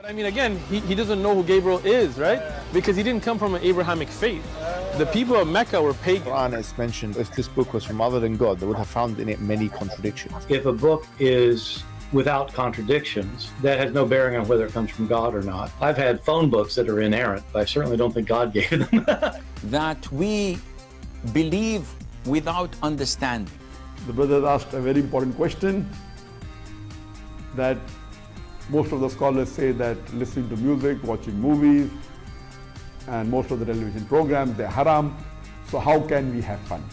But I mean, again, he doesn't know who Gabriel is, right? Because he didn't come from an Abrahamic faith. The people of Mecca were pagan. The Quran is mentioned, if this book was from other than God, they would have found in it many contradictions. If a book is without contradictions, that has no bearing on whether it comes from God or not. I've had phone books that are inerrant, but I certainly don't think God gave them. That we believe without understanding. The brother asked a very important question, that most of the scholars say that listening to music, watching movies, and most of the television programs, they're haram. So how can we have fun?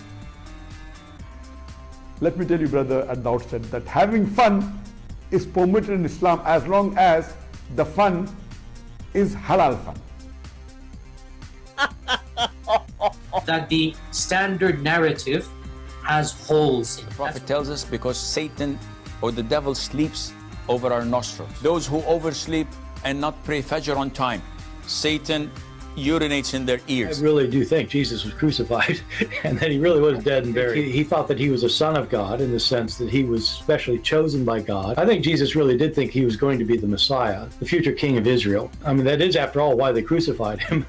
Let me tell you, brother, at the outset, that having fun is permitted in Islam as long as the fun is halal fun. That the standard narrative has holes in it. The Prophet tells us because Satan or the devil sleeps over our nostrils. Those who oversleep and not pray Fajr on time, Satan urinates in their ears. I really do think Jesus was crucified and that he really was dead and buried. He thought that he was a son of God in the sense that he was specially chosen by God. I think Jesus really did think he was going to be the Messiah, the future king of Israel. I mean, that is, after all, why they crucified him.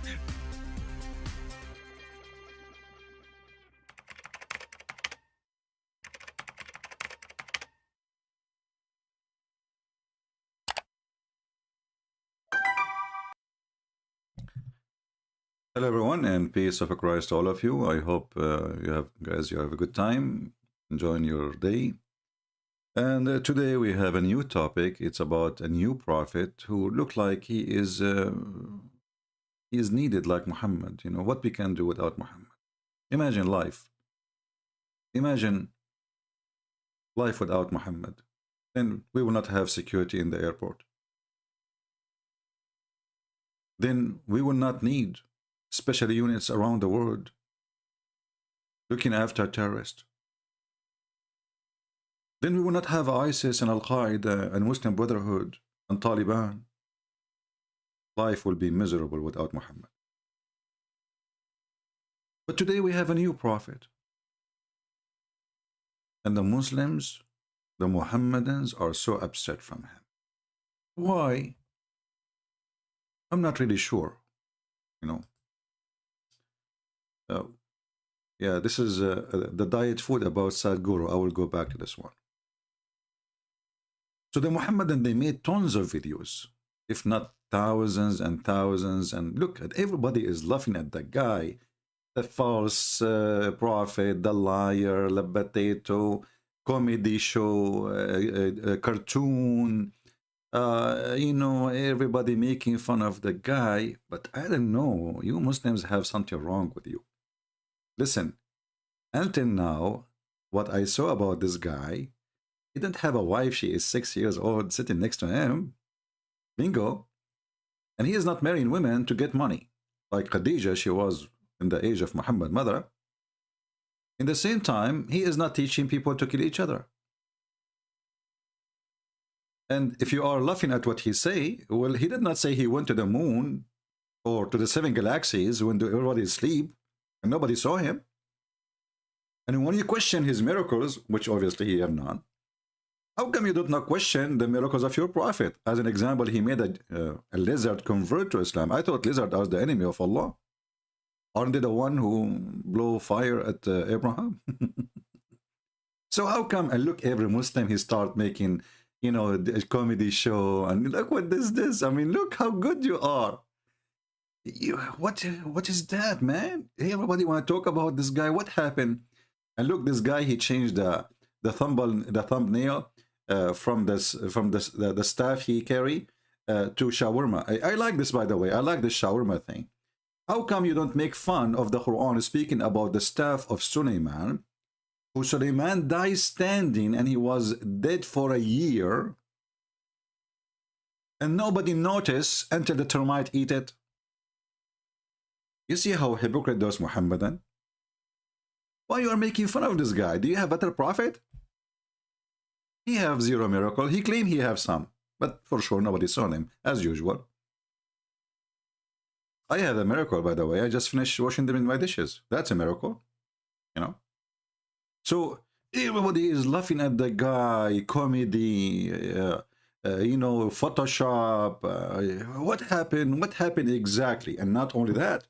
Hello everyone, and peace of Christ to all of you. I hope you have a good time enjoying your day. And today we have a new topic. It's about a new prophet who looked like he is needed like Muhammad. You know what we can do without Muhammad. Imagine life. Imagine life without Muhammad. Then we will not have security in the airport. Then we will not need special units around the world looking after terrorists. Then we will not have ISIS and Al-Qaeda and Muslim Brotherhood and Taliban. Life will be miserable without Muhammad. But today we have a new prophet. And the Muslims, the Muhammadans, are so upset from him. Why? I'm not really sure, you know. Yeah, this is the diet food about Sadhguru. I will go back to this one. So the Muhammadan, they made tons of videos, if not thousands and thousands. And look, at everybody is laughing at the guy, the false prophet, the liar, the potato, comedy show, cartoon. You know, everybody making fun of the guy. But I don't know, you Muslims have something wrong with you. Listen, until now, what I saw about this guy, he didn't have a wife. She is 6 years old sitting next to him. Bingo. And he is not marrying women to get money. Like Khadija, she was in the age of Muhammad, mother. In the same time, he is not teaching people to kill each other. And if you are laughing at what he say, well, he did not say he went to the moon or to the 7 galaxies when everybody is asleep and nobody saw him. And when you question his miracles, which obviously he have none, how come you do not question the miracles of your prophet? As an example, he made a lizard convert to Islam. I thought lizards are the enemy of Allah. Aren't they the one who blew fire at Abraham? So how come, and look, every Muslim, he start making, you know, a comedy show, and look what is this? I mean, look how good you are. What is that, man? Everybody want to talk about this guy. What happened? And look, this guy, he changed the thumbnail from the staff he carry to shawarma. I like this, by the way. I like the shawarma thing. How come you don't make fun of the Quran speaking about the staff of Sulaiman, who Sulaiman died standing and he was dead for a year, and nobody noticed until the termite eat it? You see how hypocrite those Muhammadan? Why you are making fun of this guy? Do you have better prophet? He have zero miracle. He claim he have some, but for sure nobody saw him, as usual. I have a miracle, by the way. I just finished washing them in my dishes. That's a miracle, you know. So everybody is laughing at the guy, comedy, you know, Photoshop. What happened? What happened exactly? And not only that,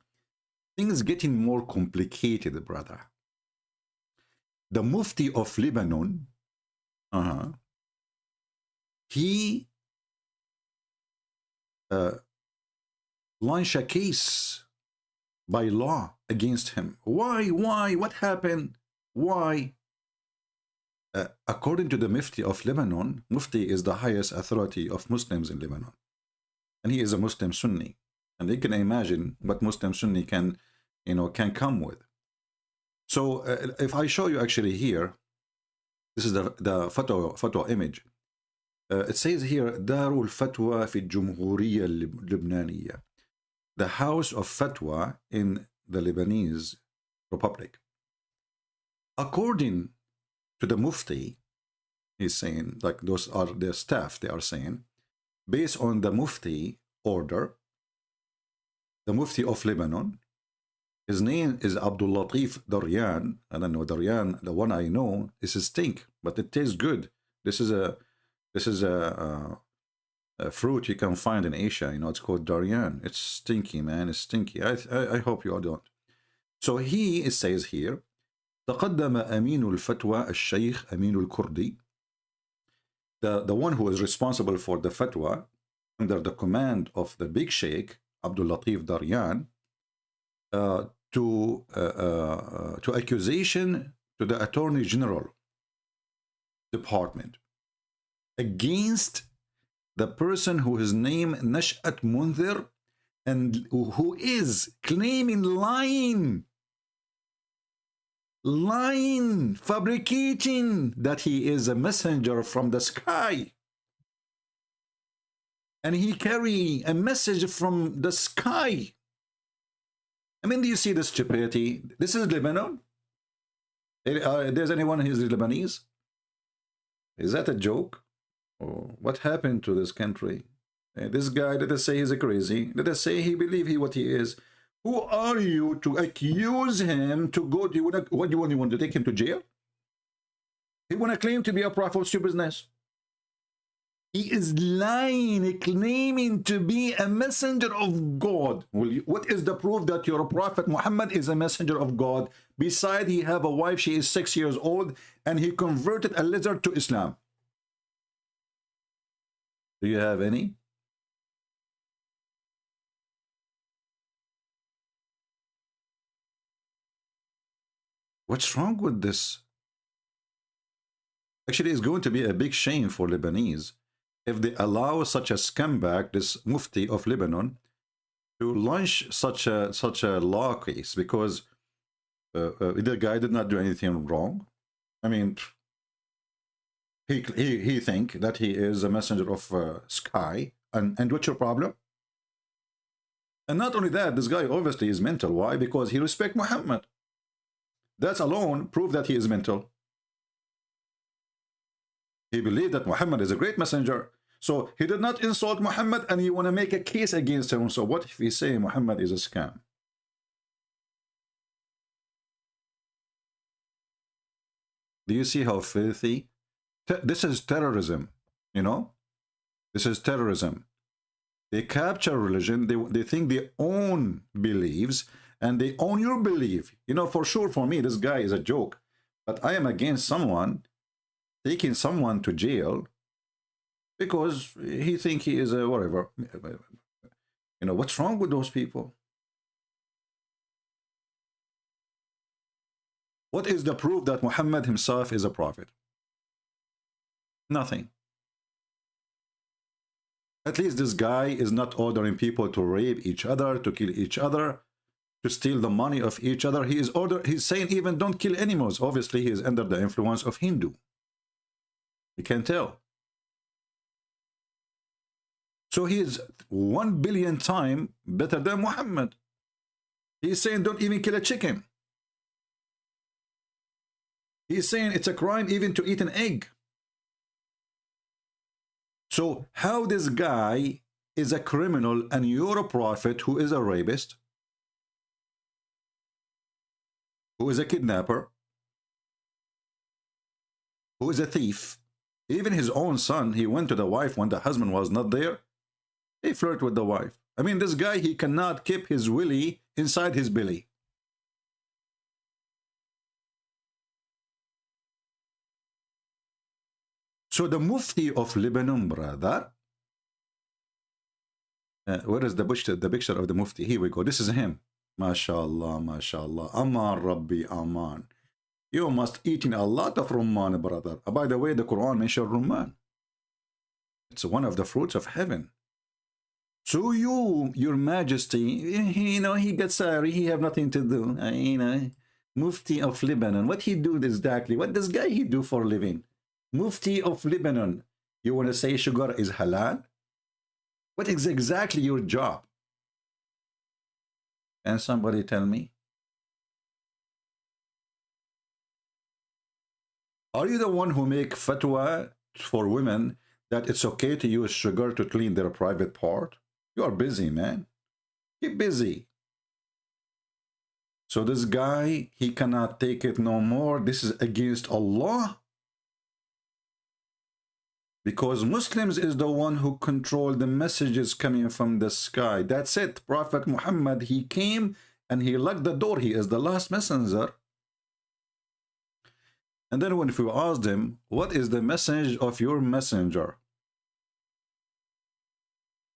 things getting more complicated, brother. The Mufti of Lebanon, he launched a case by law against him. Why? What happened? Why? According to the Mufti of Lebanon, Mufti is the highest authority of Muslims in Lebanon, and he is a Muslim Sunni, and you can imagine what Muslim Sunni can, you know, can come with. So if I show you actually here, this is the photo image. It says here Darul Fatwa fi Jumhuriyya Lebaniyya, the house of fatwa in the Lebanese Republic. According to the Mufti, he's saying, like those are their staff, they are saying, based on the Mufti order, the Mufti of Lebanon, his name is Abdul Latif Daryan. I don't know Daryan, the one I know is a stink, but it tastes good. This is a fruit you can find in Asia. You know, it's called Daryan. It's stinky, man. It's stinky. I hope you all don't. So he says here, تقدم أمين الفتوى الشيخ أمين الكردي, the one who is responsible for the fatwa under the command of the big sheikh Abdul Latif Daryan, to accusation to the Attorney General Department against the person who is named Nashat Munzir, and who is claiming lying, fabricating that he is a messenger from the sky, and he carry a message from the sky. I mean, do you see the stupidity? This is Lebanon. There's anyone who is Lebanese? Is that a joke? Oh, what happened to this country? This guy, let us say he's a crazy. Let us say he believes what he is. Who are you to accuse him to go? What do you want to take him to jail? He want to claim to be a prophet. What's your business? He is lying, claiming to be a messenger of God. What is the proof that your prophet Muhammad is a messenger of God? Besides, he have a wife, she is 6 years old, and he converted a lizard to Islam. Do you have any? What's wrong with this? Actually, it's going to be a big shame for Lebanese if they allow such a scumbag, this Mufti of Lebanon, to launch such a law case, because the guy did not do anything wrong. I mean, he think that he is a messenger of sky, and what's your problem? And not only that, this guy obviously is mental. Why? Because he respects Muhammad. That alone prove that he is mental. He believed that Muhammad is a great messenger. So he did not insult Muhammad, and you want to make a case against him. So what if we say Muhammad is a scam? Do you see how filthy? This is terrorism, you know? This is terrorism. They capture religion. They think they own beliefs, and they own your belief. You know, for sure, for me, this guy is a joke. But I am against someone taking someone to jail because he think he is a whatever. You know, what's wrong with those people? What is the proof that Muhammad himself is a prophet? Nothing. At least this guy is not ordering people to rape each other, to kill each other, to steal the money of each other. He's saying even don't kill animals. Obviously, he is under the influence of Hindu. You can tell. So he is 1 billion times better than Muhammad. He's saying don't even kill a chicken. He's saying it's a crime even to eat an egg. So how this guy is a criminal and you're a prophet who is a rapist, who is a kidnapper, who is a thief, Even his own son, he went to the wife when the husband was not there. He flirted with the wife. I mean, this guy, he cannot keep his willy inside his belly. So the Mufti of Lebanon, brother, where is the picture of the Mufti? Here we go. This is him. MashaAllah, MashaAllah. Aman Rabbi, Aman. You must eat in a lot of rumman, brother. By the way, the Quran mentions rumman. It's one of the fruits of heaven. So you, your majesty, you know, he gets sorry, he have nothing to do. You know, Mufti of Lebanon. What he do exactly? What does guy he do for a living? Mufti of Lebanon. You want to say sugar is halal? What is exactly your job? Can somebody tell me? Are you the one who make fatwa for women that it's okay to use sugar to clean their private part? You are busy, man. Keep busy. So this guy, he cannot take it no more. This is against Allah. Because Muslims is the one who control the messages coming from the sky. That's it. Prophet Muhammad, he came and he locked the door. He is the last messenger. And then when we asked him, what is the message of your messenger?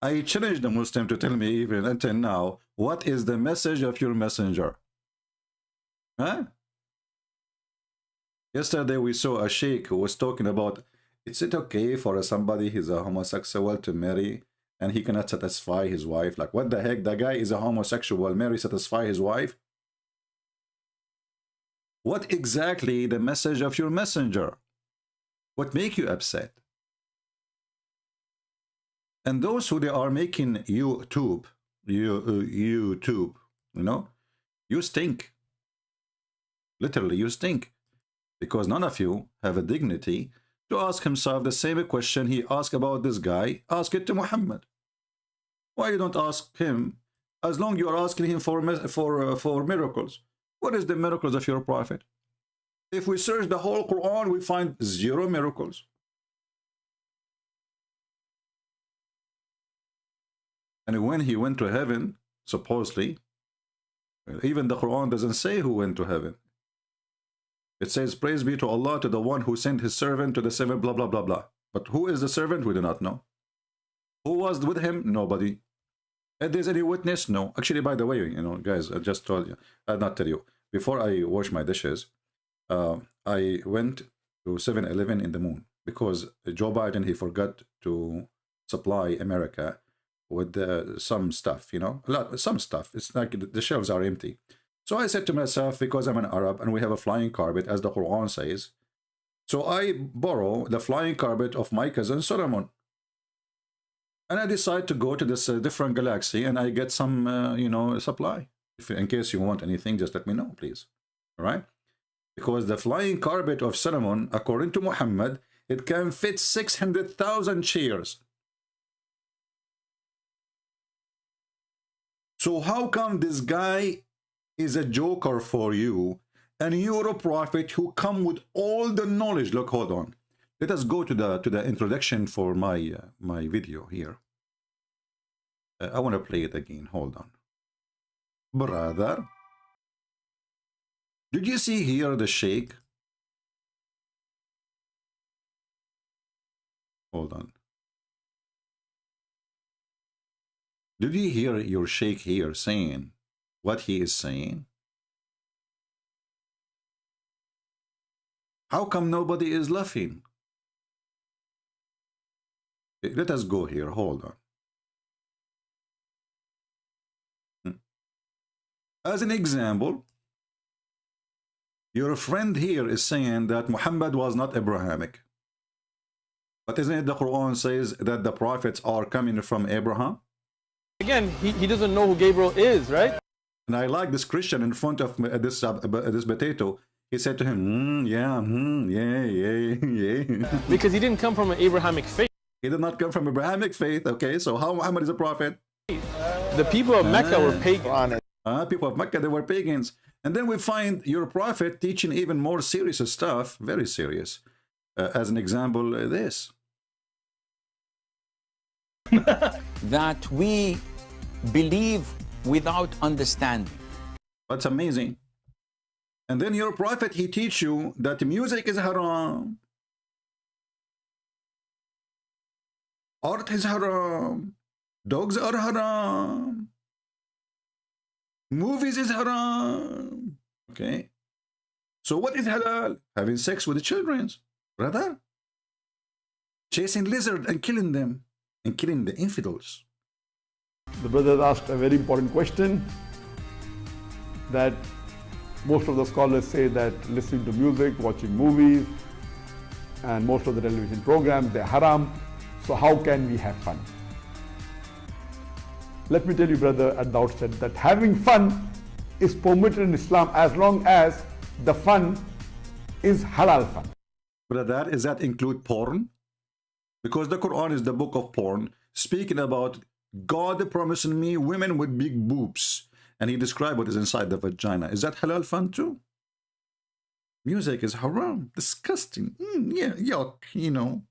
I challenged the Muslim to tell me even until now, what is the message of your messenger? Huh? Yesterday we saw a sheikh who was talking about, is it okay for somebody who's a homosexual to marry and he cannot satisfy his wife? Like, what the heck? The guy is a homosexual, marry, satisfy his wife? What exactly the message of your messenger? What make you upset? And those who they are making YouTube, you know, you stink. Literally, you stink. Because none of you have a dignity to ask himself the same question he asked about this guy. Ask it to Muhammad. Why you don't ask him? As long you are asking him for miracles. What is the miracles of your prophet? If we search the whole Quran, we find 0 miracles. And when he went to heaven, supposedly, even the Quran doesn't say who went to heaven. It says, praise be to Allah, to the one who sent his servant to the 7 blah, blah, blah, blah. But who is the servant? We do not know. Who was with him? Nobody. If there's any witness? No. Actually, by the way, you know, guys, I just told you, I'll not tell you. Before I wash my dishes, I went to 7-Eleven in the moon because Joe Biden, he forgot to supply America with some stuff, you know, some stuff. It's like the shelves are empty. So I said to myself, because I'm an Arab and we have a flying carpet, as the Quran says, so I borrow the flying carpet of my cousin Solomon. And I decide to go to this different galaxy and I get some, you know, supply. In case you want anything, just let me know, please. All right? Because the flying carpet of Solomon, according to Muhammad, it can fit 600,000 chairs. So how come this guy is a joker for you and you're a prophet who come with all the knowledge? Look, hold on. Let us go to the introduction for my my video here. I want to play it again. Hold on. Brother, did you see here the sheikh? Hold on. Did you hear your sheikh here saying what he is saying? How come nobody is laughing? Let us go here. Hold on. As an example, your friend here is saying that Muhammad was not Abrahamic. But isn't it the Quran says that the prophets are coming from Abraham? Again, he doesn't know who Gabriel is, right? And I like this Christian in front of this potato. He said to him, yeah. Because he didn't come from an Abrahamic faith. He did not come from Abrahamic faith. Okay, so how Muhammad is a prophet? The people of Mecca were pagan. People of Mecca, they were pagans. And then we find your prophet teaching even more serious stuff, very serious. as an example, this. That we believe without understanding. That's amazing. And then your prophet, he teach you that music is haram. Art is haram. Dogs are haram. Movies is haram. Okay. So what is halal? Having sex with the children, brother. Chasing lizards and killing them. And killing the infidels. The brother asked a very important question, that most of the scholars say that listening to music, watching movies, and most of the television programs, they're haram. So how can we have fun? Let me tell you, brother, at the outset, that having fun is permitted in Islam as long as the fun is halal fun. Brother, does that include porn? Because the Quran is the book of porn, speaking about God promising me women with big boobs. And he described what is inside the vagina. Is that halal fun too? Music is haram. Disgusting. Yeah, yuck, you know.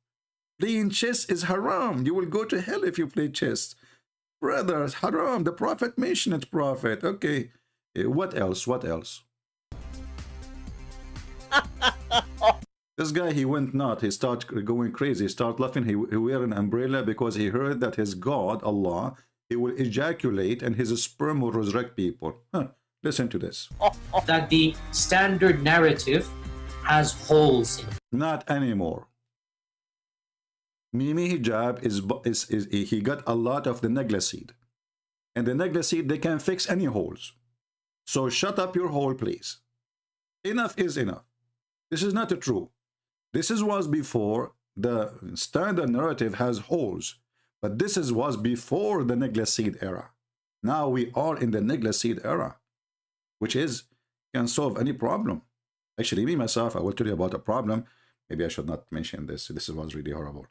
Playing chess is haram. You will go to hell if you play chess. Brothers, haram. The Prophet mentioned it, Prophet. Okay. What else? What else? This guy, he went nuts. He started going crazy. He started laughing. He wear an umbrella because he heard that his God, Allah, he will ejaculate and his sperm will resurrect people. Huh. Listen to this. That the standard narrative has holes in it. Not anymore. Mimi hijab is he got a lot of the negla seed. And the negla seed, they can fix any holes. So shut up your hole, please. Enough is enough. This is not true. This was before the standard narrative has holes. But this was before the negla seed era. Now we are in the negla seed era, which is can solve any problem. Actually, me myself, I will tell you about a problem. Maybe I should not mention this. This was really horrible.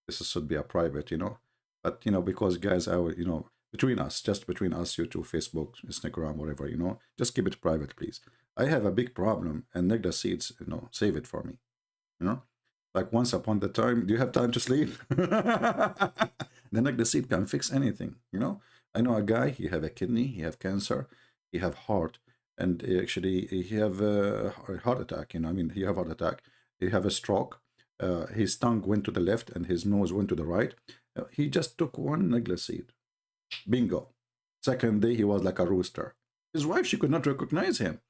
This should be a private, you know. But you know, because guys, you know, between us, just between us, YouTube, Facebook, Instagram, whatever, you know, just keep it private, please. I have a big problem, and negla seeds, you know, save it for me. You know, like once upon the time, do you have time to sleep? The negla seed can fix anything, you know. I know a guy, he have a kidney, he have cancer, he have heart, and actually he have a heart attack, you know, I mean, he have heart attack, he have a stroke, his tongue went to the left and his nose went to the right. He just took one negla seed. Bingo. Second day, he was like a rooster. His wife, she could not recognize him.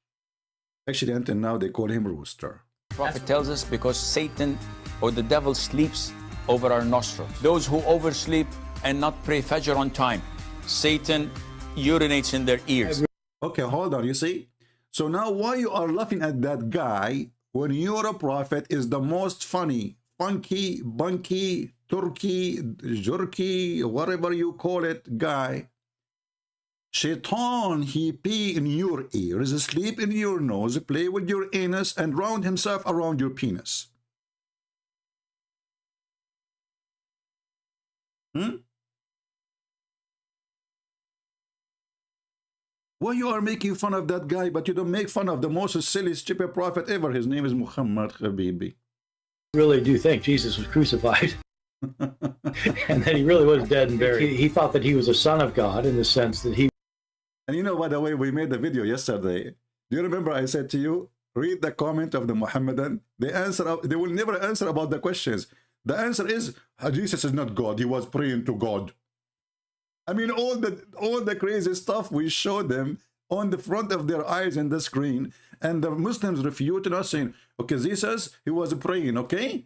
Actually, until now, they call him Rooster. Prophet tells us because Satan or the devil sleeps over our nostrils. Those who oversleep and not pray Fajr on time, Satan urinates in their ears. Okay, hold on, you see? So now why you are laughing at that guy when your prophet is the most funny, funky, bunky, turkey, jerky, whatever you call it, guy? Shaitan, he pee in your ears, sleep in your nose, play with your anus, and round himself around your penis. Why you are making fun of that guy, but you don't make fun of the most silly, stupid prophet ever? His name is Muhammad, Habibi. I really do think Jesus was crucified. And that he really was dead and buried. He thought that he was a son of God in the sense that he... And you know, by the way, we made the video yesterday. Do you remember I said to you, read the comment of the Muhammadan? They will never answer about the questions. The answer is, Jesus is not God. He was praying to God. I mean, all the crazy stuff we showed them on the front of their eyes in the screen. And the Muslims refuted us saying, okay, Jesus, he was praying, okay?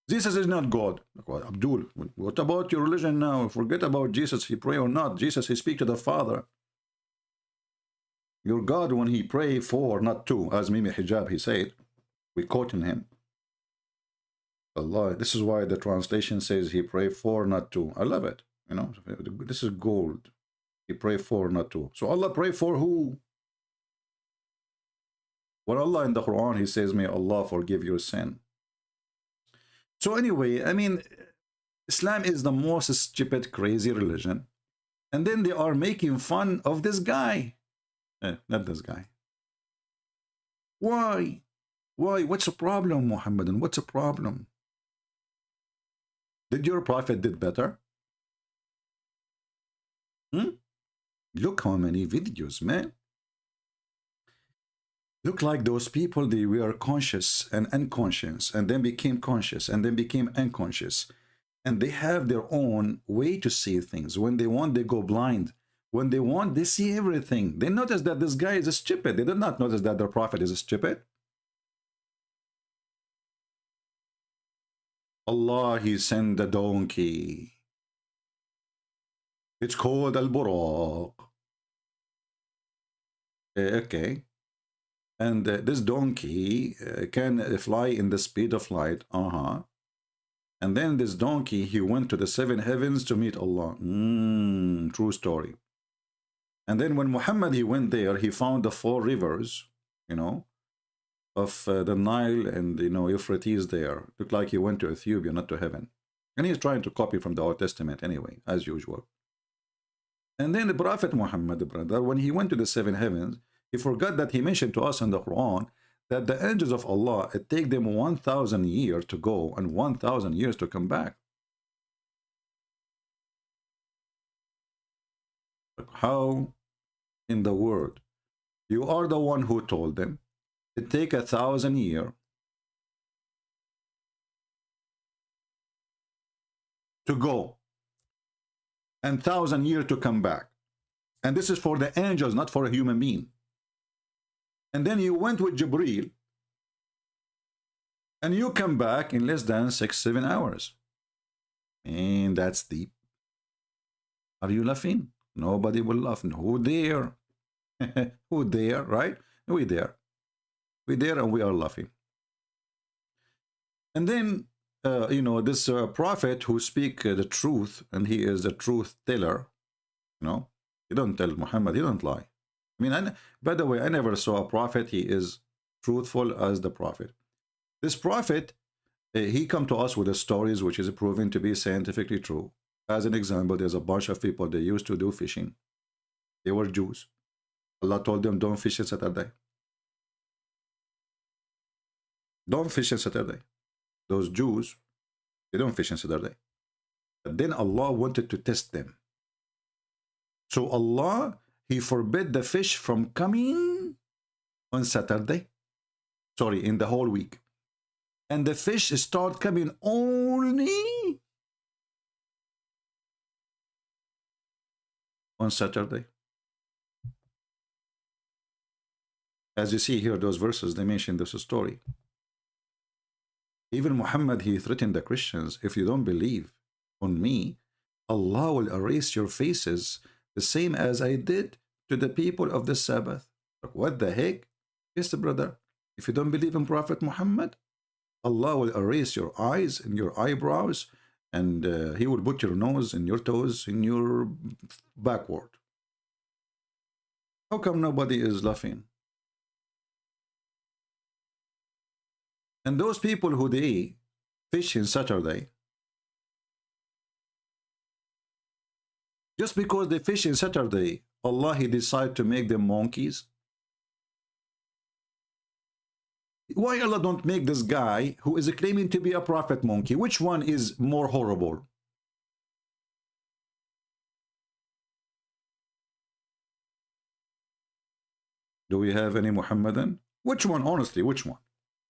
Jesus is not God. Well, Abdul, what about your religion now? Forget about Jesus, he pray or not. Jesus, he speak to the Father. Your God, when he pray for, not to, as Mimi Hijab, he said, we quoting him. Allah, this is why the translation says he pray for, not to. I love it. You know, this is gold. He pray for, not to. So Allah pray for who? When Allah in the Quran, he says, may Allah forgive your sin. So anyway, I mean, Islam is the most stupid, crazy religion. And then they are making fun of this guy. Not this guy. Why? Why? What's the problem, Muhammadan? What's the problem? Did your prophet did better? Hmm? Look how many videos, man. Look like those people, they were conscious and unconscious, and then became conscious, and then became unconscious. And they have their own way to see things. When they want, they go blind. When they want, they see everything. They notice that this guy is stupid. They did not notice that their prophet is stupid. Allah, he sent the donkey. It's called Al-Buraq. Okay. And this donkey can fly in the speed of light. And then this donkey, he went to the 7 heavens to meet Allah. True story. And then when Muhammad, he went there, he found the 4 rivers, you know, of the Nile and, you know, Euphrates there. Looked like he went to Ethiopia, not to heaven. And he's trying to copy from the Old Testament anyway, as usual. And then the Prophet Muhammad, brother, when he went to the 7 heavens, he forgot that he mentioned to us in the Quran that the angels of Allah, it take them 1,000 years to go and 1,000 years to come back. How in the world? You are the one who told them it take 1,000 years to go and 1,000 years to come back. And this is for the angels, not for a human being. And then you went with Jibreel and you come back in less than 6-7 hours. And that's deep. Are you laughing? Nobody will laugh. Who dare? Who dare, right? We dare. We dare and we are laughing. And then, you know, this prophet who speak the truth, and he is a truth teller, you know, he don't tell Muhammad, he don't lie. I mean, by the way, I never saw a prophet, he is truthful as the prophet. This prophet, he come to us with the stories which is proven to be scientifically true. As an example, there's a bunch of people, they used to do fishing. They were Jews. Allah told them, don't fish on Saturday. Don't fish on Saturday. Those Jews, they don't fish on Saturday. But then Allah wanted to test them. So Allah, he forbid the fish from coming on Saturday. Sorry, in the whole week. And the fish start coming only on Saturday. As you see here, those verses, they mention this story. Even Muhammad, he threatened the Christians, if you don't believe on me, Allah will erase your faces the same as I did to the people of the Sabbath. Like, what the heck? Yes, brother. If you don't believe in Prophet Muhammad, Allah will erase your eyes and your eyebrows, and he will put your nose and your toes in your backward. How come nobody is laughing? And those people who they fish in Saturday, just because they fish in Saturday, Allah, he decide to make them monkeys. Why Allah don't make this guy who is claiming to be a prophet monkey? Which one is more horrible? Do we have any Muhammadan? Which one, honestly, which one?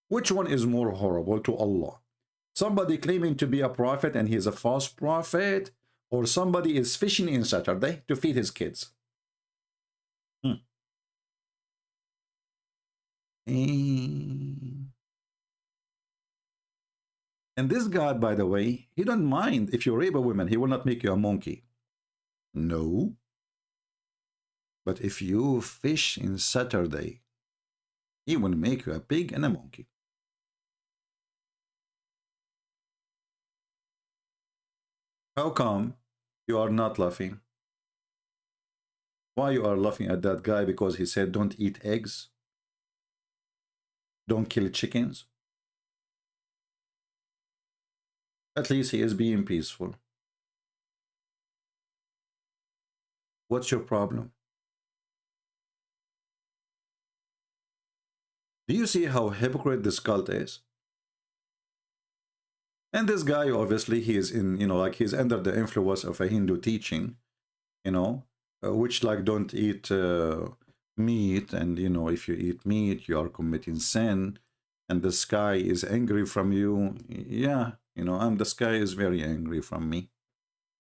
Which one is more horrible to Allah? Somebody claiming to be a prophet and he is a false prophet, or somebody is fishing in Saturday to feed his kids? And this God, by the way, he don't mind if you rape a woman, he will not make you a monkey. No. But if you fish in Saturday, he will make you a pig and a monkey. How come you are not laughing? Why you are laughing at that guy? Because he said don't eat eggs, don't kill chickens. At least he is being peaceful. What's your problem? Do you see how hypocrite this cult is? And this guy, obviously, he is in, you know, like he's under the influence of a Hindu teaching, you know, which like don't eat meat. And, you know, if you eat meat, you are committing sin. And the sky is angry from you. Yeah, you know, and the sky is very angry from me.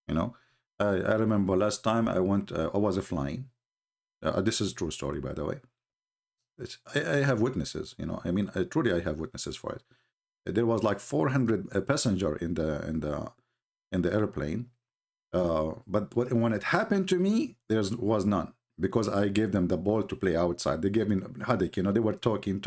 You know, I remember last time I went, I was flying. This is a true story, by the way. I have witnesses, you know, I mean, truly I have witnesses for it. There was like 400 passenger in the airplane, but when it happened to me, there was none, because I gave them the ball to play outside. They gave me a headache, you know. They were talking,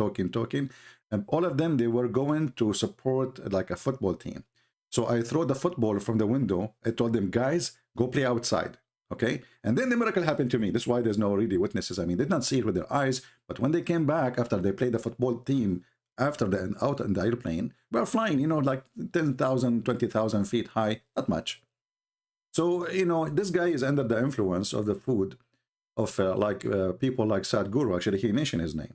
and all of them, they were going to support like a football team. So I throw the football from the window. I told them, guys, go play outside, okay? And then the miracle happened to me. That's why there's no really witnesses. I mean, they did not see it with their eyes, but when they came back after they played the football team, after the out in the airplane, we are flying, you know, like 10,000, 20,000 feet high, not much. So, you know, this guy is under the influence of the food of people like Sadhguru. Actually, he mentioned his name.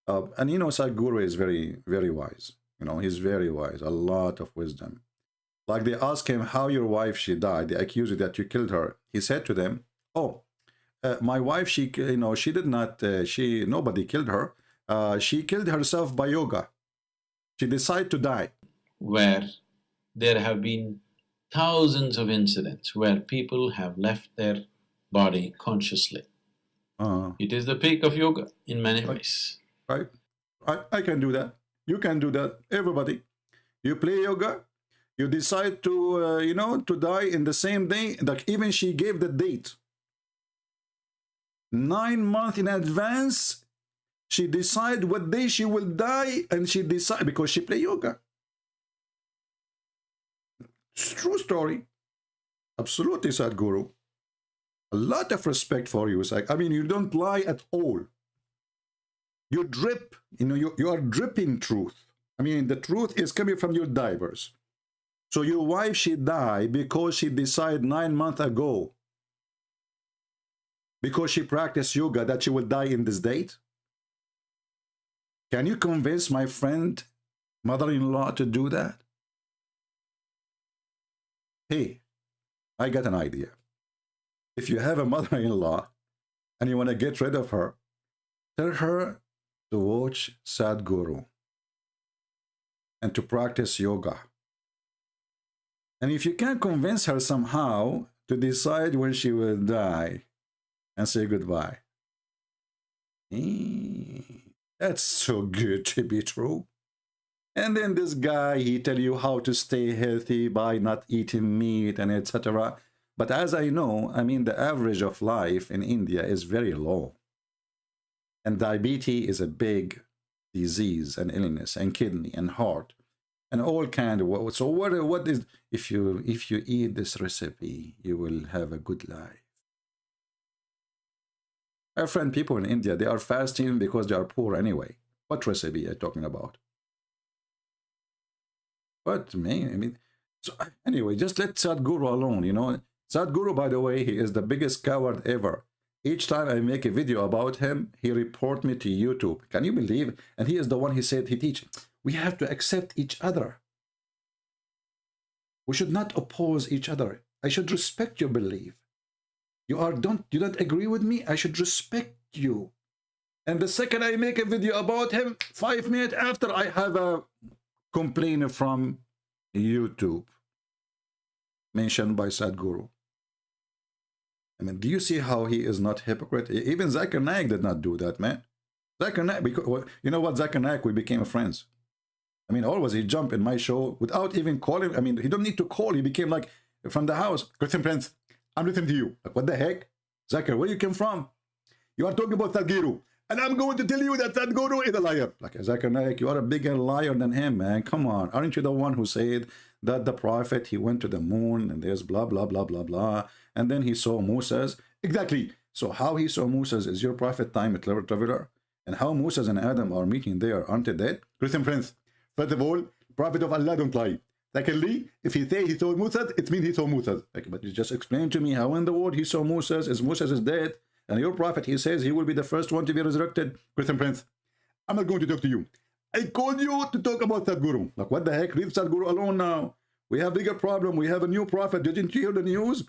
And, you know, Sadhguru is very, very wise. You know, he's very wise, a lot of wisdom. Like they asked him how your wife, she died. They accused you that you killed her. He said to them, oh, my wife, she, you know, she did not, nobody killed her. She killed herself by yoga. She decided to die. Where there have been thousands of incidents where people have left their body consciously. It is the peak of yoga in many ways. Right. I can do that. You can do that. Everybody. You play yoga. You decide to, you know, to die in the same day. Like even she gave the date. 9 months in advance. She decide what day she will die, and she decide because she play yoga. It's a true story. Absolutely, Sadhguru. A lot of respect for you. I mean, you don't lie at all. You drip, you know, you are dripping truth. I mean, the truth is coming from your divers. So your wife, she died because she decided 9 months ago, because she practiced yoga, that she will die in this date. Can you convince my friend, mother-in-law, to do that? Hey, I got an idea. If you have a mother-in-law and you want to get rid of her, tell her to watch Sadhguru and to practice yoga. And if you can convince her somehow to decide when she will die and say goodbye, that's so good to be true. And then this guy, he tell you how to stay healthy by not eating meat and etc. But as I know, I mean, the average of life in India is very low. And diabetes is a big disease and illness, and kidney and heart and all kind of. So what is, if you eat this recipe, you will have a good life. I friend people in India, they are fasting because they are poor anyway. What recipe are you talking about? What, man? I mean, so anyway, just let Sadhguru alone, you know. Sadhguru, by the way, he is the biggest coward ever. Each time I make a video about him, he report me to YouTube. Can you believe? And he is the one, he said, he teach. We have to accept each other. We should not oppose each other. I should respect your belief. You don't agree with me? I should respect you. And the second I make a video about him, 5 minutes after, I have a complaint from YouTube mentioned by Sadhguru. I mean, do you see how he is not hypocrite? Even Zakir Naik did not do that, man. Zakir Naik, because, you know what, Zakir Naik, we became friends. I mean, always he jumped in my show without even calling. I mean, he don't need to call. He became like from the house. Christian Prince, I'm listening to you. Like, what the heck? Zakir, where you came from? You are talking about Sadhguru. And I'm going to tell you that Sadhguru is a liar. Like, Zakir Naik, you are a bigger liar than him, man. Come on. Aren't you the one who said that the prophet, he went to the moon and there's blah, blah, blah, blah, blah. And then he saw Moses. Exactly. So how he saw Moses is your prophet time traveler. And how Moses and Adam are meeting there, aren't they dead? Christian Prince, first of all, prophet of Allah don't lie. Secondly, if he say he saw Moses, it means he saw Moses. Like, but you just explain to me how in the world he saw Moses is dead. And your prophet, he says he will be the first one to be resurrected. Christian Prince, I'm not going to talk to you. I called you to talk about Sadhguru. Like, what the heck? Leave Sadhguru alone now. We have a bigger problem. We have a new prophet. Didn't you hear the news?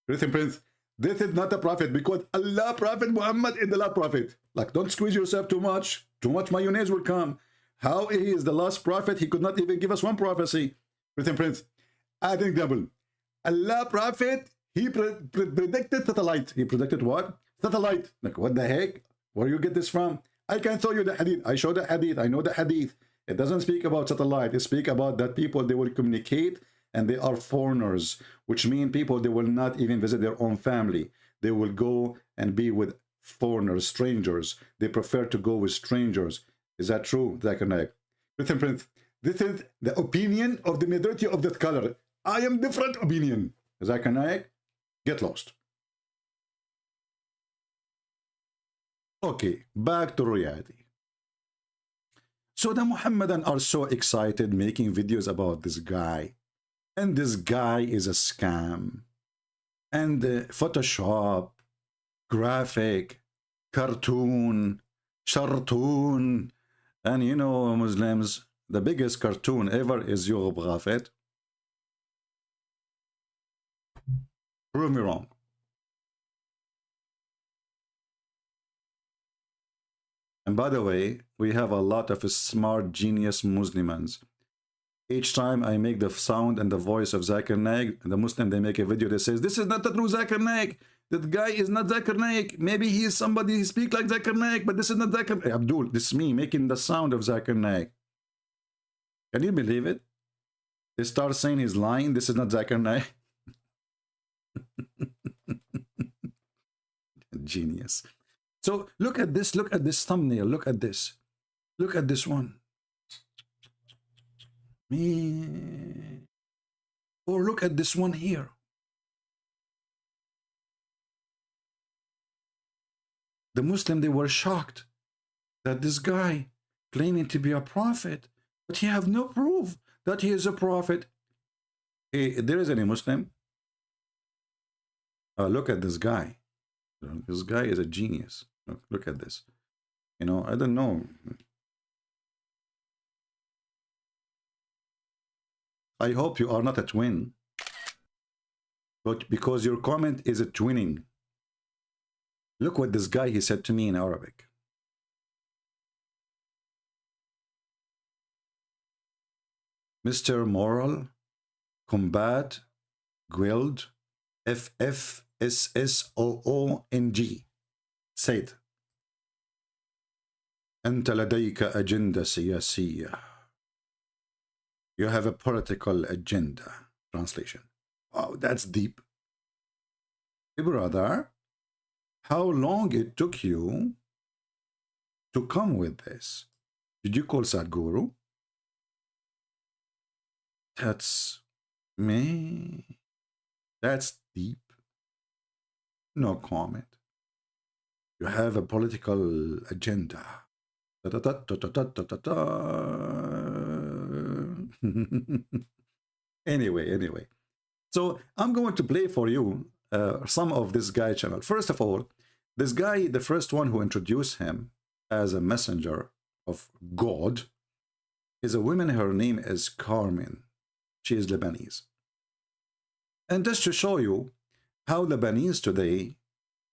Listen, Prince, this is not a prophet because Allah, Prophet Muhammad is the last prophet. Like, don't squeeze yourself too much. Too much mayonnaise will come. How he is the last prophet? He could not even give us one prophecy. Listen, Prince, I think double. Allah, Prophet, he predicted satellite. He predicted what? Satellite. Like, what the heck? Where you get this from? I can show you the hadith. I show the hadith. I know the hadith. It doesn't speak about satellite. It speaks about that people, they will communicate and they are foreigners, which mean people, they will not even visit their own family. They will go and be with foreigners, strangers. They prefer to go with strangers. Is that true, Zakir Naik? Listen, Prince, this is the opinion of the majority of the scholar. I am different opinion. Zakir Naik, get lost. Okay, back to reality. So the Muhammadan are so excited making videos about this guy. And this guy is a scam. And Photoshop, graphic, cartoon, shartoon. And you know, Muslims, the biggest cartoon ever is Yugub Ghafet. Prove me wrong. And by the way, we have a lot of smart, genius Muslims. Each time I make the sound and the voice of Zakir Naik, the Muslim, they make a video that says, this is not the true Zakir Naik. That guy is not Zakir Naik. Maybe he is somebody, he speaks like Zakir Naik, but this is not Zakir Naik. Abdul, this is me making the sound of Zakir Naik. Can you believe it? They start saying he's lying. This is not Zakir Naik. Genius. So look at this thumbnail, look at this one. Me. Or look at this one here. The Muslim, they were shocked that this guy claiming to be a prophet, but he have no proof that he is a prophet. Hey, there is any Muslim? Look at this guy. This guy is a genius. Look at this. You know, I don't know. I hope you are not a twin. But because your comment is a twinning. Look what this guy, he said to me in Arabic. Mr. Moral, Combat, Guild, FFSSOONG. Say it. أنت لديك أجندة سياسية. You have a political agenda. Translation. Wow, that's deep. Hey, brother, how long it took you to come with this? Did you call Sadhguru? That's me. That's deep. No comment. You have a political agenda. Anyway. So I'm going to play for you some of this guy channel. First of all, this guy, the first one who introduced him as a messenger of God, is a woman. Her name is Carmen. She is Lebanese. And just to show you how Lebanese today,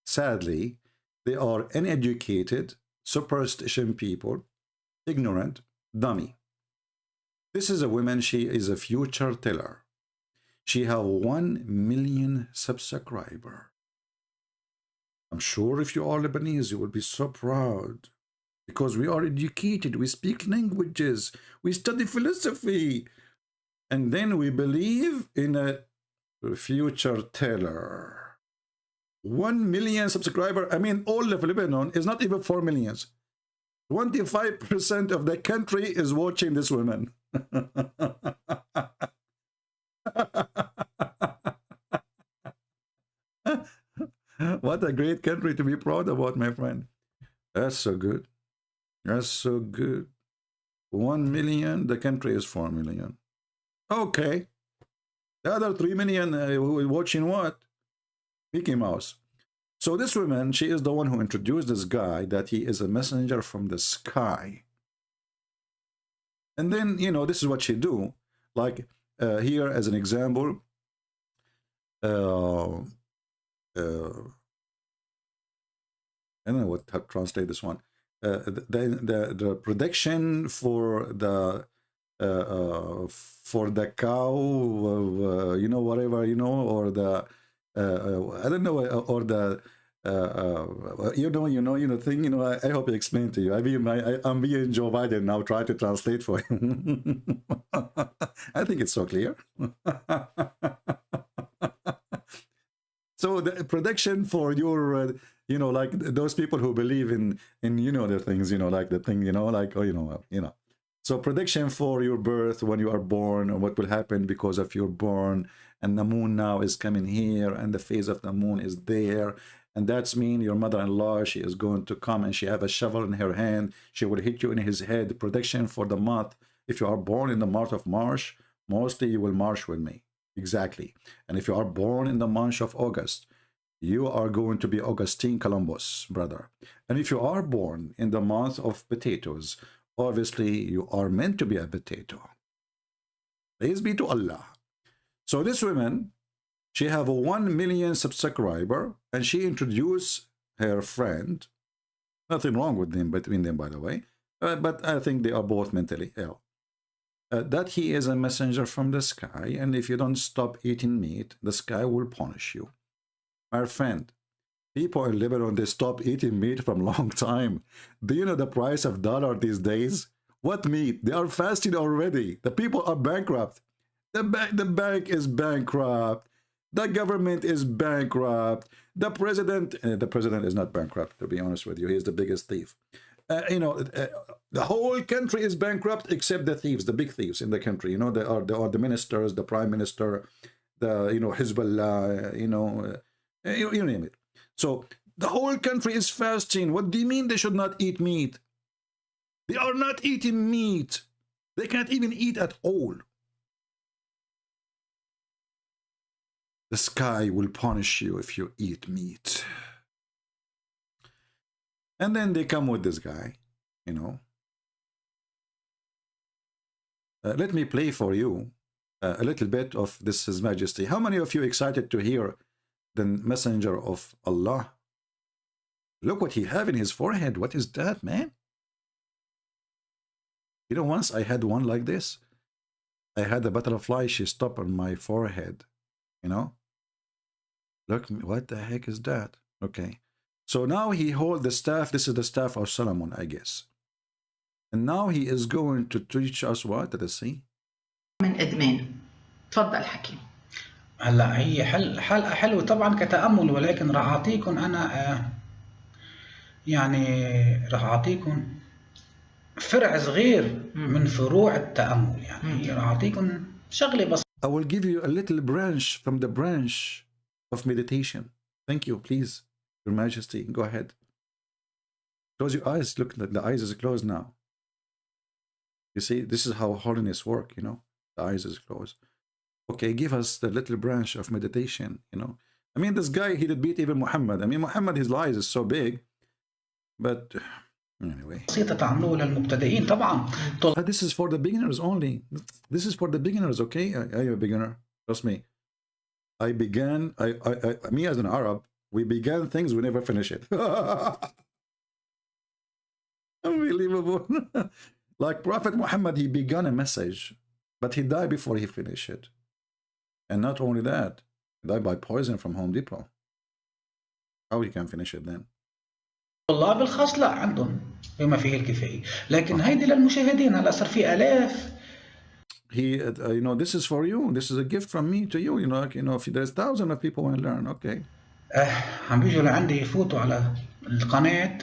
sadly, they are uneducated, superstition people, ignorant, dummy. This is a woman, she is a future teller. She have 1 million subscribers. I'm sure if you are Lebanese, you will be so proud. Because we are educated, we speak languages, we study philosophy. And then we believe in a future teller. 1 million subscribers. I mean, all of Lebanon is not even 4 million. 25% of the country is watching this woman. What a great country to be proud about, my friend. That's so good. That's so good. 1 million, the country is 4 million. Okay. The other 3 million watching what? Mickey Mouse. So this woman, she is the one who introduced this guy that he is a messenger from the sky. And then, you know, this is what she do. Like here as an example, I don't know what to translate this one. The production for the cow, you know, whatever, you know, or the I don't know, or the you know thing, you know. I hope I explained to you. I mean, I'm being Joe Biden now, try to translate for him. I think it's so clear. So the production for your you know, like those people who believe in you know, the things, you know, like the thing, you know, like, oh, you know. So prediction for your birth, when you are born, and what will happen because of your born, and the moon now is coming here, and the phase of the moon is there, and that's mean your mother-in-law, she is going to come, and she have a shovel in her hand, she will hit you in his head. Prediction for the month, if you are born in the month of March, mostly you will march with me, exactly. And if you are born in the month of August, you are going to be Augustine Columbus, brother. And if you are born in the month of potatoes, obviously you are meant to be a potato. Praise be to Allah. So this woman, she have a 1 million subscriber, and she introduced her friend. Nothing wrong with them, between them, by the way, but I think they are both mentally ill. That he is a messenger from the sky, and if you don't stop eating meat, the sky will punish you. My friend, people in Lebanon, they stopped eating meat from a long time. Do you know the price of dollar these days? What meat? They are fasting already. The people are bankrupt. The bank is bankrupt. The government is bankrupt. The president is not bankrupt, to be honest with you. He is the biggest thief. You know, the whole country is bankrupt except the thieves, the big thieves in the country. You know, they are the ministers, the prime minister, the, you know, Hezbollah, you know, you name it. So the whole country is fasting. What do you mean they should not eat meat? They are not eating meat. They can't even eat at all. The sky will punish you if you eat meat. And then they come with this guy, you know. Let me play for you a little bit of this His Majesty. How many of you excited to hear the messenger of Allah? Look what he have in his forehead. What is that, man? You know, once I had one like this. I had a butterfly, she stopped on my forehead, you know. Look, what the heck is that? Okay. So now he hold the staff. This is the staff of Solomon, I guess. And now he is going to teach us what? Let us see. من إدمان. تفضل حكي. هلا هي حلقة حلوة طبعا كتأمل، ولكن راح أعطيكم أنا يعني راح أعطيكم فرع صغير من فروع التأمل. يعني راح أعطيكم شغلة بسيطة. I will give you a little branch from the branch of meditation. Thank you, please, Your Majesty. Go ahead. Close your eyes. Look, the eyes is closed now. You see, this is how holiness work, you know. The eyes is closed. Okay, give us the little branch of meditation, you know. I mean, this guy, he did beat even Muhammad. I mean, Muhammad, his eyes is so big. But anyway. This is for the beginners only. This is for the beginners, okay? I am a beginner. Trust me. Me as an Arab, we began things, we never finish it. Unbelievable. Like Prophet Muhammad, he began a message, but he died before he finished it. And not only that, he died by poison from Home Depot. How he can finish it then? الله بالخاص لا عندهم بما فيه الكفاية، لكن هيدي للمشاهدين. هلا صار في آلاف. He, you know, this is for you. This is a gift from me to you. You know, like, you know, if there's thousands of people want to learn, okay. عم بيجوا لعندي يفوتوا على القناة.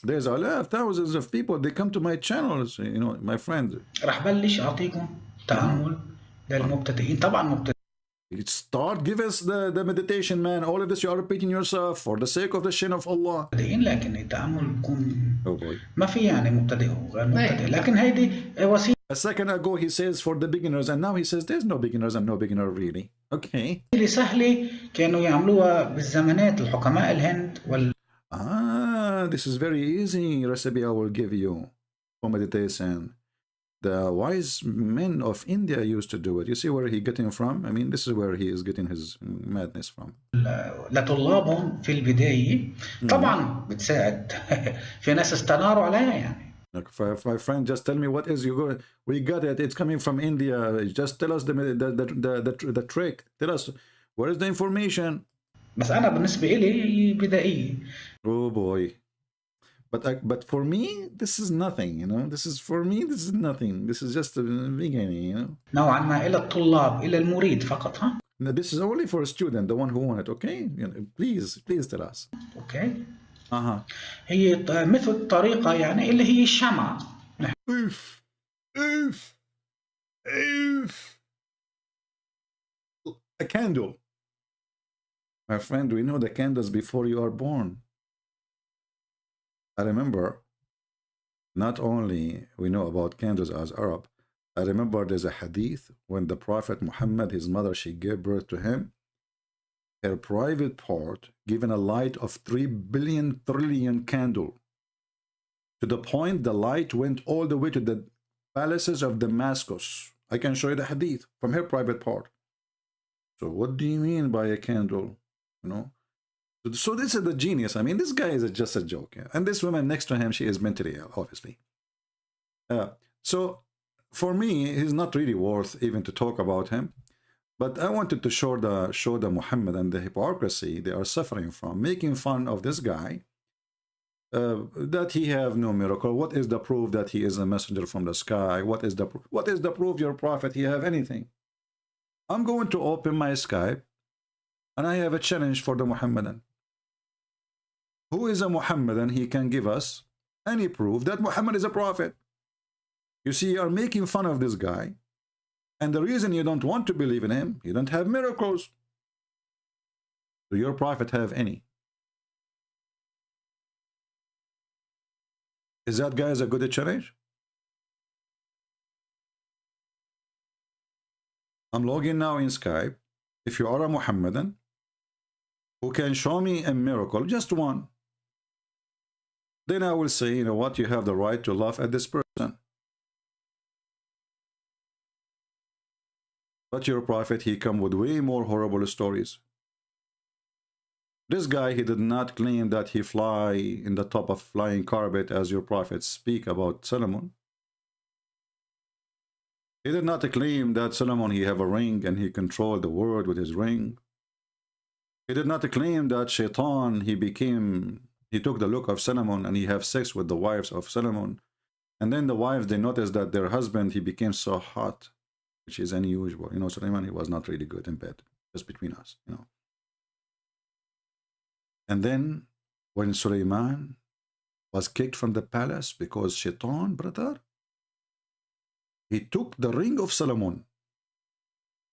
There's thousands of people. They come to my channels. You know, my friends. راح بلش أعطيكم تأمل للمبتدئين. طبعا مبتدئين. Start, give us the meditation, man. All of this you are repeating yourself for the sake of the shin of Allah. لكن التأمل بكون ما في يعني مبتدئ وغير مبتدئ، لكن هيدي وسيلة. A second ago he says for the beginners, and now he says there's no beginners and no beginner really. Okay. سهلة كانوا يعملوها بالزمانات الحكماء الهند This is very easy recipe I will give you for meditation. the wise men of India used to do it. You see where he getting from? I mean, this is where he is getting his madness from. لطلابهم في البداية طبعا بتساعد في ناس استناروا عليها يعني. Like my friend, just tell me what is you go. We got it. It's coming from India. Just tell us the trick. Tell us where is the information. بس أنا بالنسبة إلي بدائية. Oh boy. But for me, this is nothing, you know. This is nothing. This is just a beginning, you know. نوعا ما إلى الطلاب إلى المريد فقط ها. Now, this is only for a student, the one who want it, okay? You know, please tell us. Okay. هي مثل طريقة يعني اللي هي الشمعة. A candle. My friend, we know the candles before you are born. I remember, not only we know about candles as Arab, I remember there's a hadith when the Prophet Muhammad, his mother, she gave birth to him, her private part given a light of 3 billion trillion candle, to the point the light went all the way to the palaces of Damascus. I can show you the hadith from her private part. So what do you mean by a candle? You know? So this is the genius. I mean, this guy is just a joke. Yeah? And this woman next to him, she is mentally ill, obviously. So for me, he's not really worth even to talk about him. But I wanted to show the Muhammad and the hypocrisy they are suffering from, making fun of this guy, that he have no miracle. What is the proof that he is a messenger from the sky? What is the proof your prophet he have anything? I'm going to open my Skype, and I have a challenge for the Muhammadan. Who is a Muhammadan? He can give us any proof that Muhammad is a prophet. You see, you are making fun of this guy, and the reason you don't want to believe in him, you don't have miracles. Do your prophet have any? Is that guy a good challenge? I'm logging now in Skype. If you are a Muhammadan who can show me a miracle, just one, then I will say, you know what, you have the right to laugh at this person. But your prophet, he come with way more horrible stories. This guy, he did not claim that he fly in the top of flying carpet as your prophets speak about Solomon. He did not claim that Solomon, he have a ring and he controlled the world with his ring. He did not claim that Shaitan, he took the look of Solomon and he have sex with the wives of Solomon. And then the wives, they noticed that their husband, he became so hot, which is unusual. You know, Solomon, he was not really good in bed, just between us, you know. And then when Suleiman was kicked from the palace because Shaitan, brother, he took the ring of Solomon.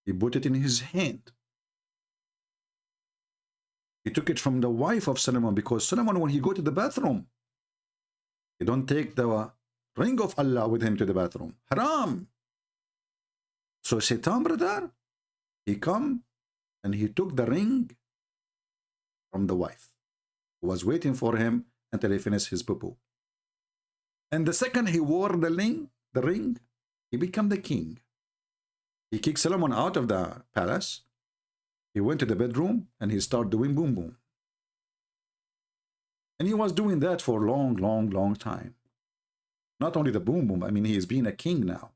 He put it in his hand. He took it from the wife of Solomon, because Solomon, when he go to the bathroom, he don't take the ring of Allah with him to the bathroom. Haram. So Shaitan, brother, he come and he took the ring from the wife, who was waiting for him until he finished his poo-poo. And the second he wore the ring, he became the king. He kicked Solomon out of the palace. He went to the bedroom and he started doing boom boom. And he was doing that for a long, long, long time. Not only the boom boom, I mean, he is being a king now.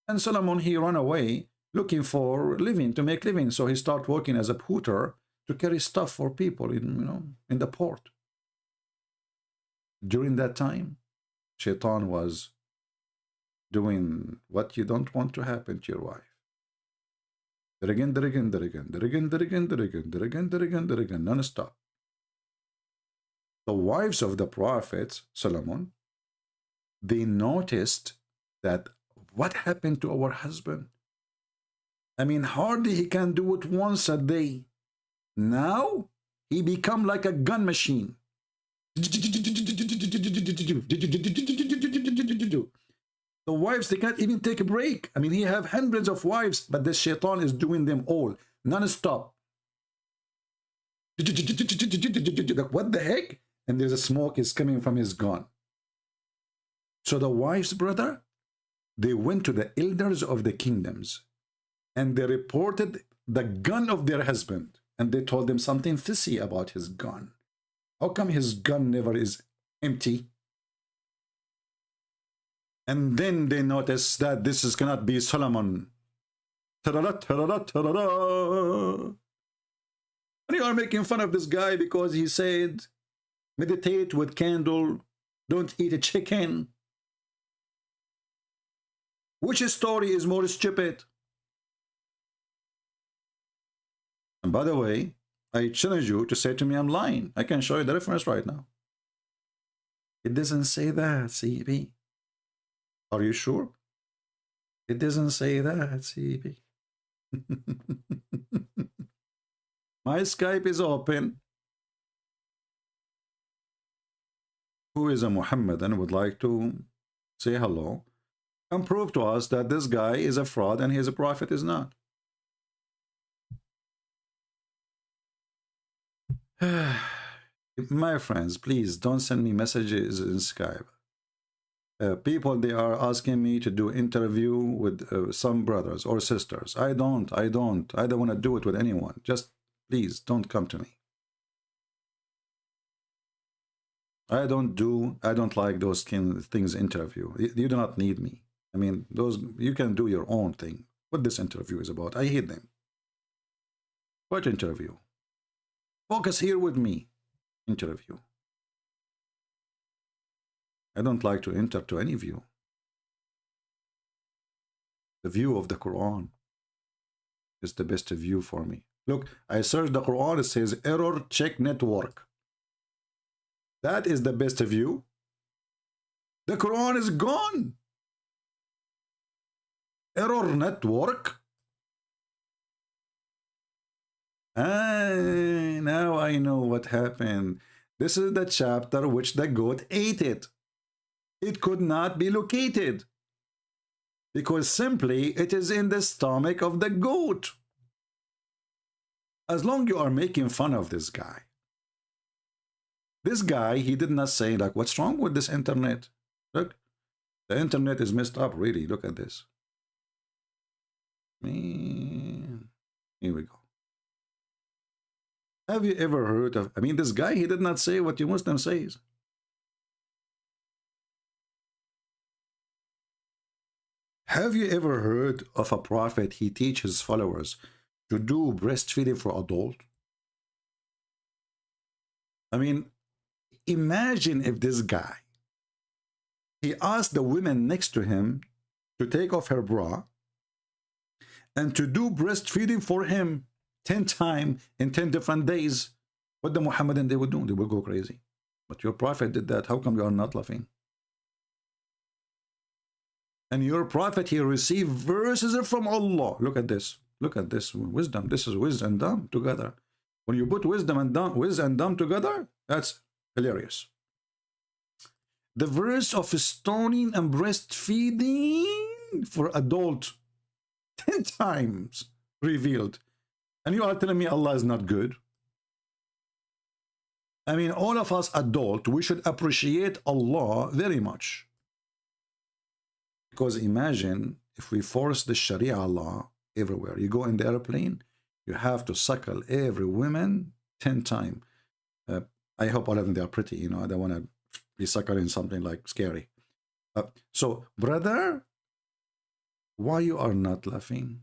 And Solomon, he ran away looking for living, to make living. So he started working as a porter to carry stuff for people in the port. During that time, Shaitan was doing what you don't want to happen to your wife. Non-stop. The wives of the prophet Solomon, they noticed that what happened to our husband? I mean, hardly he can do it once a day. Now he become like a gun machine. The wives, they can't even take a break. I mean, he have hundreds of wives, but the Shaitan is doing them all non-stop. What the heck? And there's a smoke is coming from his gun. So the wives, brother, They went to the elders of the kingdoms and they reported the gun of their husband, and they told them something fishy about his gun. How come his gun never is empty? And then they noticed that this is cannot be Solomon. Ta-da-da, ta-da-da, ta-da-da. And you are making fun of this guy because he said, meditate with candle, don't eat a chicken. Which story is more stupid? And by the way, I challenge you to say to me I'm lying. I can show you the reference right now. It doesn't say that, CB. Are you sure? It doesn't say that, CB. My Skype is open. Who is a Muhammadan and would like to say hello and prove to us that this guy is a fraud and he is a prophet is not. My friends, please don't send me messages in Skype. People, they are asking me to do interview with some brothers or sisters. I don't want to do it with anyone. Just please don't come to me. I don't like those things interview. You do not need me. I mean, those, you can do your own thing. What this interview is about, I hate them. What interview? Focus here with me. Interview. I don't like to enter to any view. The view of the Quran is the best view for me. Look, I searched the Quran, it says error check network. That is the best view. The Quran is gone. Error network. Now I know what happened. This is the chapter which the goat ate it. It could not be located because simply it is in the stomach of the goat. As long as you are making fun of this guy. This guy, he did not say like, what's wrong with this internet? Look, the internet is messed up, really. Look at this. Man. Here we go. Have you ever heard of, I mean, this guy, he did not say what you Muslim says. Have you ever heard of a prophet, he teaches followers to do breastfeeding for adult? I mean, imagine if this guy, he asked the women next to him to take off her bra and to do breastfeeding for him 10 times in 10 different days. What the Muhammadan they would do? They would go crazy. But your prophet did that. How come you are not laughing? And your prophet, he received verses from Allah. Look at this. Look at this wisdom. This is wisdom and dumb together. When you put wisdom and dumb together, that's hilarious. The verse of stoning and breastfeeding for adult 10 times revealed. And you are telling me Allah is not good? I mean, all of us adult, we should appreciate Allah very much. Because imagine if we force the Sharia law everywhere. You go in the airplane, you have to suckle every woman 10 times. I hope all of them, they are pretty, you know, I don't want to be suckling something like scary. So, brother, why you are not laughing?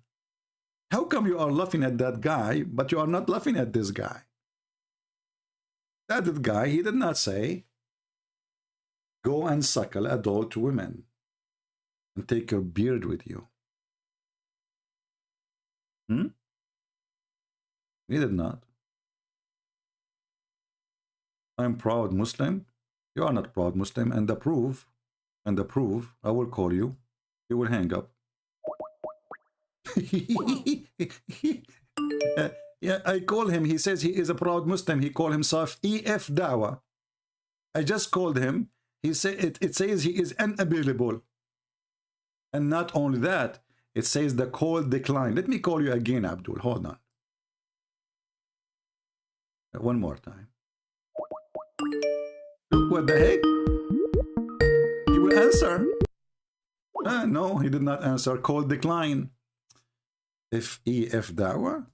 How come you are laughing at that guy, but you are not laughing at this guy? That guy, he did not say, go and suckle adult women and take your beard with you. He did not. I'm proud Muslim. You are not proud Muslim. And the proof, I will call you. You will hang up. Yeah, I call him. He says he is a proud Muslim. He called himself EF Dawa. I just called him. He said it says he is unavailable. And not only that, it says the call declined. Let me call you again, Abdul. Hold on. One more time. What the heck? He will answer. No, he did not answer. Call decline. F-E-F dawah.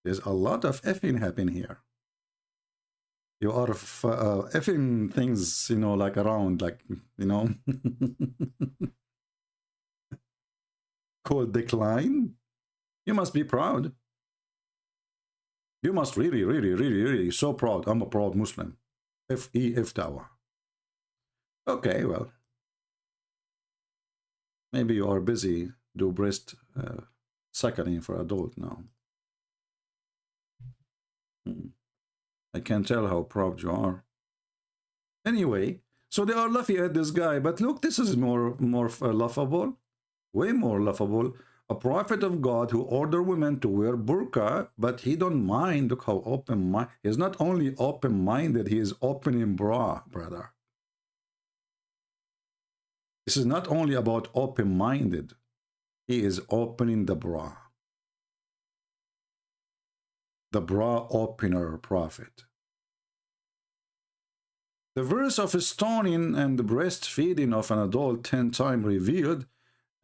There's a lot of effing happening here. You are effing things, you know, like around, like, you know. Call decline. You must be proud. You must really so proud. I'm a proud Muslim. F-E-F dawah. Okay, well. Maybe you are busy do breast suckling for adult now. I can tell how proud you are. Anyway, so they are laughing at this guy, but look, this is more laughable, way more laughable. A prophet of God who ordered women to wear burqa, but he don't mind. Look how open-minded. He's not only open-minded, he is opening bra, brother. This is not only about open-minded. He is opening the bra. The bra opener prophet. The verse of stoning and the breastfeeding of an adult 10 times revealed,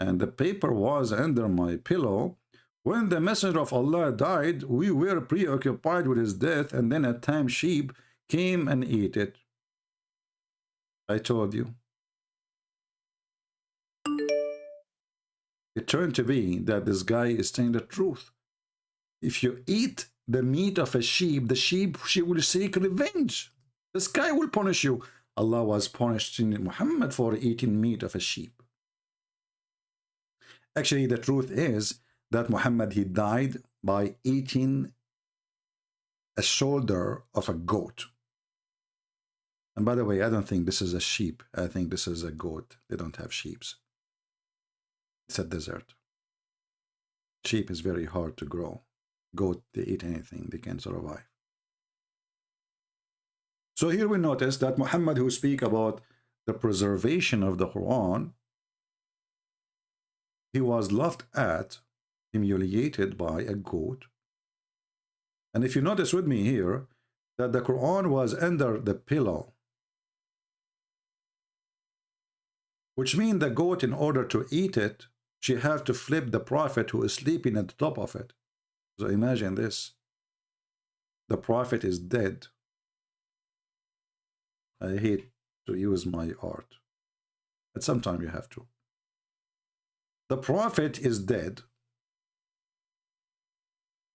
and the paper was under my pillow. When the messenger of Allah died, we were preoccupied with his death, and then a tame sheep came and ate it. I told you. It turned to be that this guy is saying the truth. If you eat the meat of a sheep, the sheep, she will seek revenge. The sky will punish you. Allah was punishing Muhammad for eating meat of a sheep. Actually, the truth is that Muhammad, he died by eating a shoulder of a goat. And by the way, I don't think this is a sheep. I think this is a goat. They don't have sheep. It's a desert. Sheep is very hard to grow. Goat, they eat anything. They can survive. So here we notice that Muhammad, who speak about the preservation of the Quran, he was laughed at, humiliated by a goat. And if you notice with me here, that the Quran was under the pillow, which means the goat, in order to eat it, she have to flip the prophet who is sleeping at the top of it. So imagine this. The prophet is dead. I hate to use my art, but sometimes you have to. The prophet is dead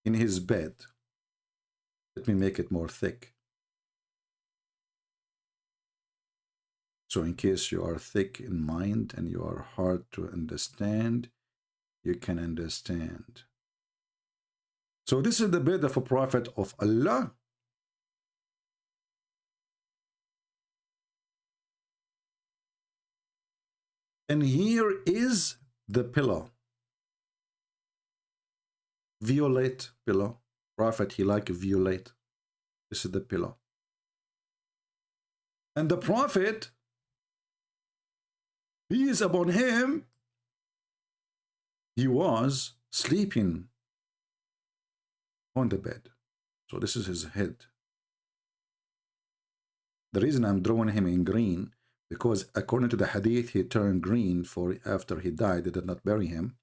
in his bed. Let me make it more thick. So in case you are thick in mind and you are hard to understand, you can understand. So this is the bed of a prophet of Allah. And here is the pillow. Violet pillow. Prophet, he like violet. This is the pillow. And the prophet, peace upon him, he was sleeping on the bed. So this is his head. The reason I'm drawing him in green, because according to the hadith, he turned green for after he died. They did not bury him.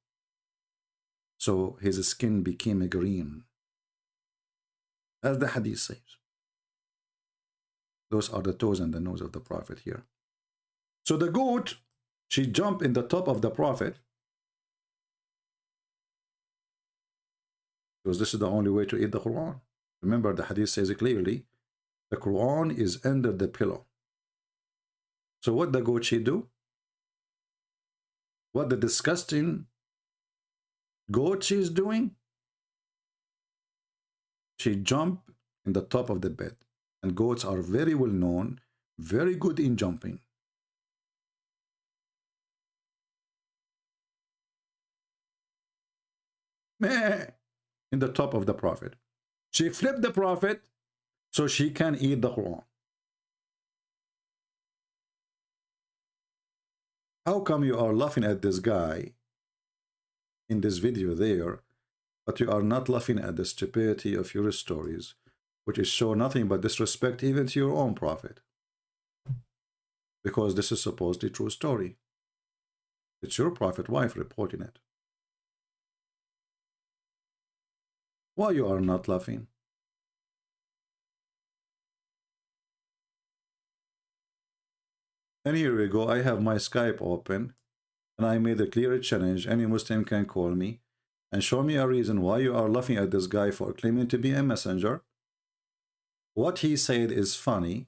So his skin became green. As the hadith says. Those are the toes and the nose of the prophet here. So the goat, she jumped in the top of the prophet. Because this is the only way to eat the Quran. Remember, the hadith says it clearly. The Quran is under the pillow. So what the goat she do? What the disgusting goat she is doing? She jumped in the top of the bed. And goats are very well known, very good in jumping. In the top of the prophet. She flipped the prophet so she can eat the Quran. How come you are laughing at this guy in this video there, but you are not laughing at the stupidity of your stories, which is show nothing but disrespect even to your own prophet? Because this is supposedly true story. It's your prophet wife reporting it. Why you are not laughing? And here we go. I have my Skype open, and I made a clear challenge. Any Muslim can call me and show me a reason why you are laughing at this guy for claiming to be a messenger. What he said is funny,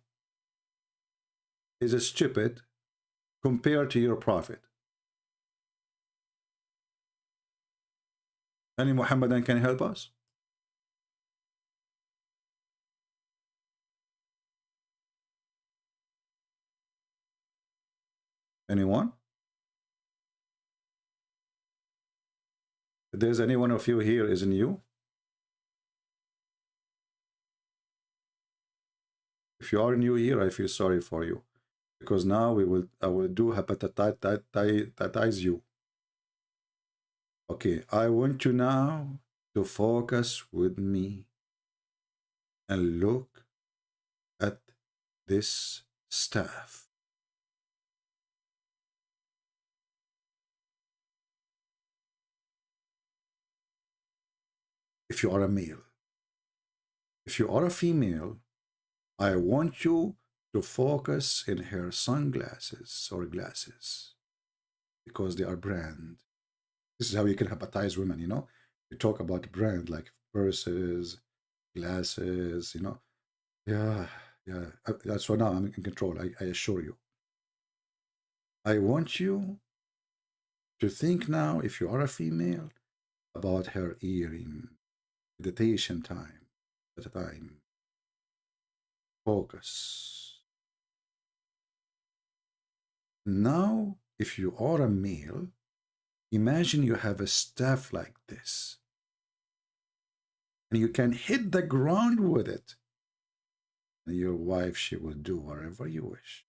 is stupid compared to your prophet. Any Muhammadan can help us? Anyone? If there's any one of you here is new, if you are new here, I feel sorry for you, because now I will do hepatitis you. Okay, I want you now to focus with me and look at this staff. If you are a male. If you are a female, I want you to focus in her sunglasses or glasses, because they are brand. This is how you can hepatize women, you know. You talk about brand like purses, glasses, you know. Yeah. So now I'm in control, I assure you. I want you to think now, if you are a female, about her earring, meditation time, at a time. Focus. Now, if you are a male, imagine you have a staff like this, and you can hit the ground with it. And your wife, she will do whatever you wish.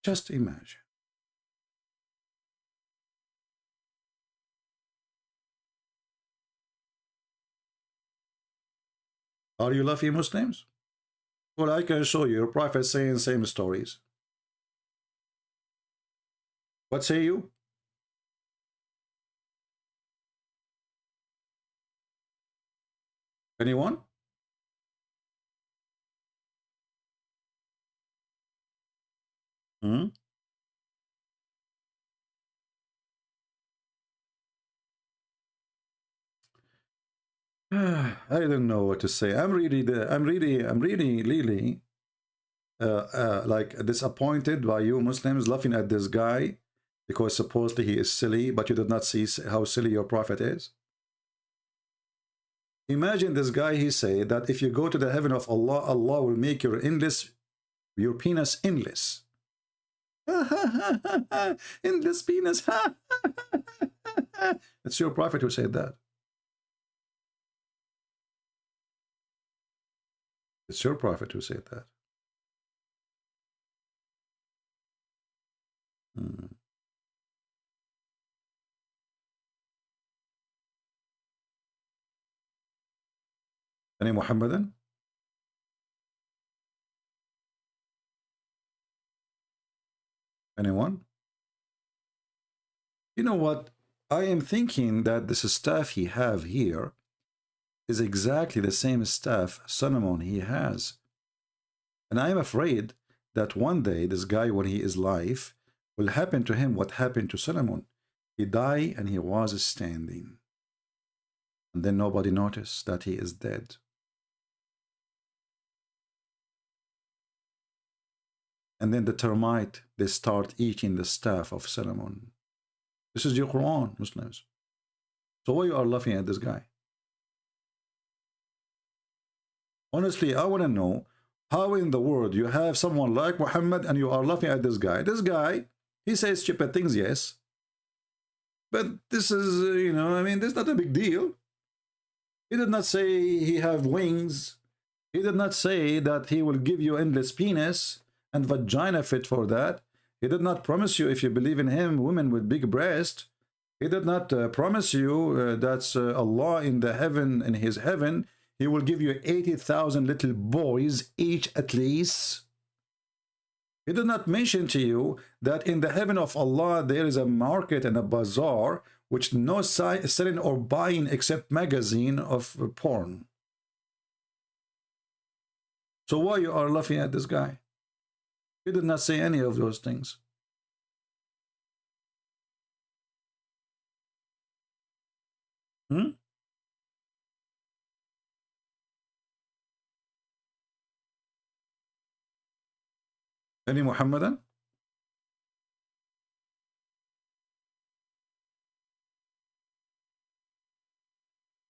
Just imagine. Are you laughing, Muslims? Well, I can show you your prophet saying same stories. What say you? Anyone? Hmm? I don't know what to say. I'm really like disappointed by you Muslims laughing at this guy because supposedly he is silly, but you did not see how silly your prophet is. Imagine this guy, he said that if you go to the heaven of Allah, Allah will make your penis endless. Endless penis. It's your prophet who said that. It's your prophet who said that. Any Muhammadan? Anyone? You know what? I am thinking that this staff he have here is exactly the same staff Solomon he has. And I am afraid that one day this guy, when he is alive, will happen to him what happened to Solomon. He died and he was standing. And then nobody noticed that he is dead. And then the termite, they start eating the staff of Solomon. This is your Quran, Muslims. So why you are laughing at this guy? Honestly, I want to know how in the world you have someone like Muhammad and you are laughing at this guy. This guy, he says stupid things, yes. But this is, you know, I mean, this is not a big deal. He did not say he have wings. He did not say that he will give you endless penis and vagina fit for that. He did not promise you, if you believe in him, women with big breast. He did not promise you that's Allah in the heaven, in his heaven, he will give you 80,000 little boys each at least. He did not mention to you that in the heaven of Allah there is a market and a bazaar which no selling or buying except magazine of porn. So why you are laughing at this guy? He did not say any of those things. Any Muhammadan?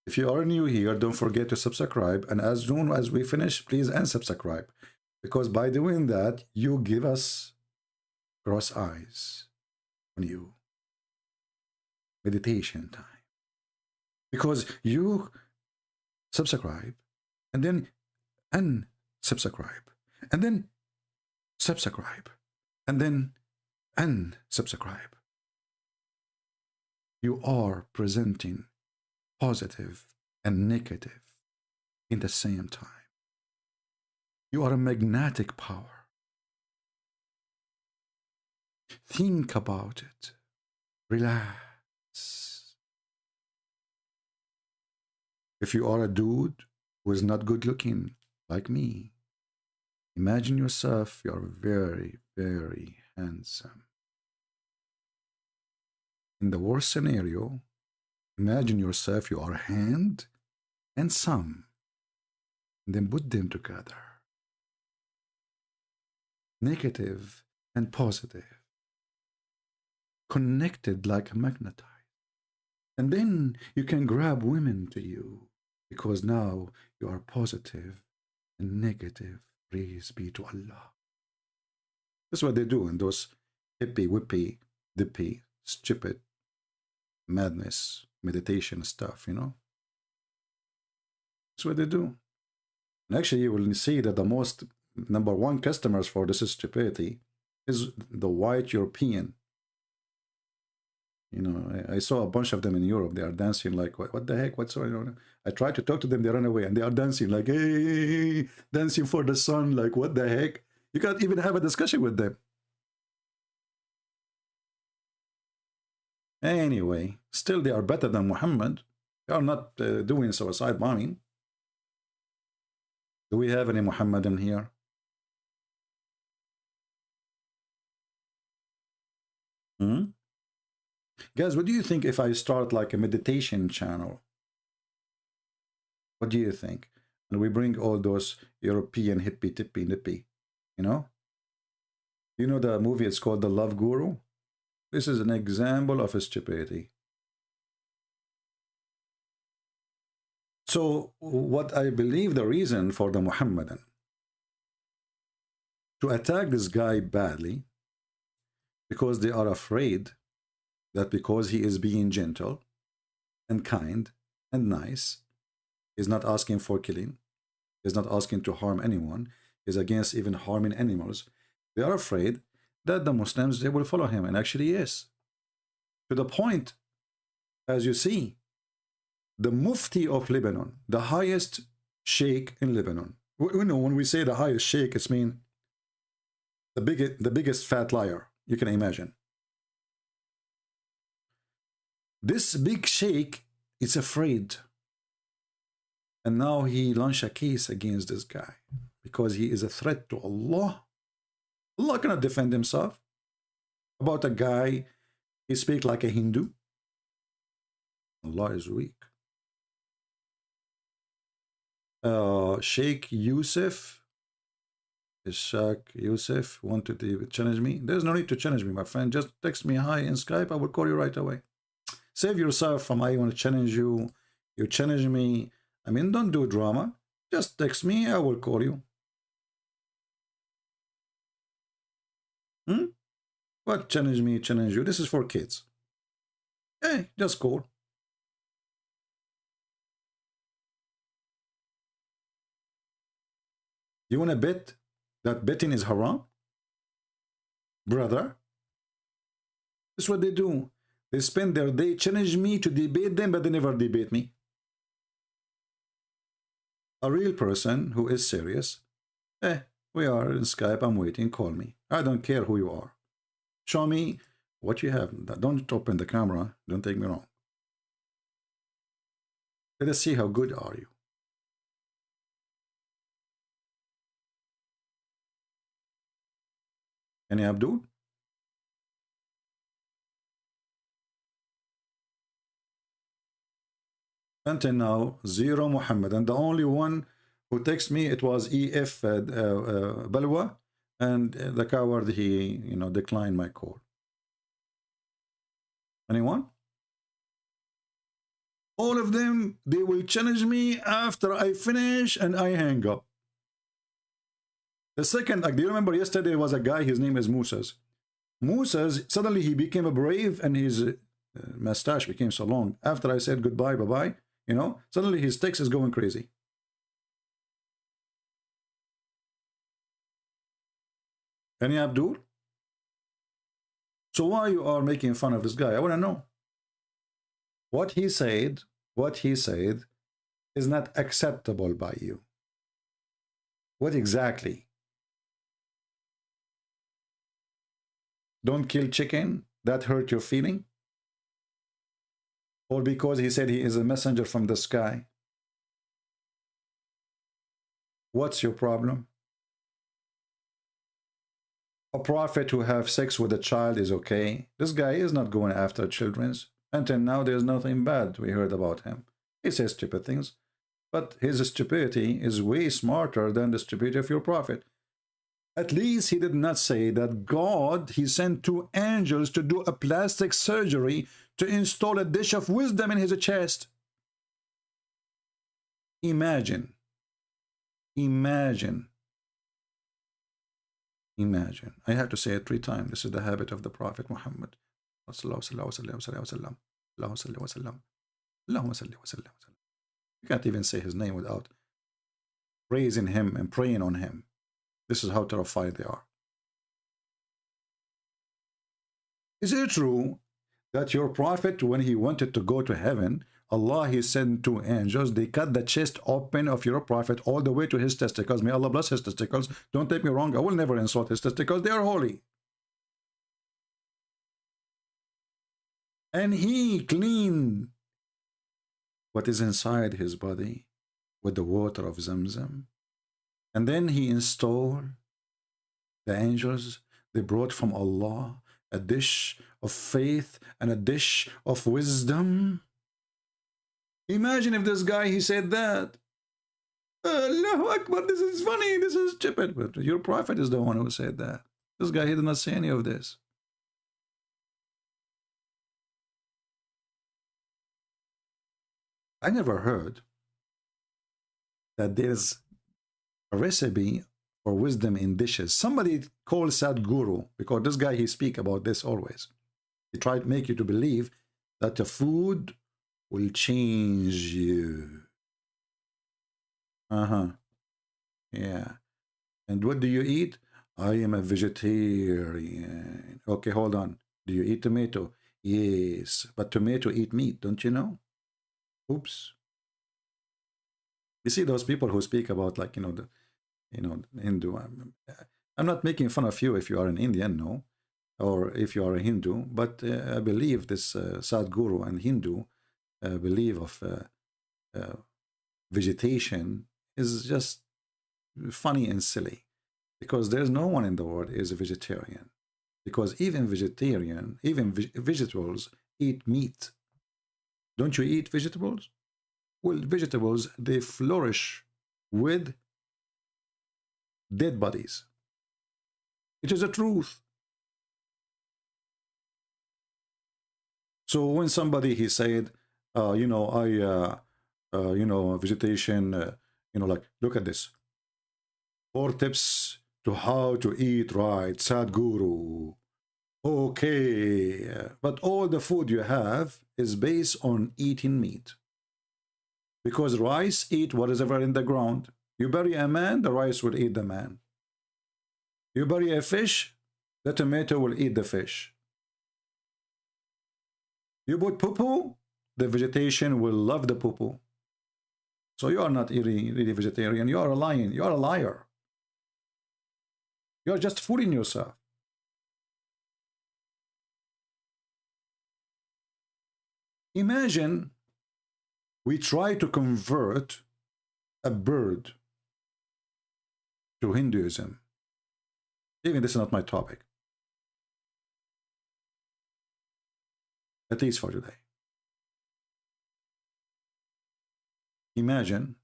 If you are new here, don't forget to subscribe. And as soon as we finish, please unsubscribe. Because by doing that, you give us cross eyes on you. Meditation time. Because you subscribe, and then unsubscribe, and then subscribe, and then unsubscribe. You are presenting positive and negative in the same time. You are a magnetic power. Think about it. Relax. If you are a dude who is not good looking like me, imagine yourself, you are very, very handsome. In the worst scenario, imagine yourself, you are hand and thumb, and then put them together. Negative and positive, connected like magnetized. And then you can grab women to you, because now you are positive and negative. Praise be to Allah. That's what they do in those hippie, whippy, dippy, stupid, madness, meditation stuff, you know. That's what they do. And actually, you will see that the most #1 customers for this stupidity is the white European. You know, I saw a bunch of them in Europe. They are dancing like, what the heck? What's going on? I tried to talk to them. They run away. And they are dancing like, hey, dancing for the sun. Like, what the heck? You can't even have a discussion with them. Anyway, still they are better than Muhammad. They are not doing suicide bombing. Do we have any Muhammadan here? Guys, what do you think if I start like a meditation channel? What do you think? And we bring all those European hippie, tippy, nippy, you know? You know the movie, it's called The Love Guru? This is an example of a stupidity. So what I believe the reason for the Muhammadan to attack this guy badly, because they are afraid that because he is being gentle and kind and nice, he's not asking for killing, he's not asking to harm anyone, he's against even harming animals. They are afraid that the Muslims, they will follow him, and actually yes. To the point, as you see, the Mufti of Lebanon, the highest sheikh in Lebanon. You know, when we say the highest sheikh, it's mean the biggest fat liar you can imagine. This big sheikh is afraid. And now he launched a case against this guy because he is a threat to Allah. Allah cannot defend himself about a guy, he speaks like a Hindu. Allah is weak. Sheikh Yusuf, Sheikh Yusuf wanted to challenge me. There's no need to challenge me, my friend. Just text me hi in Skype. I will call you right away. Save yourself from I want to challenge you. You challenge me. I mean, don't do drama. Just text me. I will call you. What challenge me, challenge you? This is for kids. Hey, just call. You want to bet that betting is haram? Brother, this is what they do. They spend their day challenge me to debate them, but they never debate me. A real person who is serious, We are in Skype. I'm waiting. Call me. I don't care who you are. Show me what you have. Don't open the camera. Don't take me wrong. Let us see how good are you. Any Abdul? Until now, 0 Muhammad. And the only one who texted me, it was EF Balwa. And the coward, he, declined my call. Anyone? All of them, they will challenge me after I finish and I hang up. The second, do you remember yesterday was a guy, his name is Musas. Musas, suddenly he became a brave and his mustache became so long. After I said goodbye, bye-bye, suddenly his text is going crazy. Any Abdul? So why you are making fun of this guy? I want to know. What he said is not acceptable by you. What exactly? Don't kill chicken, that hurt your feeling? Or because he said he is a messenger from the sky? What's your problem? A prophet who have sex with a child is okay. This guy is not going after children's. Until now, there's nothing bad we heard about him. He says stupid things, but his stupidity is way smarter than the stupidity of your prophet. At least he did not say that God, he sent 2 angels to do a plastic surgery to install a dish of wisdom in his chest. Imagine. Imagine. Imagine. I have to say it 3 times. This is the habit of the Prophet Muhammad. You can't even say his name without praising him and praying on him. This is how terrified they are. Is it true that your prophet, when he wanted to go to heaven, Allah, he sent 2 angels, they cut the chest open of your prophet all the way to his testicles. May Allah bless his testicles. Don't take me wrong, I will never insult his testicles, they are holy. And he cleaned what is inside his body with the water of Zamzam. And then he installed the angels, they brought from Allah a dish of faith and a dish of wisdom. Imagine if this guy, he said that. Allahu Akbar, this is funny, this is stupid. But your prophet is the one who said that. This guy, he did not say any of this. I never heard that there's a recipe for wisdom in dishes. Somebody called Sadhguru, because this guy, he speak about this always. He tried to make you to believe that the food will change you. Yeah. And what do you eat? I am a vegetarian. Okay, hold on. Do you eat tomato? Yes. But tomato eat meat, don't you know? Oops. You see those people who speak about, like, Hindu. I'm not making fun of you if you are an Indian, no, or if you are a Hindu, but I believe this Sadhguru and Hindu belief of vegetation is just funny and silly, because there's no one in the world is a vegetarian, because even vegetables eat meat. Don't you eat vegetables? Well, vegetables, they flourish with dead bodies. It is a truth. So when somebody, he said, vegetation, like, look at this. 4 tips to how to eat right, Sadhguru. Okay, but all the food you have is based on eating meat. Because rice eat whatever in the ground. You bury a man, the rice will eat the man. You bury a fish, the tomato will eat the fish. You put poo-poo, the vegetation will love the poo-poo. So you are not really vegetarian. You are a lion. You are a liar. You're just fooling yourself. Imagine we try to convert a bird to Hinduism. Even this is not my topic, at least for today. Imagine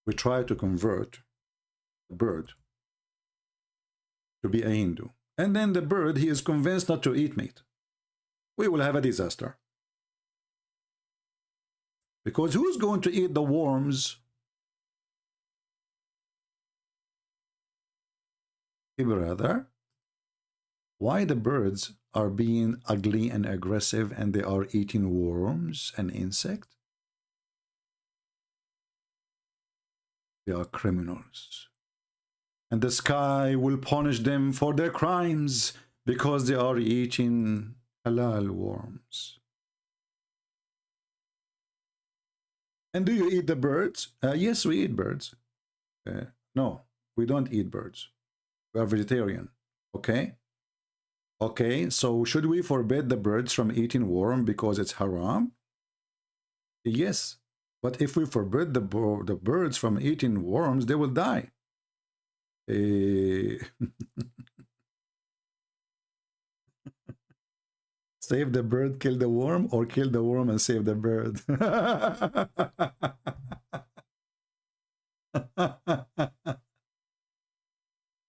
we try to convert a bird to be a Hindu, and then the bird, he is convinced not to eat meat. We will have a disaster. Because who's going to eat the worms? Hey, brother, why the birds are being ugly and aggressive and they are eating worms and insects? They are criminals. And the sky will punish them for their crimes because they are eating halal worms. And do you eat the birds? Yes, we eat birds. No, we don't eat birds. We are vegetarian. Okay? Okay, so should we forbid the birds from eating worm because it's haram? Yes, but if we forbid the birds from eating worms, they will die. Save the bird, kill the worm, or kill the worm and save the bird.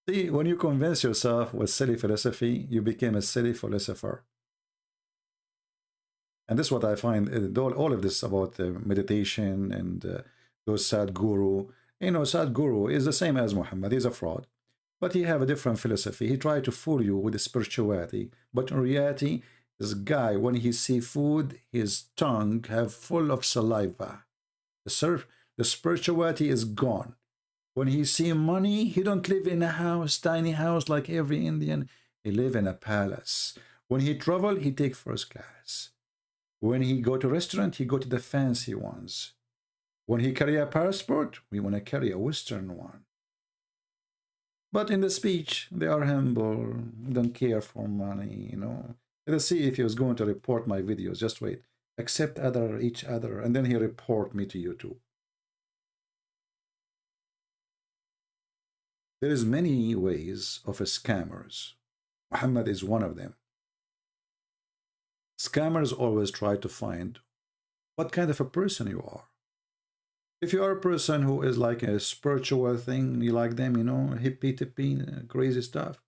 See, when you convince yourself with silly philosophy, you became a silly philosopher. And this is what I find, all of this about meditation and those Sadhguru. You know, Sadhguru is the same as Muhammad. He's a fraud. But he have a different philosophy. He tried to fool you with the spirituality. But in reality, this guy, when he see food, his tongue have full of saliva. The spirituality is gone. When he see money, he don't live in a house, tiny house like every Indian. He live in a palace. When he travel, he take first class. When he go to restaurant, he go to the fancy ones. When he carry a passport, we want to carry a Western one. But in the speech, they are humble, don't care for money, you know. Let's see if he was going to report my videos. Just wait. Accept each other, and then he report me to YouTube. There is many ways of scammers. Muhammad is one of them. Scammers always try to find what kind of a person you are. If you are a person who is like a spiritual thing, you like them, you know, hippie, crazy stuff,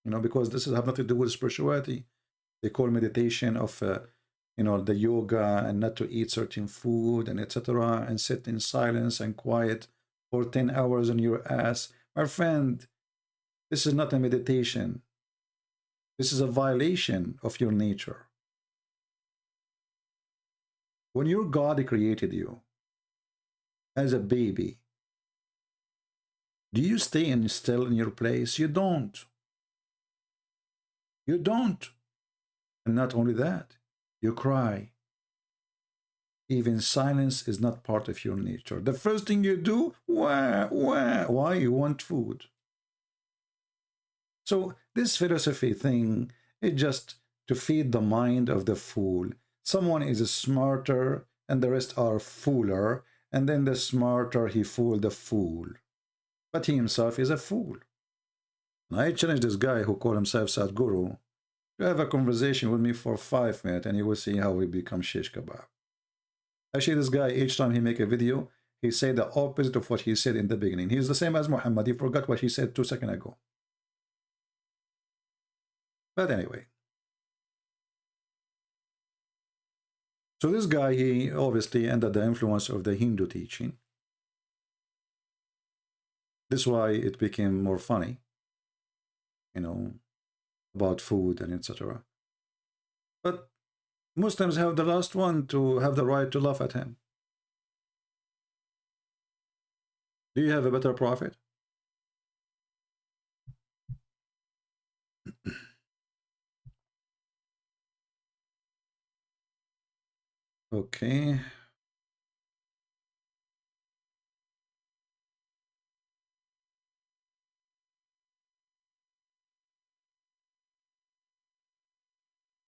you know, because this have nothing to do with spirituality. They call meditation of, you know, the yoga and not to eat certain food and etc. and sit in silence and quiet for 10 hours on your ass. My friend, this is not a meditation. This is a violation of your nature. When your God created you as a baby, do you stay still in your place? You don't. You don't. And not only that, you cry. Even silence is not part of your nature. The first thing you do, why? You want food. So this philosophy thing is just to feed the mind of the fool. Someone is smarter and the rest are fooler, and then the smarter he fooled the fool. But he himself is a fool. And I challenge this guy who called himself Sadhguru to have a conversation with me for 5 minutes, and you will see how we become shish kebab. Actually, this guy, each time he make a video, he say the opposite of what he said in the beginning. He's the same as Muhammad. He forgot what he said 2 seconds ago. But anyway. So this guy, he obviously under the influence of the Hindu teaching. This is why it became more funny, you know, about food and etc. But Muslims have the last one to have the right to laugh at him. Do you have a better prophet? Okay.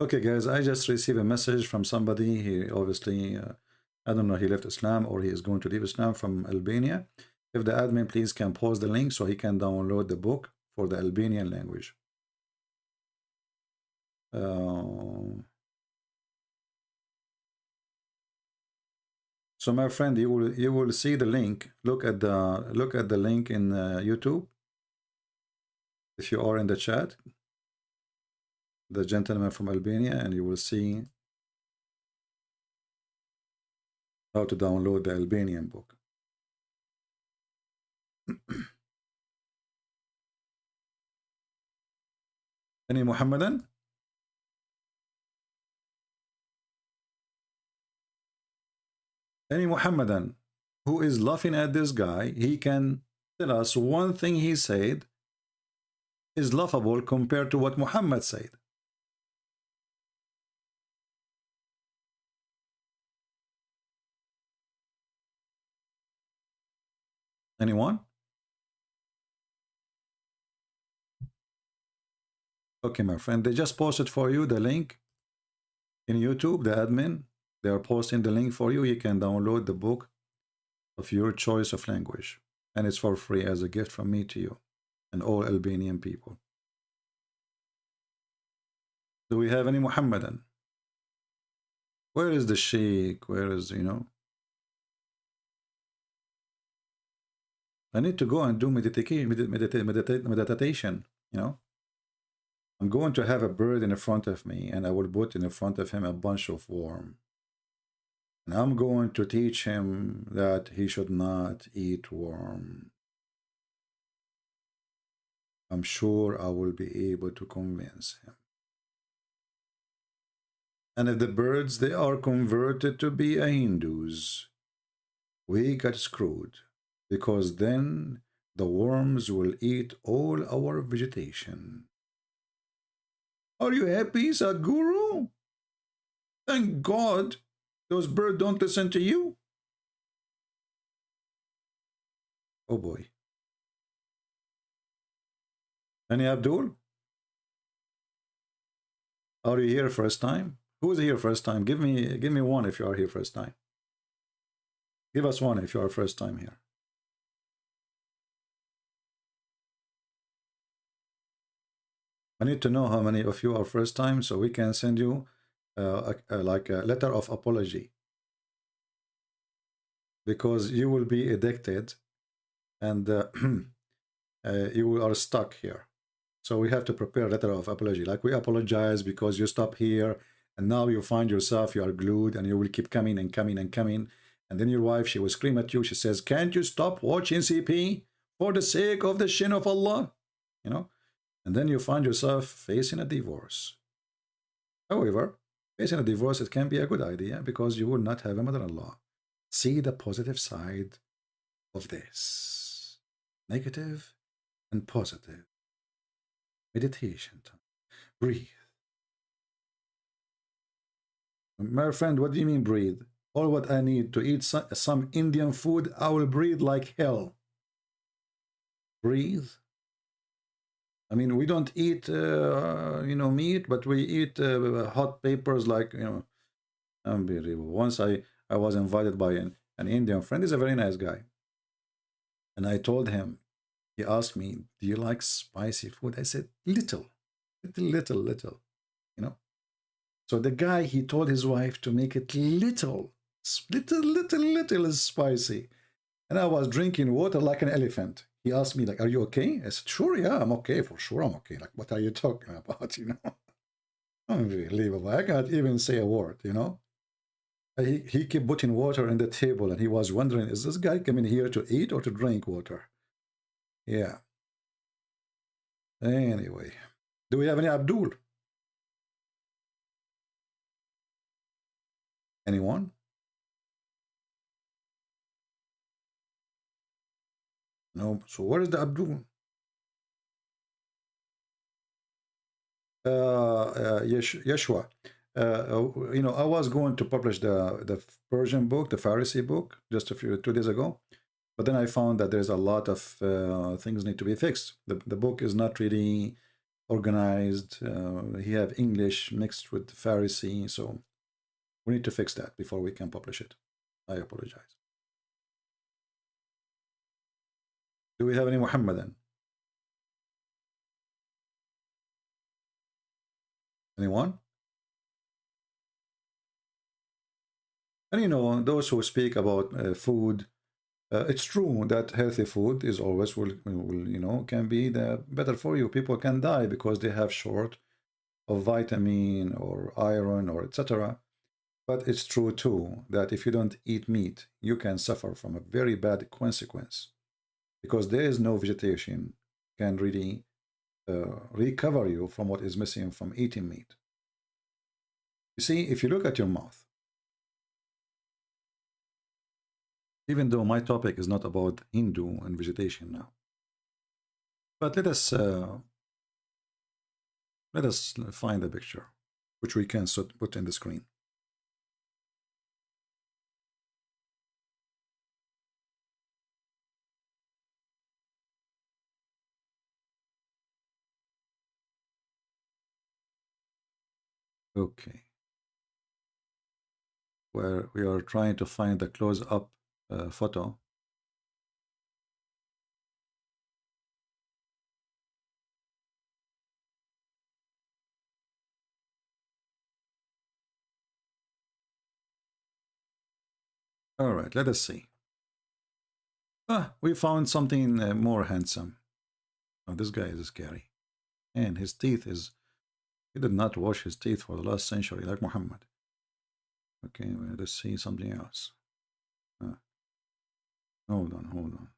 Okay, guys, I just received a message from somebody. He obviously, I don't know, he left Islam or he is going to leave Islam, from Albania. If the admin please can post the link so he can download the book for the Albanian language. So my friend, you will see the link. Look at the link in YouTube. If you are in the chat, the gentleman from Albania, and you will see how to download the Albanian book. Any Muhammadan? Any Muhammadan who is laughing at this guy, he can tell us one thing he said is laughable compared to what Muhammad said. Anyone? Okay, my friend, they just posted for you the link in YouTube, the admin. They are posting the link for you. You can download the book of your choice of language. And it's for free as a gift from me to you and all Albanian people. Do we have any Muhammadan? Where is the Sheikh? Where is, you know? I need to go and do meditation, you know? I'm going to have a bird in front of me, and I will put in front of him a bunch of worm. And I'm going to teach him that he should not eat worm. I'm sure I will be able to convince him. And if the birds, they are converted to be Hindus, we got screwed, because then the worms will eat all our vegetation. Are you happy, Sadhguru? Thank God those birds don't listen to you. Oh boy. Any Abdul? Are you here first time? Who is here first time? Give me one if you are here first time. Give us one if you are first time here. I need to know how many of you are first time so we can send you like a letter of apology. Because you will be addicted and you are stuck here. So we have to prepare a letter of apology. Like, we apologize because you stop here and now you find yourself, you are glued and you will keep coming and coming and coming. And then your wife, she will scream at you. She says, can't you stop watching CP for the sake of the shin of Allah? You know? And then you find yourself facing a divorce. However, facing a divorce, it can be a good idea because you will not have a mother-in-law. See the positive side of this. Negative and positive. Meditation time. Breathe. My friend, what do you mean breathe? All what I need to eat some Indian food, I will breathe like hell. Breathe. I mean, we don't eat, you know, meat, but we eat hot peppers like, you know, unbelievable. Once I was invited by an Indian friend. He's a very nice guy. And I told him, he asked me, do you like spicy food? I said, little, you know. So the guy, he told his wife to make it little spicy. And I was drinking water like an elephant. He asked me, like, are you okay? I said, sure, yeah, I'm okay. For sure, I'm okay. Like, what are you talking about, you know? Unbelievable. I can't even say a word, you know? He kept putting water on the table, and he was wondering, is this guy coming here to eat or to drink water? Yeah. Anyway, do we have any Abdul? Anyone? No. So where is the Abdul? Yeshua. You know, I was going to publish the Persian book, the Pharisee book, just 2 days ago. But then I found that there's a lot of things need to be fixed. The book is not really organized. He have English mixed with Pharisee, so we need to fix that before we can publish it. I apologize. Do we have any Muhammadan? Anyone? And you know, those who speak about food, it's true that healthy food is always will you know, can be the better for you. People can die because they have short of vitamin or iron or etc. But it's true too that if you don't eat meat, you can suffer from a very bad consequence, because there is no vegetation can really recover you from what is missing from eating meat. You see, if you look at your mouth, even though my topic is not about Hindu and vegetation now, but let us find the picture, which we can put in the screen. Okay. Where we are trying to find the close-up photo. All right, let us see. We found something more handsome. Oh, this guy is scary. And his teeth is... He did not wash his teeth for the last century like Muhammad. Okay, well, let's see something else. Hold on, hold on.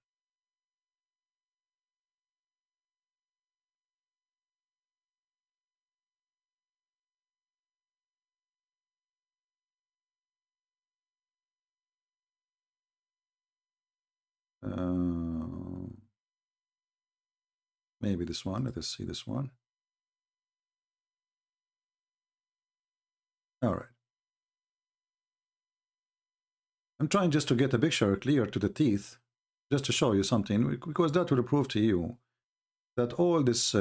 Maybe this one. Let us see this one. All right. I'm trying just to get a picture clear to the teeth, just to show you something, because that will prove to you that all this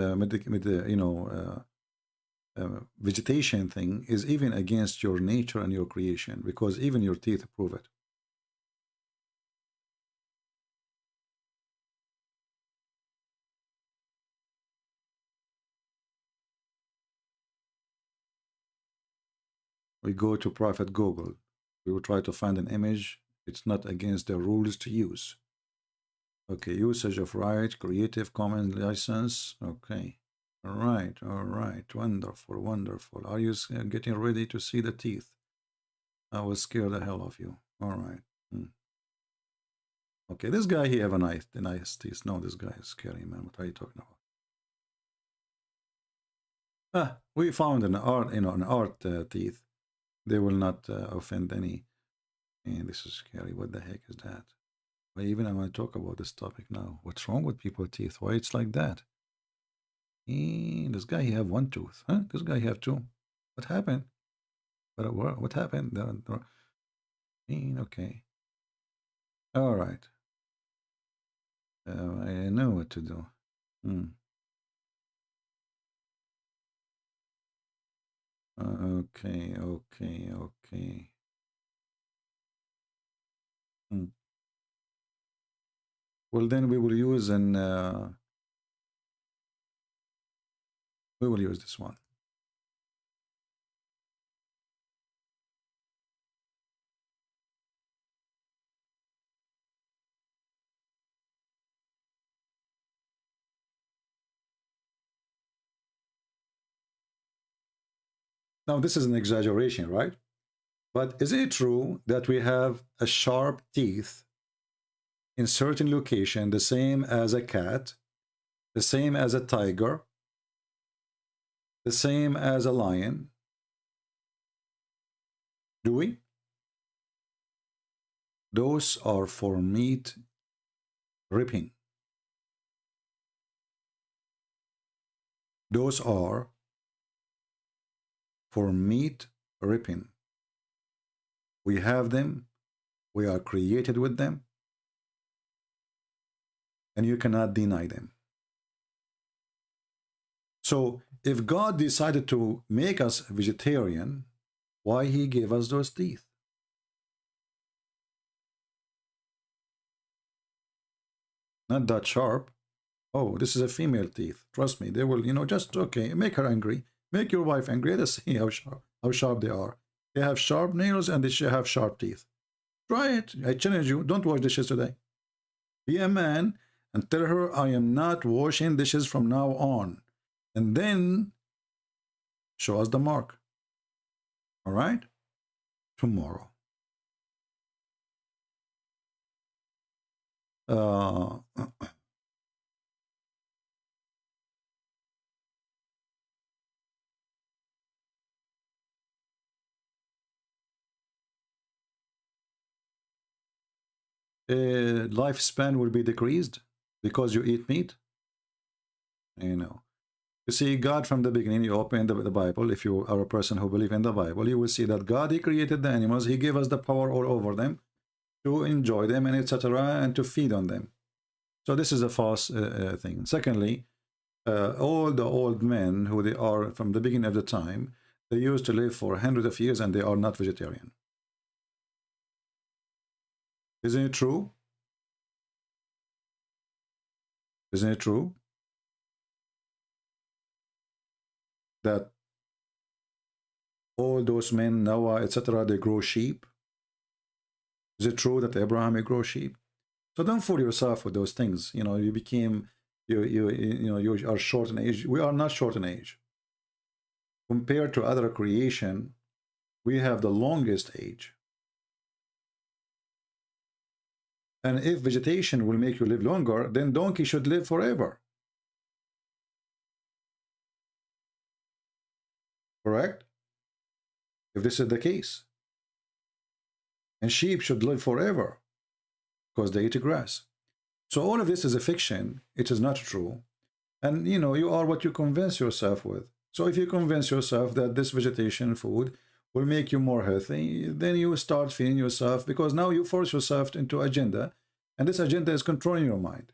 vegetation thing is even against your nature and your creation, because even your teeth prove it. We go to Prophet Google. We will try to find an image. It's not against the rules to use. Okay, usage of right, Creative Commons license. Okay. All right. Wonderful, wonderful. Are you getting ready to see the teeth? I will scare the hell of you. All right. Okay, this guy, he have a nice teeth. No, this guy is scary, man. What are you talking about? We found an art teeth. They will not offend any. And this is scary. What the heck is that? Why even I want to talk about this topic now? What's wrong with people's teeth? Why it's like that? This guy, he have one tooth. Huh? This guy, he have two. What happened? What happened? Okay. All right. I know what to do. Okay. Well, then we will use this one. Now, this is an exaggeration, right? But is it true that we have a sharp teeth in certain location, the same as a cat, the same as a tiger, the same as a lion? Do we? Those are for meat ripping. Those are for meat ripping. We have them. We are created with them. And you cannot deny them. So if God decided to make us vegetarian, why he gave us those teeth? Not that sharp. Oh, this is a female teeth. Trust me, they will, you know, just, okay, make her angry. Make your wife angry. Let's see how sharp they are. They have sharp nails and they should have sharp teeth. Try it. I challenge you. Don't wash dishes today. Be a man and tell her, I am not washing dishes from now on. And then show us the mark. All right? Tomorrow. Lifespan will be decreased because you eat meat. You know, you see, God from the beginning, you open the Bible, if you are a person who believes in the Bible, you will see that God, he created the animals, he gave us the power all over them to enjoy them and etc. and to feed on them. So this is a false thing. Secondly, all the old men who they are from the beginning of the time, they used to live for hundreds of years and they are not vegetarian. Isn't it true? Isn't it true that all those men, Noah, etc., they grow sheep? Is it true that Abraham may grow sheep? So don't fool yourself with those things. You know, you became, you are short in age. We are not short in age. Compared to other creation, we have the longest age. And if vegetation will make you live longer, then donkey should live forever. Correct? If this is the case. And sheep should live forever because they eat grass. So all of this is a fiction. It is not true. And you know, you are what you convince yourself with. So if you convince yourself that this vegetation food will make you more healthy, then you start feeding yourself, because now you force yourself into agenda, and this agenda is controlling your mind.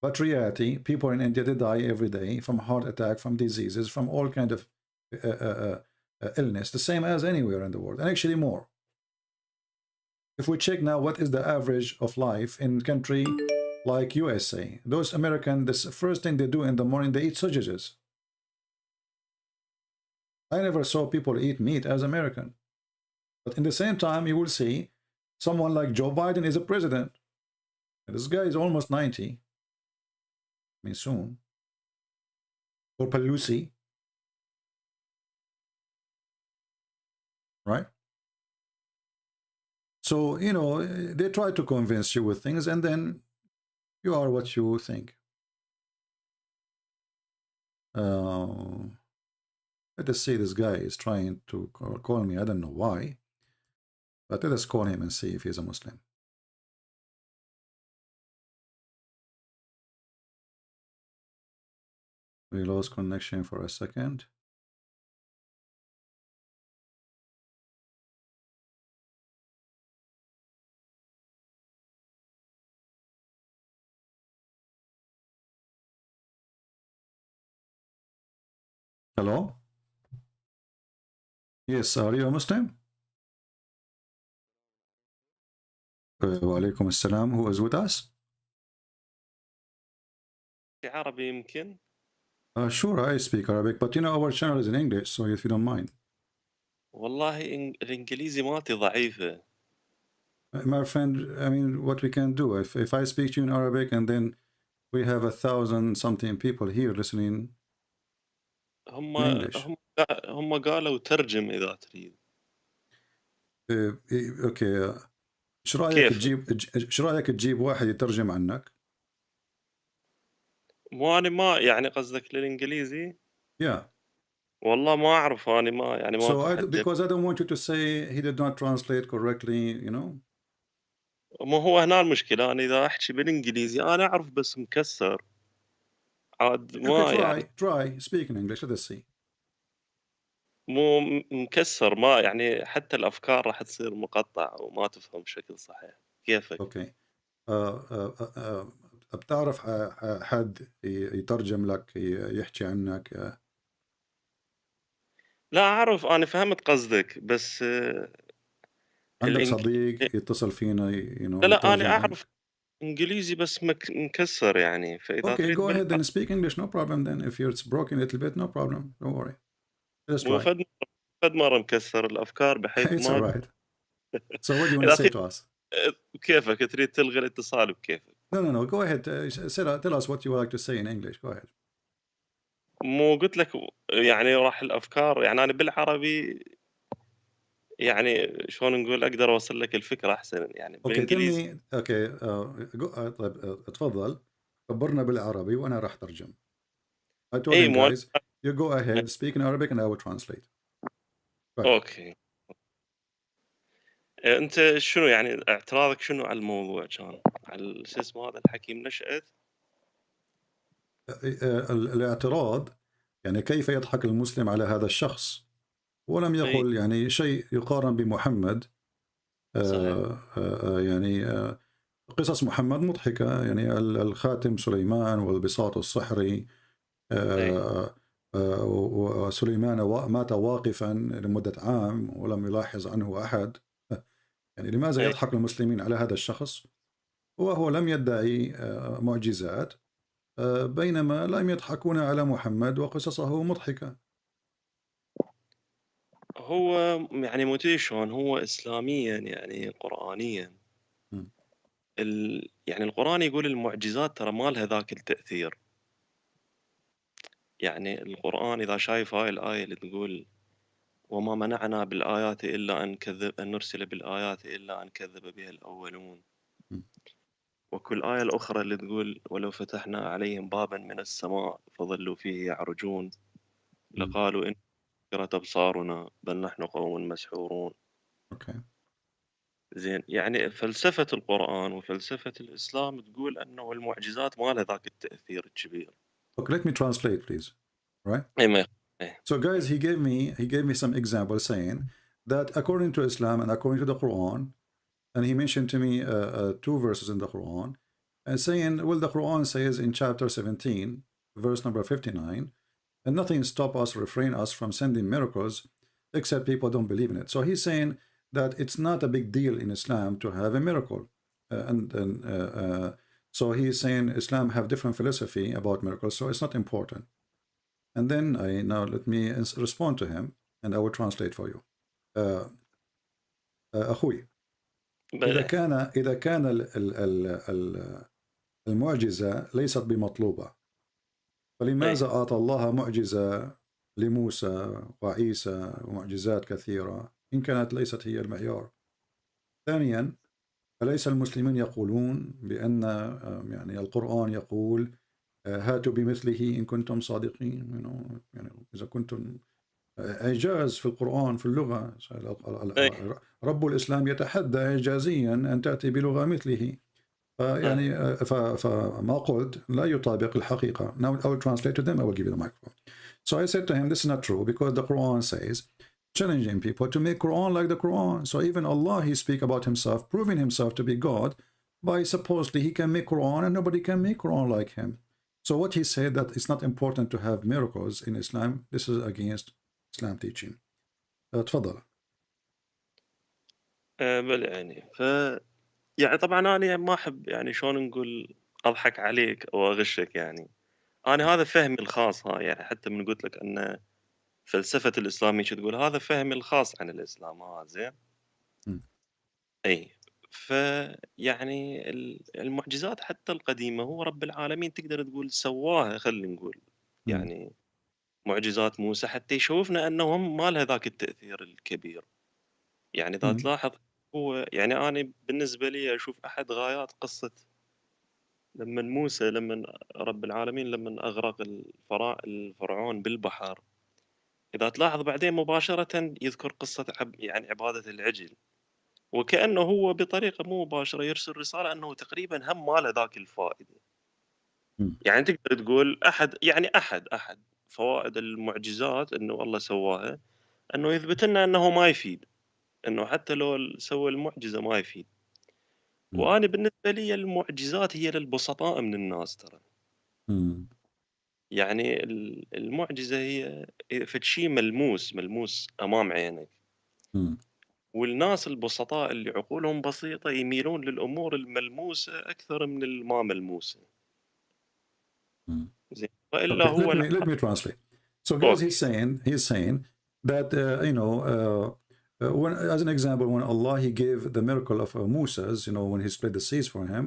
But reality, people in India, they die every day from heart attack, from diseases, from all kind of illness, the same as anywhere in the world, and actually more. If we check now what is the average of life in country like USA, those Americans, the first thing they do in the morning, they eat sausages. I never saw people eat meat as American. But in the same time, you will see someone like Joe Biden is a president. And this guy is almost 90. I mean, soon. Or Pelosi. Right? So, you know, they try to convince you with things, and then you are what you think. Let us see, this guy is trying to call me. I don't know why. But let us call him and see if he's a Muslim. We lost connection for a second. Hello? Yes, are you a Muslim? Wa alaikum assalam. Who is with us? عربي يمكن. Sure, I speak Arabic, but you know our channel is in English, so if you don't mind. والله الإنجليزي مالتي ضعيفة. My friend, I mean, what we can do, if I speak to you in Arabic and then we have 1,000-something people here listening in English. هم قالوا ترجم إذا تريد. اوكي. ايش رايك تجيب واحد يترجم عنك؟ مو أنا ما يعني قصدك للإنجليزي؟ Yeah. والله ما أعرف أنا ما يعني ما. So because I don't want you to say he did not translate correctly, you know. ما هو هنا المشكلة، أنا إذا أحكي بالإنجليزي أنا أعرف بس مكسر. عاد ما يعني. Try speak in English. Let us see. مو مكسر، ما يعني حتى الأفكار راح تصير مقطع وما تفهم بشكل صحيح. كيفك؟ اوكي. بتعرف حد يترجم لك، يحكي عنك لا أعرف، أنا فهمت قصدك، بس عندك الإنج... صديق يتصل فينا لا أنا يترجم أعرف إنجليزي بس مكسر يعني، فإذا Okay, تريد go ahead and speak English, no problem then. If it's broken a little bit, no problem. Don't worry. Let's مو try. فد مرة مكسر الأفكار بحيث It's all ما right. So what do you want إذا to say تريد to us? كيفك تريد تلغي الاتصال بكيفك. No. Go ahead. Tell us what you would like to say in English. Go ahead. مو قلت لك يعني راح الأفكار، يعني أنا بالعربي يعني شلون نقول أقدر أوصل لك الفكرة أحسن يعني Okay, tell بالإنجليزي. me. Okay, طيب اتفضل خبرنا بالعربي وأنا راح ترجم. I told إي him مو guys, you go ahead, speak in Arabic and I will translate. Go ahead. أوكي. أنت شنو يعني اعتراضك شنو على الموضوع كان؟ على شو اسمه هذا الحكيم نشأت؟ الاعتراض يعني كيف يضحك المسلم على هذا الشخص ولم إي يقل يعني شيء يقارن بمحمد. صحيح. يعني قصص محمد مضحكة، يعني الخاتم سليمان والبساط السحري، إي وسليمان مات واقفا لمدة عام ولم يلاحظ عنه أحد. يعني لماذا إي يضحك المسلمين على هذا الشخص وهو لم يدعي معجزات، بينما لم يضحكون على محمد وقصصه مضحكة. هو يعني موتيشون هو إسلاميا يعني قرآنيا م. يعني القرآن يقول المعجزات ترى ما لها ذاك التأثير. يعني القرآن إذا شايف هاي الآية اللي تقول وما منعنا بالآيات إلا أن نرسل بالآيات إلا أن كذب بها الأولون، م. وكل آية الأخرى اللي تقول ولو فتحنا عليهم بابا من السماء فظلوا فيه يعرجون م. لقالوا إن كرت أبصارنا بل نحن قوم مسحورون. Okay. زين، يعني فلسفة القرآن وفلسفة الإسلام تقول أنه المعجزات ما لها ذاك التأثير الكبير. Okay, let me translate, please. Right? إيه ما إيه. So, guys, he gave me some examples saying that according to Islam and according to the Quran, and he mentioned to me 2 verses in the Quran, and saying, well, the Quran says in chapter 17, verse number 59, and nothing stop us, refrain us from sending miracles, except people don't believe in it. So he's saying that it's not a big deal in Islam to have a miracle, so he's saying Islam have different philosophy about miracles, so it's not important. And then now let me respond to him, and I will translate for you. أخوي، إذا كان المعجزة ليست بمطلوبة، فلماذا أعطى الله معجزة لموسى وعيسى ومعجزات كثيرة إن كانت ليست هي المعيار؟ ثانيا، أليس المسلمين يقولون بأن يعني القرآن يقول هاتوا بمثله إن كنتم صادقين؟ يعني إذا كنتم إعجاز في القرآن في اللغة، رب الإسلام يتحدى إعجازيا أن تأتي بلغة مثله. يعني فما قلت لا يطابق الحقيقة. Now I will translate to them, I will give you the microphone. So I said to him, this is not true, because the Quran says, challenging people to make Quran like the Quran. So even Allah, he speak about himself, proving himself to be God, by supposedly he can make Quran and nobody can make Quran like him. So what he said, that it's not important to have miracles in Islam, this is against Islam teaching. تفضل. بل يعني يعني طبعا أنا ما أحب يعني شلون نقول أضحك عليك أو أغشك يعني. أنا هذا فهمي الخاص، يعني حتى من قلت لك أن فلسفة الإسلام تقول هذا فهمي الخاص عن الإسلام. زين. أي فيعني المعجزات حتى القديمة هو رب العالمين تقدر تقول سواها، خلينا نقول يعني معجزات موسى حتى يشوفنا أنهم ما لها ذاك التأثير الكبير. يعني إذا تلاحظ هو يعني أنا بالنسبة لي أشوف أحد غايات قصة لما رب العالمين لما أغرق الفرعون بالبحر، إذا تلاحظ بعدين مباشرة يذكر قصة يعني عبادة العجل، وكأنه هو بطريقة مو مباشرة يرسل رسالة أنه تقريبا هم ما له ذاك الفائدة. يعني تقدر تقول أحد فوائد المعجزات أنه الله سواها أنه يثبت لنا أنه ما يفيد، أنه حتى لو سوى المعجزة ما يفيد. وأنا بالنسبة لي المعجزات هي للبسطاء من الناس ترى. يعني المعجزة هي فد شيء ملموس أمام عينك. والناس البسطاء اللي عقولهم بسيطة يميلون للأمور الملموسة أكثر من الما ملموسة. زين وإلا Okay, هو let me translate. So guys, he's saying that when, as an example, when Allah he gave the miracle of Moses, you know, when he split the seas for him,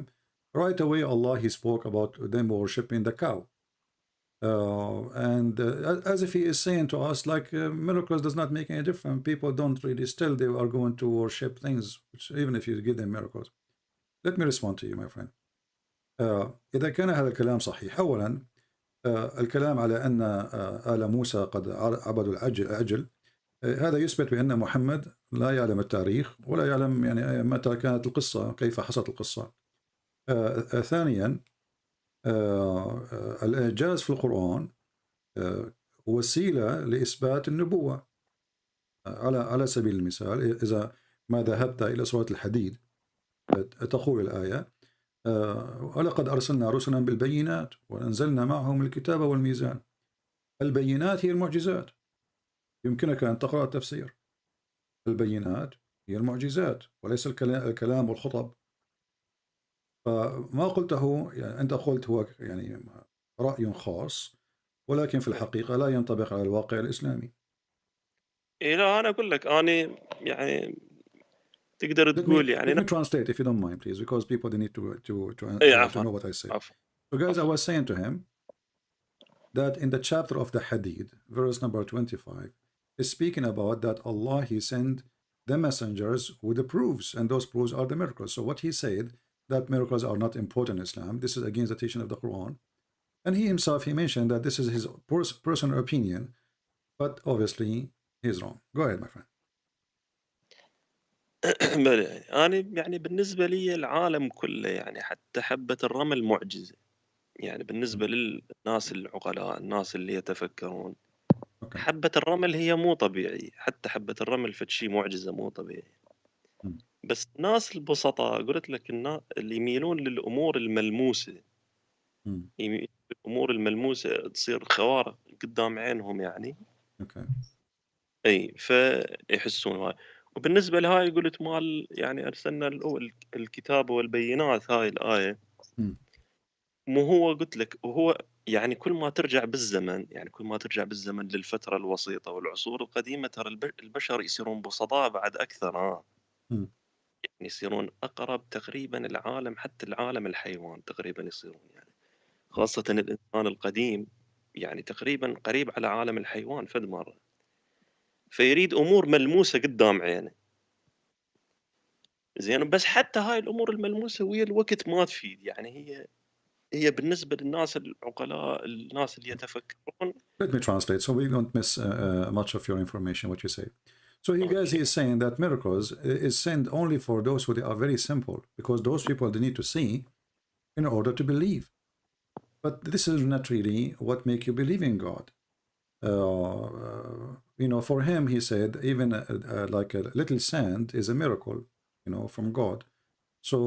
right away Allah he spoke about them worshipping the cow, and as if he is saying to us like miracles does not make any difference. People don't really still they are going to worship things, which even if you give them miracles. Let me respond to you, my friend. إذا كان هذا الكلام صحيح، أولا الكلام على أن آل موسى قد عبدوا العجل، هذا يثبت بأن محمد لا يعلم التاريخ ولا يعلم يعني متى كانت القصة، كيف حصلت القصة. ثانيا الإعجاز في القرآن وسيلة لإثبات النبوة. على سبيل المثال إذا ما ذهبت إلى سورة الحديد تقول الآية ولقد أرسلنا رسلا بالبينات وأنزلنا معهم الكتاب والميزان. البينات هي المعجزات. يمكنك أن تقرأ التفسير. البينات هي المعجزات وليس الكلام والخطب. فما قلته يعني أنت قلت هو يعني رأي خاص، ولكن في الحقيقة لا ينطبق على الواقع الإسلامي. إيه لا أنا أقول لك أنا يعني تقدر تقول يعني. Let me translate if you don't mind, please, because people they need to know what I say. So guys, I was saying to him that in the chapter of the Hadid, verse number 25, is speaking about that Allah he sent the messengers with the proofs, and those proofs are the miracles. So what he said that miracles are not important in Islam, this is against the teaching of the Quran, and he himself he mentioned that this is his personal opinion, but obviously he's wrong. Go ahead, my friend. أنا يعني بالنسبة لي العالم كله يعني حتى حبة الرمل معجزة. يعني بالنسبة للناس العقلاء، الناس اللي يتفكرون، حبة الرمل هي مو طبيعي. حتى حبة الرمل فد شيء معجزة مو طبيعي. بس الناس البسطاء قلت لك اللي يميلون للأمور الملموسة، الأمور الملموسة تصير خوارق قدام عينهم يعني. أي فيحسون هاي. وبالنسبة لهاي قلت مال يعني أرسلنا الكتاب والبينات، هاي الآية مو هو قلت لك. وهو يعني كل ما ترجع بالزمن، يعني كل ما ترجع بالزمن للفترة الوسيطة والعصور القديمة، ترى البشر يصيرون بسطاء بعد أكثر. يعني يصيرون أقرب تقريبا العالم، حتى العالم الحيوان تقريبا يصيرون يعني، خاصة الإنسان القديم يعني تقريبا قريب على عالم الحيوان فد مرة. فيريد أمور ملموسة قدام عينه. زين بس حتى هاي الأمور الملموسة ويا الوقت ما تفيد. يعني هي بالنسبة للناس العقلاء، الناس اللي يتفكرون. Let me translate so we don't miss much of your information, what you say. So he guys, he is saying that miracles is sent only for those who they are very simple, because those people they need to see in order to believe. But this is not really what make you believe in God. You know, for him, he said, even like a little sand is a miracle, you know, from God. So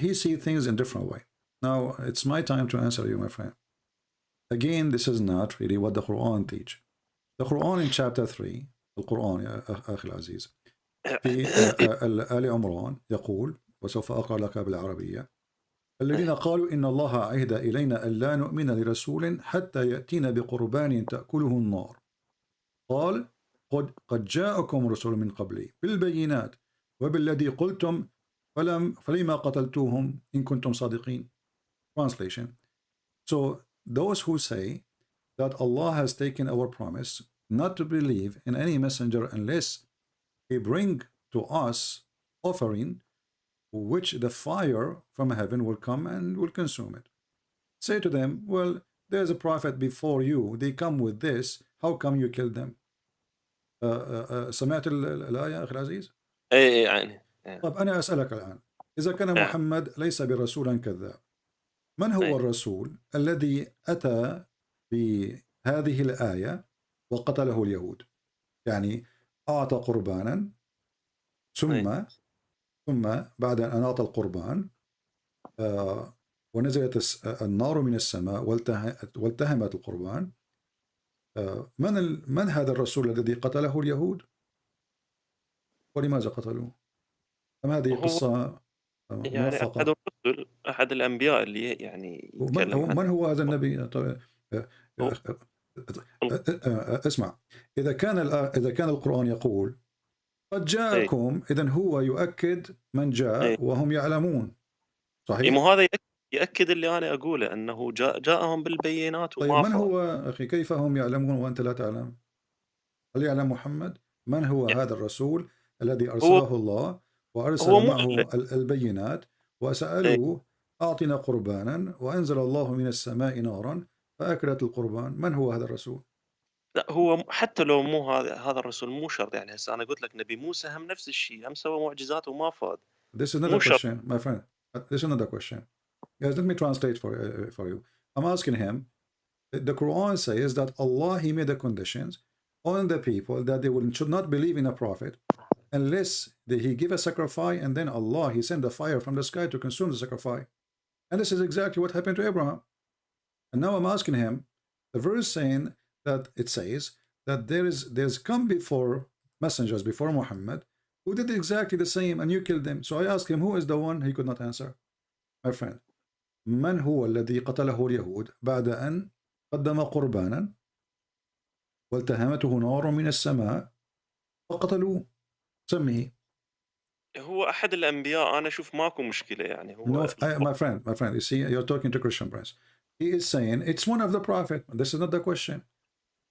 he sees things in different way. Now it's my time to answer you, my friend. Again, this is not really what the Quran teach. The Quran in chapter 3, القرآن يا أخي العزيز، في آل عمران يقول، وسوف أقرأ لك بالعربية: الذين قالوا إن الله عهد إلينا ألا نؤمن لرسول حتى يأتينا بقربان تأكله النار قال قد جاءكم رسول من قبلي بالبينات وبالذي قلتم فلما قتلتوهم إن كنتم صادقين. Translation. So those who say that Allah has taken our promise not to believe in any messenger unless he bring to us offering which the fire from heaven will come and will consume it. Say to them, well, there's a prophet before you, they come with this, how come you kill them? سمعت الآية أخي العزيز؟ أي يعني. طب أنا أسألك الآن، إذا كان محمد ليس برسولا كذاب، من هو الرسول الذي أتى بهذه الآية وقتله اليهود؟ يعني أعطى قربانا ثم بعد أن أعطى القربان ونزلت النار من السماء والتهمت القربان. من هذا الرسول الذي قتله اليهود؟ ولماذا قتلوه؟ أم هذه هو قصة يعني موفقة؟ أحد الأنبياء اللي يعني يتكلم عن من هو هذا النبي؟ اسمع، إذا كان القرآن يقول قد جاءكم، إذن هو يؤكد من جاء وهم يعلمون، صحيح؟ مو هذا يأكد اللي أنا أقوله، أنه جاءهم بالبينات طيب وما من فات. هو أخي؟ كيف هم يعلمون وأنت لا تعلم؟ هل يعلم محمد؟ من هو هذا الرسول الذي أرسله الله وأرسل معه البينات وسألوه أعطنا قربانا وأنزل الله من السماء نارا فأكلت القربان؟ من هو هذا الرسول؟ لا، هو حتى لو مو هذا الرسول مو شرط. يعني هسه أنا قلت لك نبي موسى هم نفس الشيء، هم سوى معجزات وما فاد. This is another question, my friend. This is another question. Yes, let me translate for you. I'm asking him, the Quran says that Allah, He made the conditions on the people that they should not believe in a prophet unless He give a sacrifice, and then Allah, He send a fire from the sky to consume the sacrifice. And this is exactly what happened to Abraham. And now I'm asking him, the verse saying that it says that there's come before messengers before Muhammad who did exactly the same and you killed them. So I asked him, who is the one? He could not answer. My friend, من هو الذي قتله اليهود بعد أن قدم قربانا والتهمته نار من السماء وقتلوه؟ سميه. هو أحد الأنبياء. أنا أشوف ماكو مشكلة يعني. هو my friend, you see, you're talking to Christian Prince. He is saying it's one of the prophet. This is not the question.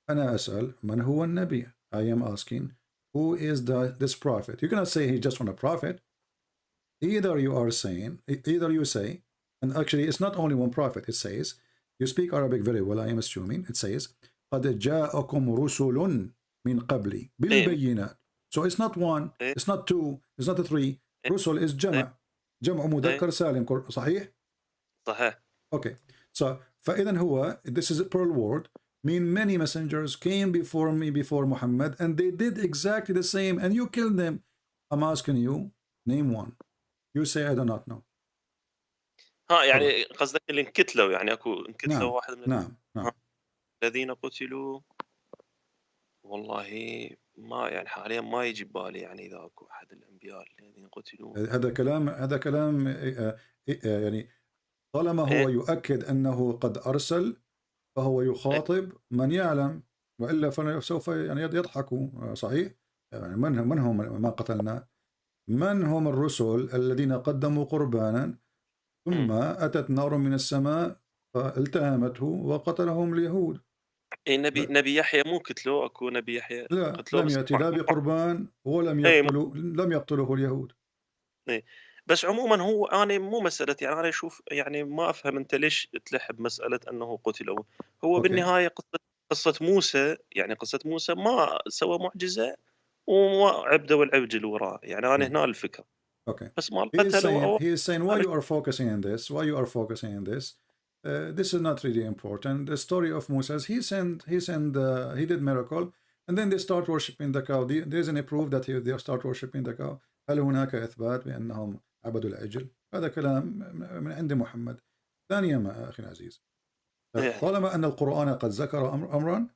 أنا أسأل من هو النبي. I am asking who is this prophet. You cannot say he's just one a prophet. Either you say, and actually it's not only one prophet. It says, you speak Arabic very well, I am assuming. It says قد جاءكم رسل من قبلي بالبينات. So it's not one, it's not two, it's not three. رسل is جمع مذكر سالم. صحيح؟ صحيح. Okay. So فإذا هو, this is a plural word, mean many messengers came before me, before Muhammad, and they did exactly the same, and you killed them. I'm asking you, name one. You say I do not know. يعني قصدك اللي انقتلوا، يعني اكو انقتلوا نعم. واحد من نعم. الذين قتلوا. والله ما يعني حاليا ما يجي ببالي يعني اذا اكو احد الانبياء الذين قتلوا. هذا كلام يعني طالما هو يؤكد أنه قد أرسل فهو يخاطب من يعلم، وإلا فسوف يعني يضحكوا. صحيح؟ يعني من هم ما قتلنا؟ من هم الرسل الذين قدموا قربانا ثم أتت نار من السماء فالتهمته وقتلهم اليهود؟ نبي يحيى مو قتلوه؟ اكو نبي يحيى لا، لم يأتي لا بقربان ولم لم يقتله اليهود. بس عموما هو أنا مو مسألة، يعني أنا أشوف يعني ما أفهم أنت ليش تلح بمسألة أنه قتلوا. هو بالنهاية قصة موسى، يعني قصة موسى ما سوى معجزة وما عبده والعبد وراه. يعني أنا هنا الفكرة. Okay. بس ما He is saying why you are focusing on this? Why you are focusing on this? This is not really important. The story of Moses, he did miracle, and then they start worshiping the cow. There isn't a proof that they start worshiping the cow. هل هناك إثبات بأنهم عبدوا العجل؟ هذا كلام من عند محمد. ثانيا أخي العزيز، طالما أن القرآن قد ذكر أمرا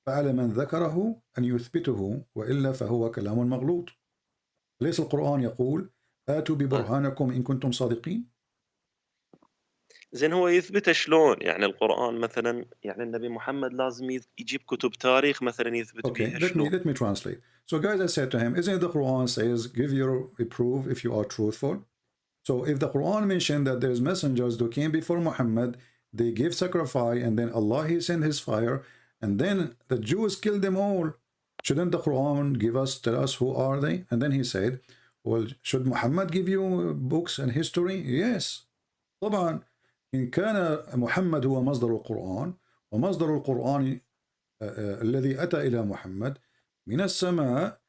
فعلى من ذكره أن يثبته، وإلا فهو كلام مغلوط. ليس القرآن يقول آتوا ببرهانكم إن كنتم صادقين؟ زين هو يثبت شلون؟ يعني القرآن مثلا، يعني النبي محمد لازم يجيب كتب تاريخ مثلا يثبت بيها شلون؟ Let me translate. So guys, I said to him, isn't the Quran says give your proof if you are truthful? So if the Quran mentioned that there's messengers who came before Muhammad, they give sacrifice, and then Allah, He sent His fire, and then the Jews killed them all. Shouldn't the Quran tell us who are they? And then he said, well, should Muhammad give you books and history? Yes. طبعا إن كان محمد هو مصدر القرآن، ومصدر القرآن الذي أتى إلى محمد من السماء،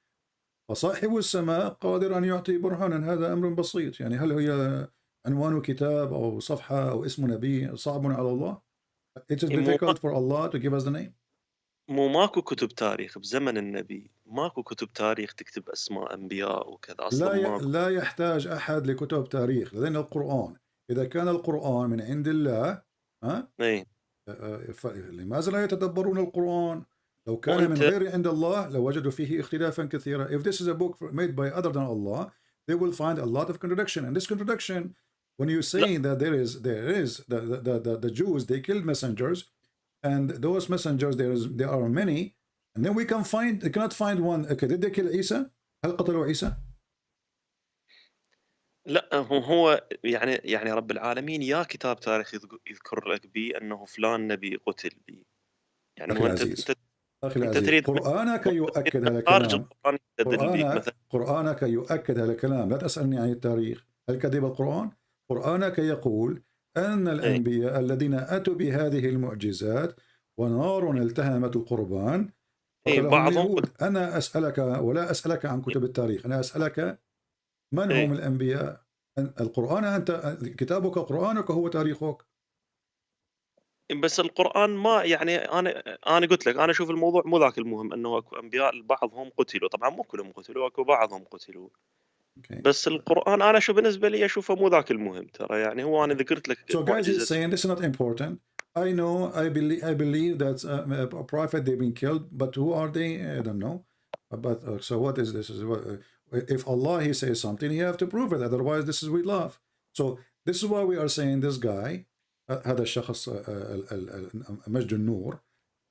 فصاحب السماء قادر أن يعطي برهانا. هذا أمر بسيط. يعني هل هي عنوان كتاب أو صفحة أو اسم نبي صعب على الله؟ It is difficult for Allah to give us the name. ماكو كتب تاريخ بزمن النبي، ماكو كتب تاريخ تكتب أسماء أنبياء وكذا أصلا. لا يحتاج أحد لكتب تاريخ، لأن القرآن إذا كان القرآن من عند الله لماذا لا يتدبرون القرآن؟ لو كان من غير عند الله لوجدوا فيه اختلافا كثيرا. If this is a book made by other than Allah, they will find a lot of contradiction. And this contradiction, when you're saying that there is the Jews, they killed messengers, and those messengers there are many, and then we cannot find one. Okay, did they kill Isa? هل قتلوا عيسى؟ لا هو يعني رب العالمين يا كتاب تاريخ يذكر لك به انه فلان نبي قتل به. يعني أخي العزيز، أخي العزيز، قرآنك يؤكد هذا الكلام. قرآنك يؤكد هذا الكلام. لا تسألني عن التاريخ. هل كذب القرآن؟ قرآنك يقول أن الأنبياء الذين أتوا بهذه المعجزات ونار التهمت القربان قتلهم اليهود. أنا أسألك ولا أسألك عن كتب التاريخ، أنا أسألك من هم الأنبياء؟ القرآن، أنت كتابك قرآنك هو تاريخك. بس القرآن ما يعني أنا قلت لك أنا أشوف الموضوع مو ذاك المهم، أنه أكو أنبياء بعضهم قتلوا، طبعا مو كلهم قتلوا، أكو بعضهم قتلوا. بس القرآن أنا شو بالنسبة لي أشوفه مو ذاك المهم ترى. يعني هو أنا ذكرت لك So guys is saying this is not important. I know, I believe that a prophet they've been killed, but who are they? I don't know. But so what is this? If Allah he says something, you have to prove it. Otherwise, this is we love. So this is why we are saying this guy, هذا الشخص مجد النور،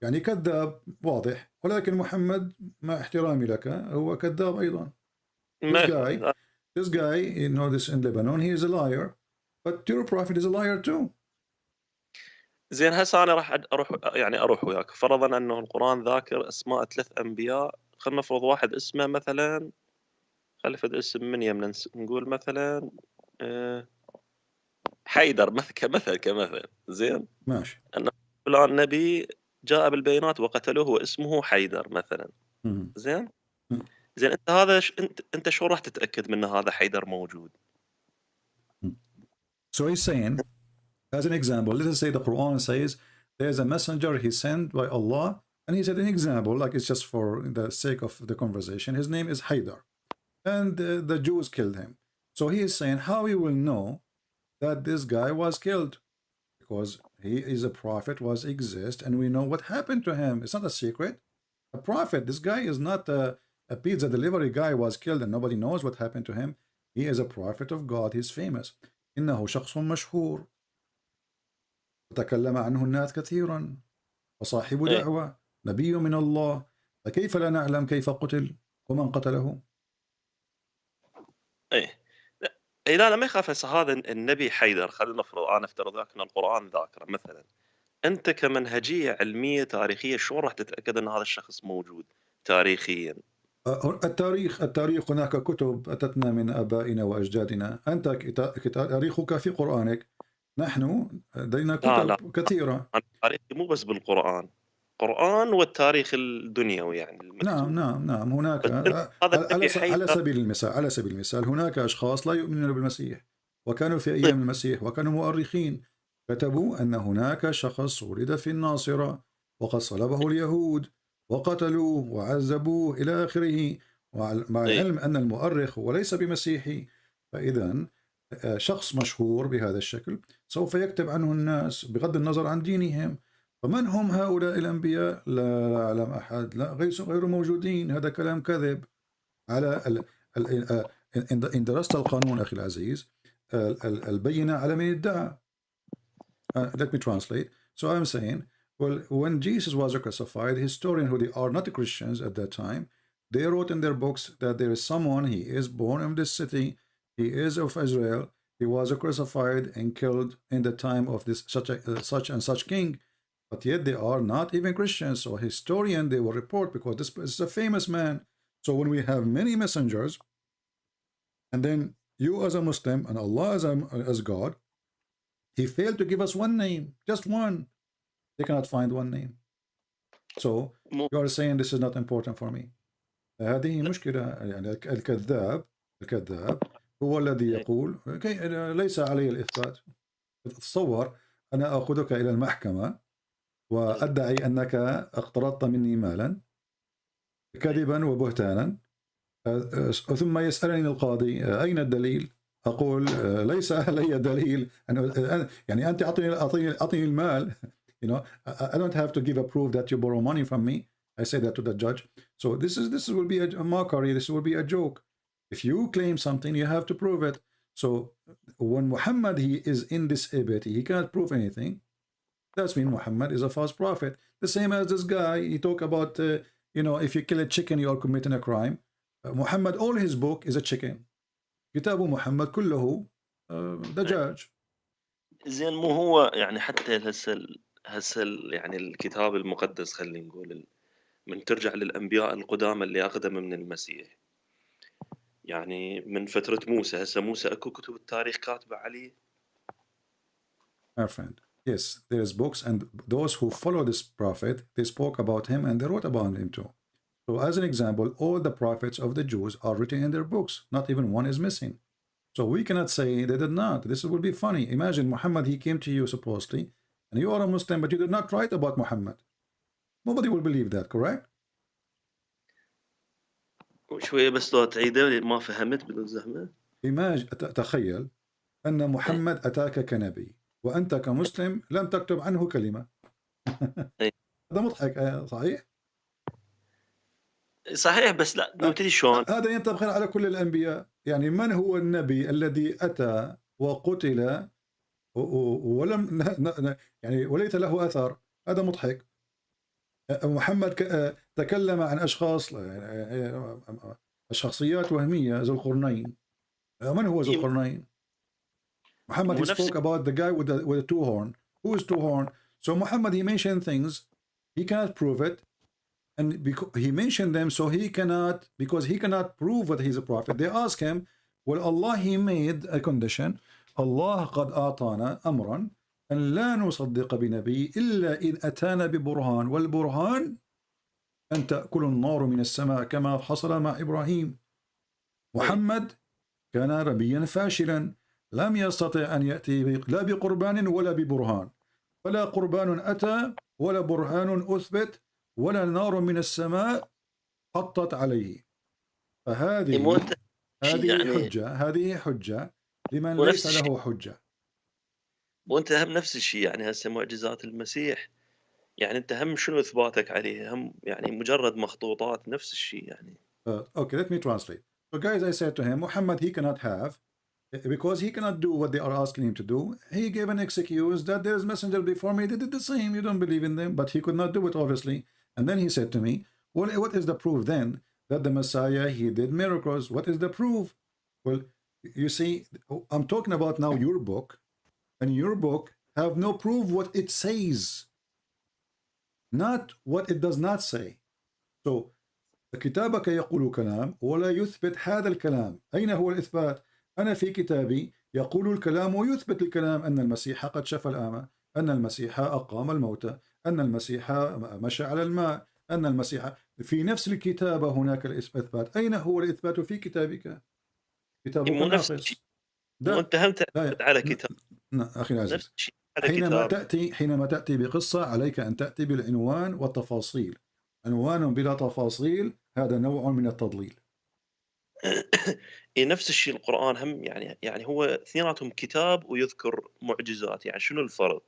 يعني كذاب واضح. ولكن محمد مع احترامي لك هو كذاب أيضا. This guy, you know, this in Lebanon, he is a liar. But your prophet is a liar too. زين هسه أنا راح أروح وياك. فرضا أنه القرآن ذاكر أسماء 3 أنبياء. خلينا نفرض واحد اسمه مثلا، خلفت اسم من يمنا نقول مثلا حيدر كمثل زين. ماشي. أن فلان نبي جاء بالبينات وقتلوه واسمه حيدر مثلا. زين. زين أنت هذا أنت شو راح تتأكد من هذا حيدر موجود؟ So he's saying, as an example, let us say the Quran says there's a messenger he sent by Allah, and he said an example, like it's just for the sake of the conversation, his name is Haydar, and the Jews killed him. So he is saying how he will know that this guy was killed, because he is a prophet, exists, and we know what happened to him. It's not a secret. A prophet, this guy is not a pizza delivery guy was killed and nobody knows what happened to him. He is a prophet of God. He's famous. إنه شخص مشهور تكلم عنه الناس كثيرا وصاحب دعوة نبي من الله، فكيف لا نعلم كيف قتل ومن قتله؟ لا ما يخاف. هسه هذا النبي حيدر، خلينا نفرض أنا افترض أن القرآن ذاكره مثلا. أنت كمنهجية علمية تاريخية شو راح تتأكد أن هذا الشخص موجود تاريخيا؟ التاريخ هناك كتب أتتنا من آبائنا وأجدادنا. أنت تاريخك في قرآنك، نحن لدينا كتب كثيرة. التاريخ مو بس بالقرآن، قرآن والتاريخ الدنيوي يعني المكتوب. نعم هناك على سبيل المثال هناك أشخاص لا يؤمنون بالمسيح وكانوا في أيام المسيح وكانوا مؤرخين، كتبوا أن هناك شخص ولد في الناصرة وقد صلبه اليهود وقتلوه وعذبوه إلى آخره، مع العلم أن المؤرخ هو ليس بمسيحي. فإذا شخص مشهور بهذا الشكل سوف يكتب عنه الناس بغض النظر عن دينهم. فمن هم هؤلاء الأنبياء؟ لا أعلم أحد، لا غير موجودين. هذا كلام كذب. على إن درست القانون أخي العزيز، البينة على من ادعى. Let me translate. So I'm saying, well, when Jesus was crucified, historians who they are not Christians at that time, they wrote in their books that there is someone, he is born in this city, he is of Israel, he was crucified and killed in the time of this such and such king. But yet they are not even Christians. So historian they will report because this is a famous man. So when we have many messengers, and then you as a Muslim and Allah as God, he failed to give us one name, just one. They cannot find one name. So you are saying this is not important for me. هذه مشكلة. يعني الكذاب هو الذي يقول ليس علي الإثبات. تصور أنا أخذك إلى المحكمة وأدعي أنك اقترضت مني مالا كذبا وبهتانا، ثم يسألني القاضي أين الدليل؟ أقول ليس لي دليل يعني أنت أعطيني المال. You know, I don't have to give a proof that you borrow money from me. I say that to the judge. So this will be a mockery. This will be a joke. If you claim something, you have to prove it. So when Muhammad, he is indisabled, he cannot prove anything. That's mean Muhammad is a false prophet. The same as this guy, he talk about, you know, if you kill a chicken, you are committing a crime. Muhammad, all his book is a chicken. كتاب محمد كله دجاج. زين مو هو يعني حتى هسه يعني الكتاب المقدس خلينا نقول من ترجع للأنبياء القدامى اللي أقدم من المسيح، يعني من فترة موسى، هسه موسى أكو كتب التاريخ كاتبة عليه. My friend, yes, there's books, and those who follow this prophet, they spoke about him and they wrote about him too. So as an example, all the prophets of the Jews are written in their books. Not even one is missing. So we cannot say they did not. This would be funny. Imagine Muhammad, he came to you supposedly, and you are a Muslim, but you did not write about Muhammad. Nobody will believe that, correct? شوية بس لو تعيده ما فهمت بالزحمة. تخيل أن محمد أتاك كنبي وأنت كمسلم لم تكتب عنه كلمة. هذا مضحك، صحيح؟ صحيح، بس لا نبتدي شلون؟ هذا ينطبق على كل الأنبياء. يعني من هو النبي الذي أتى وقتل ولم يعني وليس له أثر؟ هذا مضحك. محمد تكلم عن أشخاص، شخصيات وهمية، ذو القرنين. من هو ذو القرنين؟ Muhammad, he spoke about the guy with the two horn. Who is two horn? So Muhammad, he mentioned things, he cannot prove it, and because he mentioned them, so he cannot, because he cannot prove that he's a prophet. They ask him, well, Allah, he made a condition. Allah قد أعطانا أمرا أن لا نصدق بنبي إلا إن أتانا ببرهان، والبرهان أن تأكل النار من السماء كما حصل مع إبراهيم. محمد كان نبيا فاشلا، لم يستطع أن يأتي لا بقربان ولا ببرهان، فلا قربان أتى ولا برهان أثبت ولا نار من السماء حطت عليه. فهذه هذه حجة لمن ليس له حجة. وانت هم نفس الشيء، يعني هسه معجزات المسيح، يعني انت هم شنو اثباتك عليه؟ هم يعني مجرد مخطوطات، نفس الشيء يعني. Okay, let me translate. So guys, I said to him, Muhammad, he cannot have, because he cannot do what they are asking him to do. He gave an excuse that there's messenger before me, they did the same, you don't believe in them, but he could not do it, obviously. And then he said to me, well, what is the proof then that the Messiah, he did miracles? What is the proof? Well, you see, I'm talking about now your book, and your book have no proof what it says, not what it does not say. So كتابك يقول كلام ولا يثبت هذا الكلام. أين هو الإثبات؟ أنا في كتابي يقول الكلام ويثبت الكلام، أن المسيح قد شفى الأعمى، أن المسيح أقام الموتى، أن المسيح مشى على الماء، أن المسيح في نفس الكتابة هناك الإثبات. أين هو الإثبات في كتابك؟ كتابك ناقص. وأنت هم تعتمد على كتاب. أخي العزيز، حينما تأتي بقصة عليك أن تأتي بالعنوان والتفاصيل. عنوان بلا تفاصيل هذا نوع من التضليل. نفس الشيء القرآن هم يعني هو اثنيناتهم كتاب ويذكر معجزات، يعني شنو الفرق؟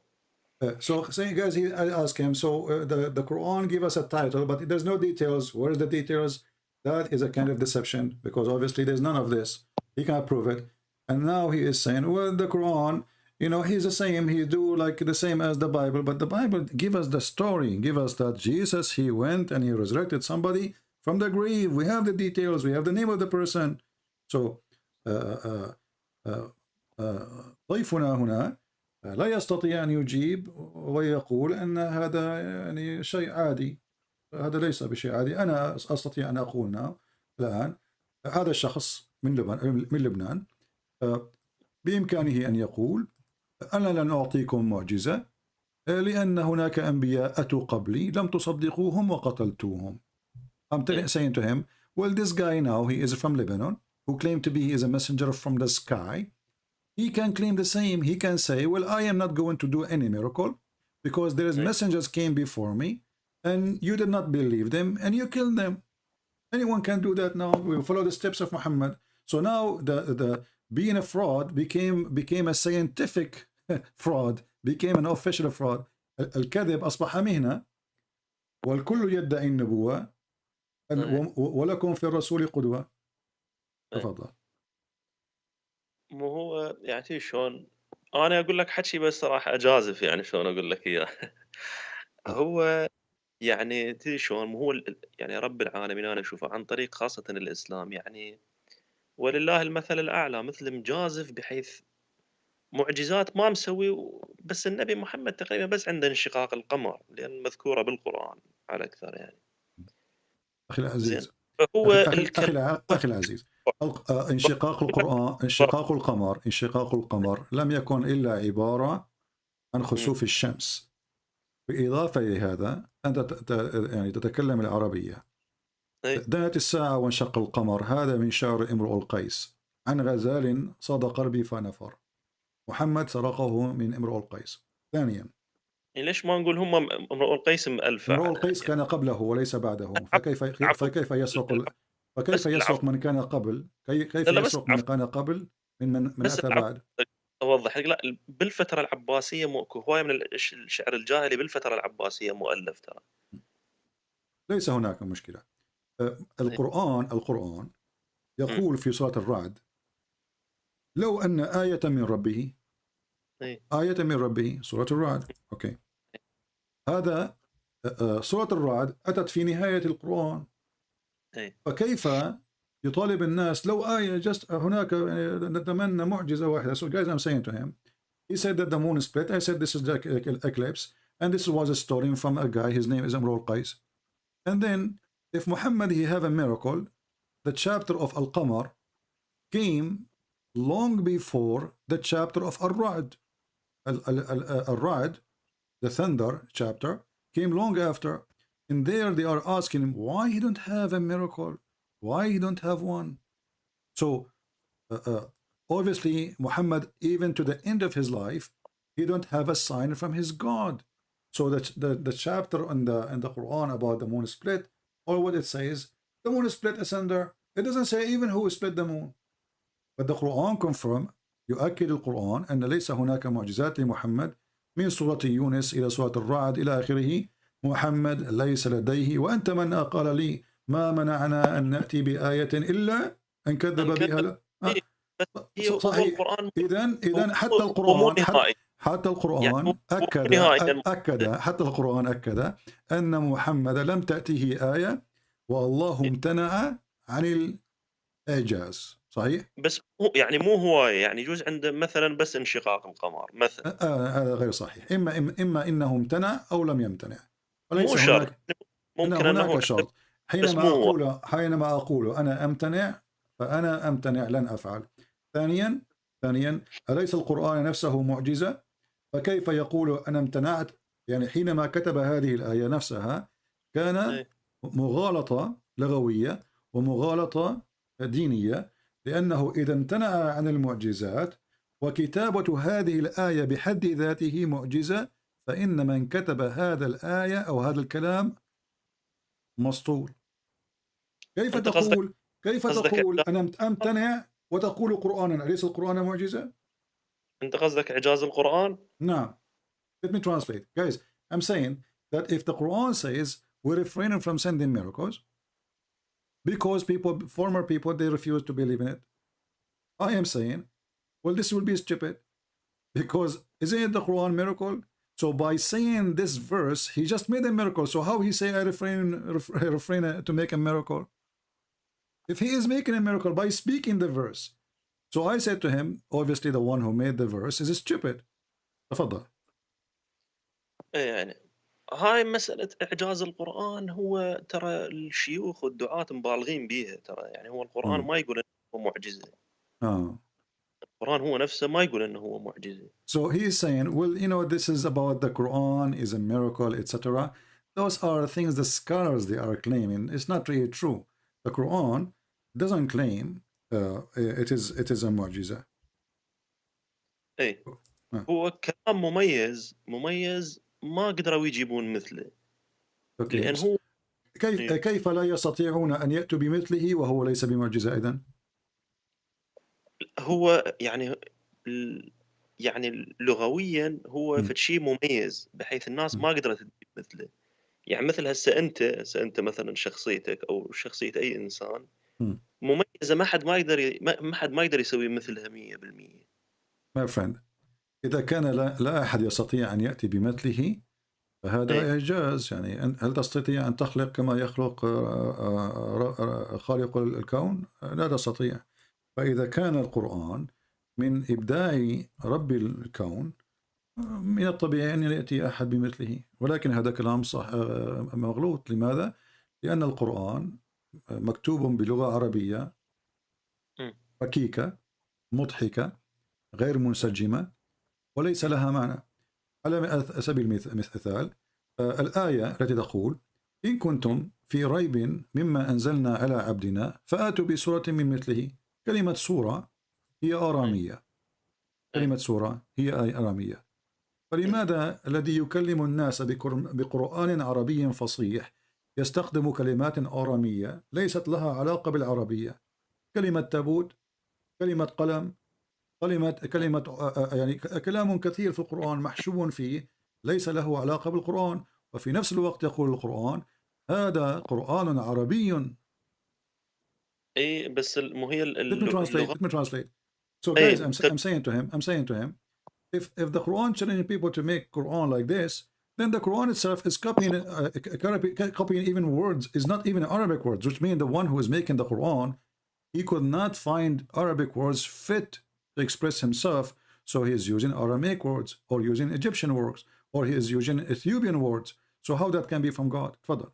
So saying guys, I ask him, so the Quran give us a title, but there's no details. Where is the details? That is a kind of deception, because obviously there's none of this. He can't prove it. And now he is saying, well, the Quran, you know, he's the same. He do like the same as the Bible, but the Bible give us the story, give us that Jesus, he went and he resurrected somebody from the grave. We have the details. We have the name of the person. So ضيفنا هنا لا يستطيع أن يجيب ويقول أن هذا يعني شيء عادي. هذا ليس بشيء عادي. أنا أستطيع أن أقول الآن هذا الشخص من لبنان بإمكانه أن يقول أنا لن أعطيكم معجزة لأن هناك أنبياء أتوا قبلي لم تصدقوهم وقتلتوهم. I'm saying to him, well, this guy now, he is from Lebanon, who claimed to be he is a messenger from the sky. He can claim the same. He can say, well, I am not going to do any miracle because there is messengers came before me and you did not believe them and you killed them. Anyone can do that now. We will follow the steps of Muhammad. So now being a fraud became a scientific fraud, became an official fraud. الكذب أصبح مهنة والكل يدعي النبوة ولكم في الرسول قدوة. تفضل. مو هو يعني شلون انا اقول لك حكي بس صراحه اجازف يعني شلون اقول لك اياه. هو يعني تدري شلون هو يعني رب العالمين انا اشوفه عن طريق خاصه الاسلام يعني ولله المثل الاعلى مثل مجازف بحيث معجزات ما مسوي بس النبي محمد تقريبا بس عنده انشقاق القمر لان مذكوره بالقران على اكثر يعني. أخي العزيز فهو أخي العزيز انشقاق القمر لم يكن إلا عبارة عن خسوف الشمس. بالإضافة لهذا أنت يعني تتكلم العربية. دنت الساعة وانشق القمر، هذا من شعر امرؤ القيس. عن غزال صاد قلبي فنفر، محمد سرقه من امرؤ القيس. ثانيا ليش ما نقول هم امرؤ القيس مألفة؟ امرؤ القيس كان قبله وليس بعده، فكيف يسرق من كان قبل؟ كيف يسرق من كان قبل من أتى بعد؟ اوضح لك لا بالفتره العباسيه هوايه من الشعر الجاهلي بالفتره العباسيه مؤلف ترى. ليس هناك مشكله. القرآن يقول في سورة الرعد لو أن آية من ربه، آية من ربه، سورة الرعد. أوكي، هذا سورة الرعد أتت في نهاية القرآن. فكيف يطالب الناس لو آية just هناك نتمنى معجزة واحدة. So guys, I'm saying to him, he said that the moon split. I said this is the eclipse, and this was a story from a guy. His name is Amr al-Qais. And then, if Muhammad he have a miracle, the chapter of Al-Qamar came long before the chapter of Al-Ra'd. Al-Ra'd, the thunder chapter, came long after. And there they are asking him why he don't have a miracle, why he don't have one. So obviously Muhammad, even to the end of his life, he don't have a sign from his God. So that the chapter in the Quran about the moon split, or what it says, the moon split asunder. It doesn't say even who split the moon. But the Quran confirm, يؤكد القرآن أن ليس هناك معجزات لمحمد من سورة يونس إلى سورة الرعد إلى آخره. محمد ليس لديه. وأنت من قال لي ما منعنا أن نأتي بآية إلا أن كذب بها. صحيح. إذن حتى القرآن أكد أن محمد لم تأتيه آية والله امتنع عن الإعجاز. صحيح؟ بس يعني مو هواية، يعني يجوز عنده مثلا بس انشقاق القمر مثلا. هذا غير صحيح. إما إنه امتنع أو لم يمتنع. مو شرط. ممكن هناك شرط. حينما أقول أنا أمتنع فأنا أمتنع لن أفعل. ثانيا أليس القرآن نفسه معجزة؟ فكيف يقول أنا امتنعت؟ يعني حينما كتب هذه الآية نفسها كان مغالطة لغوية ومغالطة دينية، لأنه إذا امتنع عن المعجزات وكتابة هذه الآية بحد ذاته معجزة، فإن من كتب هذا الآية أو هذا الكلام مسطول. كيف تقول أنا أمتنع وتقول قرآنا؟ أليس القرآن معجزة؟ أنت قصدك إعجاز القرآن؟ نعم. Let me translate. Guys, I'm saying that if the Quran says we're refraining from sending miracles because former people, they refuse to believe in it, I am saying, well, this will be stupid, because isn't it the Quran miracle? So by saying this verse, he just made a miracle. So how he say I refrain to make a miracle? If he is making a miracle by speaking the verse. So I said to him, obviously the one who made the verse is stupid. تفضل. يعني هاي مسألة إعجاز القرآن هو ترى الشيوخ والدعاة مبالغين بيها ترى، يعني هو القرآن ما يقول إنه هو معجزة. القرآن هو نفسه ما يقول إنه هو معجزة. So he is saying, well, you know, this is about the Quran is a miracle, etc. Those are things the scholars they are claiming. It's not really true. The Quran doesn't claim it is a معجزة. إيه هو كلام مميز ما قدروا يجيبون مثله. Okay. لأن هو كيف لا يستطيعون أن يأتوا بمثله وهو ليس بمعجزة إذن؟ هو يعني يعني لغويا هو مم. شيء مميز بحيث الناس مم. ما قدرت تجيب مثله. يعني مثل هسه انت مثلا شخصيتك او شخصيه اي انسان مم. مميزه، ما حد ما يقدر يسوي مثلها 100%. My friend، إذا كان لا أحد يستطيع أن يأتي بمثله فهذا اي إعجاز. يعني هل تستطيع أن تخلق كما يخلق خالق الكون؟ لا تستطيع. فإذا كان القرآن من إبداع رب الكون، من الطبيعي أن يأتي أحد بمثله. ولكن هذا كلام صح مغلوط. لماذا؟ لأن القرآن مكتوب بلغة عربية م. ركيكة مضحكة غير منسجمة وليس لها معنى. على سبيل المثال الآية التي تقول: إن كنتم في ريب مما أنزلنا على عبدنا فآتوا بسورة من مثله. كلمة سورة هي آرامية. كلمة سورة هي آرامية. فلماذا الذي يكلم الناس بقرآن عربي فصيح يستخدم كلمات آرامية ليست لها علاقة بالعربية؟ كلمة تابوت، كلمة قلم، كلمة يعني كلام كثير في القرآن محشو فيه ليس له علاقة بالقرآن. وفي نفس الوقت يقول القرآن هذا قرآن عربي. اي بس مو هي Let me translate. اللغه. Let me translate. So اي guys, I'm saying to him, if the Quran challenging people to make Quran like this, then the Quran itself is copying even words, is not even Arabic words, which means the one who is making the Quran, he could not find Arabic words fit to express himself, so he is using Aramaic words or using Egyptian words or he is using Ethiopian words. So how that can be from God? تفضل.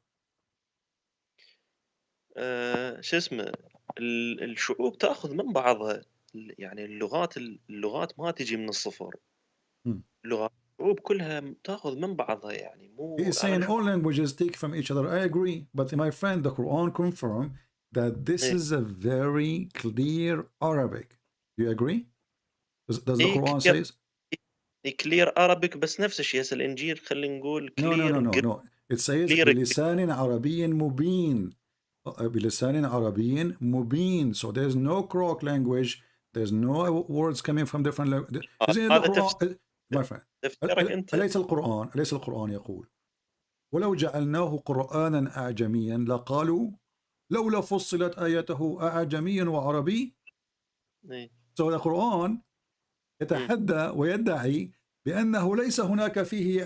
شو اسمه، الشعوب تاخذ من بعضها. يعني اللغات ما تجي من الصفر. لغات الشعوب كلها تاخذ من بعضها، يعني He مو is saying all languages take from each other. I agree, but my friend, the Quran confirm that this is a very clear Arabic. Do you agree? Does the Quran says? كلير Arabic، بس نفس الشيء هسه الانجيل خلينا نقول No. It says بلسان عربي مبين. بلسان عربي مبين. So there's no crock language. There's no words coming from different languages. Isn't the Quran, my friend? أليس القرآن يقول: ولو جعلناه قرآنا أعجميا لقالوا لولا فصلت آياته أعجمي وعربي. So the Quran يتحدى ويدعي بأنه ليس هناك فيه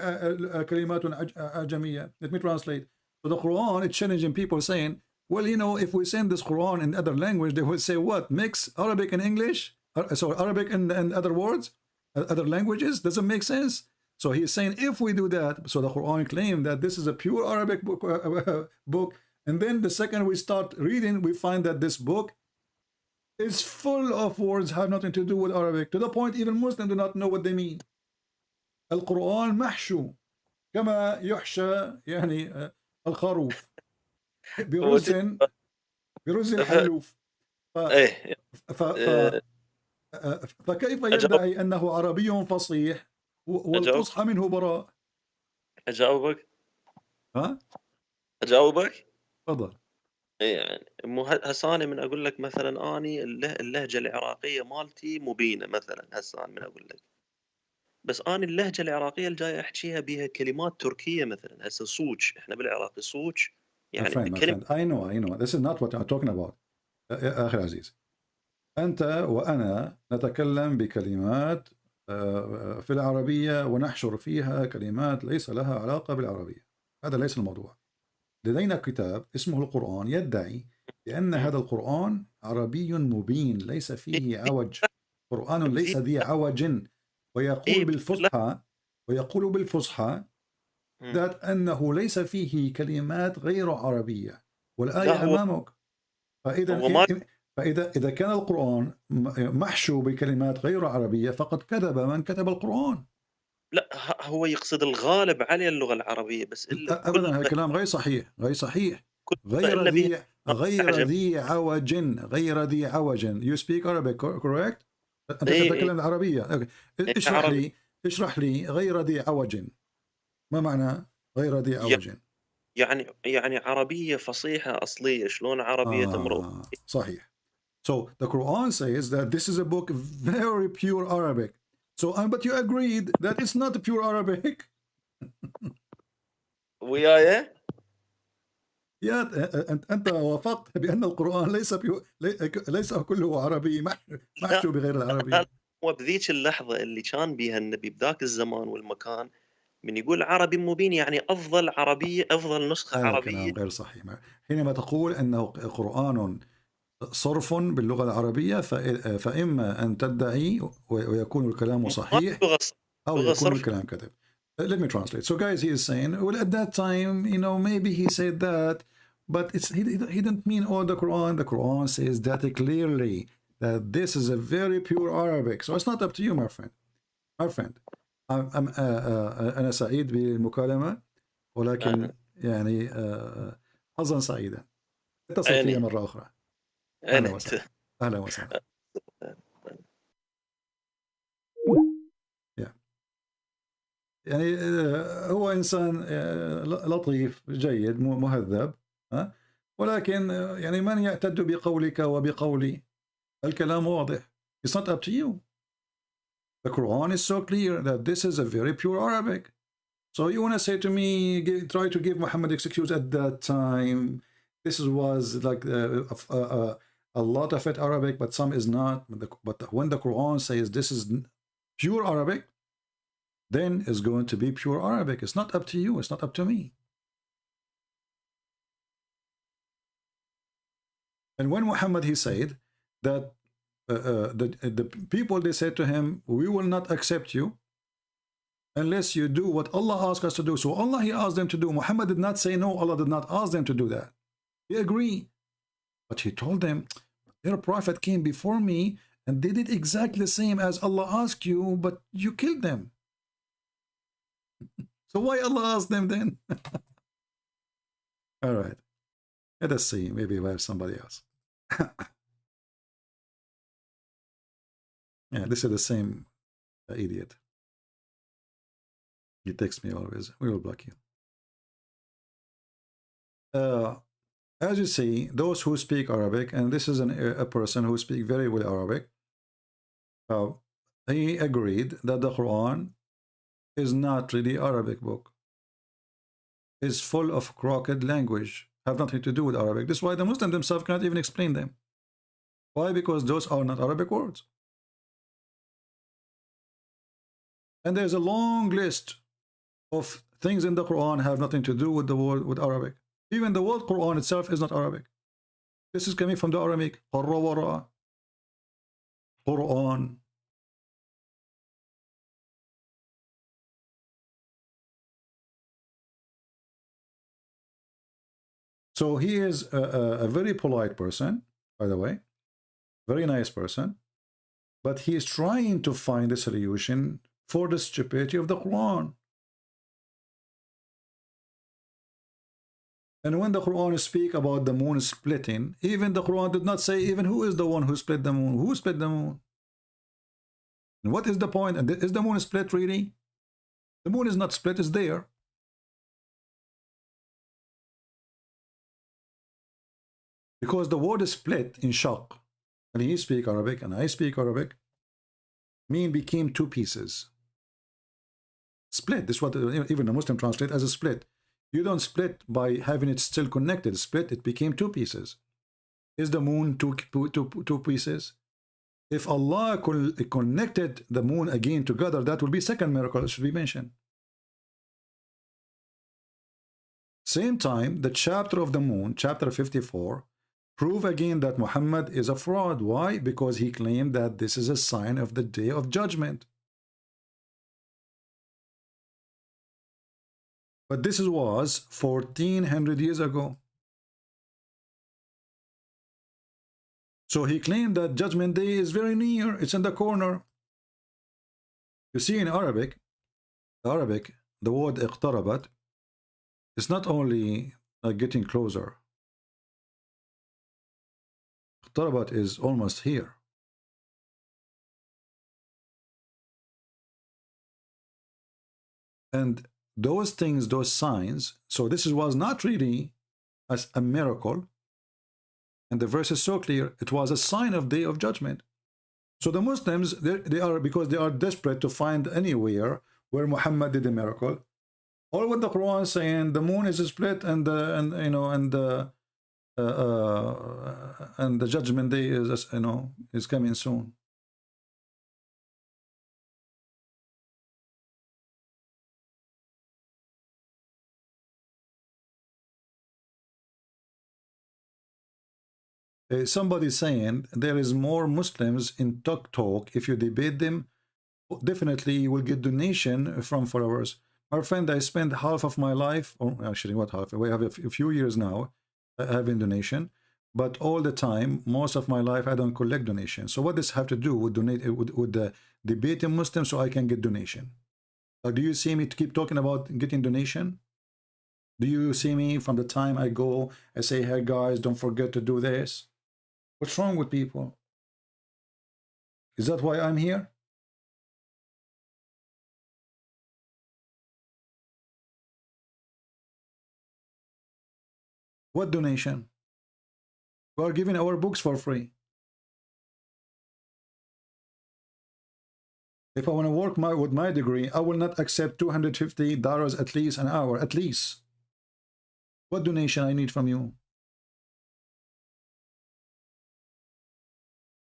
كلمات أعجمية. Let me translate. So the Quran is challenging people saying, well, you know, if we send this Quran in other language, they will say what? Mix Arabic and English? Sorry, Arabic and other words? Other languages? Doesn't make sense. So he's saying if we do that, so the Quran claimed that this is a pure Arabic book. And then the second we start reading, we find that this book is full of words have nothing to do with Arabic, to the point even Muslims do not know what they mean. القرآن محشو كما يحشى يعني الخروف برز الحلوف. فكيف يدعي أنه عربي فصيح والفصحى منه براء؟ أجاوبك؟ ها؟ أجاوبك؟ تفضل. يعني مو هسه أنا من أقول لك مثلا أني اللهجة العراقية مالتي مبينة مثلا، هسه أنا من أقول لك، بس أنا اللهجة العراقية اللي جاي أحكيها بها كلمات تركية مثلا. هسه صوج، إحنا بالعراقي صوج يعني my friend. I know. This is not what I'm talking about. أخي العزيز، أنت وأنا نتكلم بكلمات في العربية ونحشر فيها كلمات ليس لها علاقة بالعربية. هذا ليس الموضوع. لدينا كتاب اسمه القرآن يدعي بأن هذا القرآن عربي مبين ليس فيه عوج. قرآن ليس ذي عوج. ويقول بالفصحى ذات أنه ليس فيه كلمات غير عربية، والآية أمامك. فإذا كان القرآن محشو بكلمات غير عربية فقد كذب من كتب القرآن. لا، هو يقصد الغالب على اللغة العربية بس أبدا، هذا كلام غير صحيح. غير ذي عوج. You speak Arabic, correct? أنت تتكلم العربية. اشرح لي غير ذي عوج. ما معنى غير ذي عوج؟ يعني عربية فصيحة أصلية. شلون عربية تمرق؟ صحيح. So the Quran says that this is a book very pure Arabic. So, but you agreed that it's not pure Arabic. وياي؟ يا أنت وافقت بأن القرآن ليس كله عربي محشو بغير العربي. هو بذيك اللحظة اللي كان بيها النبي بذاك الزمان والمكان من يقول عربي مبين يعني أفضل عربية، أفضل نسخة هذا عربية. كلام غير صحيح. حينما تقول أنه قرآن صرف باللغة العربية فإما أن تدعي ويكون الكلام صحيح أو يكون الكلام كذب. Let me translate. So guys, he is saying, well, at that time, you know, maybe he said that, but he didn't mean all the Quran. The Quran says that clearly, that this is a very pure Arabic. So it's not up to you, my friend. My friend. أنا سعيد بالمكالمة ولكن يعني حظا سعيدا. اتصل في مرة أخرى. أهلا وسهلا. أهلا وسهلا. يعني هو إنسان لطيف جيد مهذب، ولكن يعني من يعتد بقولك وبقولي؟ الكلام واضح. It's not up to you. The Quran is so clear that this is a very pure Arabic. So you want to say to me, try to give Muhammad excuse at that time. This was like a lot of it Arabic, but some is not. But when the Quran says this is pure Arabic, then it's going to be pure Arabic. It's not up to you. It's not up to me. And when Muhammad, he said that the people, they said to him, we will not accept you unless you do what Allah asked us to do. So Allah, he asked them to do. Muhammad did not say no. Allah did not ask them to do that. He agreed. But he told them, their prophet came before me and they did exactly the same as Allah asked you, but you killed them. So why Allah asked them then? All right. Let us see. Maybe we have somebody else. Yeah, this is the same idiot. He texts me always. We will block you. As you see, those who speak Arabic, and this is a person who speaks very well Arabic, he agreed that the Quran is not really Arabic book. It's full of crooked language, have nothing to do with Arabic. This is why the Muslims themselves cannot even explain them. Why? Because those are not Arabic words. And there's a long list of things in the Quran have nothing to do with the word with Arabic. Even the word Quran itself is not Arabic. This is coming from the Aramaic. Quran. So he is a very polite person, by the way, very nice person, but he is trying to find a solution for the stupidity of the Quran. And when the Quran speaks about the moon splitting, even the Quran did not say even who is the one who split the moon. Who split the moon? And what is the point? And is the moon split really? The moon is not split, it's there. Because the word is split in shaq, and he speaks Arabic and I speak Arabic, mean became two pieces. Split, this is what even the Muslim translate as a split. You don't split by having it still connected. Split, it became two pieces. Is the moon two pieces? If Allah connected the moon again together, that will be second miracle that should be mentioned. Same time, the chapter of the moon, chapter 54, prove again that Muhammad is a fraud. Why? Because he claimed that this is a sign of the day of judgment. But this was 1400 years ago. So he claimed that judgment day is very near. It's in the corner. You see in Arabic, the word اقتربت is not only getting closer. اقتربت is almost here. And those things, those signs, so this was not really as a miracle. And the verse is so clear. It was a sign of day of judgment. So the Muslims, they are, because they are desperate to find anywhere where Muhammad did a miracle. All what the Quran is saying, the moon is split, and the judgment day is, is coming soon. Somebody saying there is more Muslims in Talk. If you debate them, definitely you will get donation from followers. My friend, I spent half of my life, or actually what half, we have a few years now having donation, but all the time, most of my life, I don't collect donation. So what does have to do with debating Muslims so I can get donation? Do you see me to keep talking about getting donation? Do you see me from the time I go, I say, hey guys, don't forget to do this? What's wrong with people? Is that why I'm here? What donation? We are giving our books for free. If I want to work with my degree, I will not accept $250 at least an hour, at least. What donation I need from you?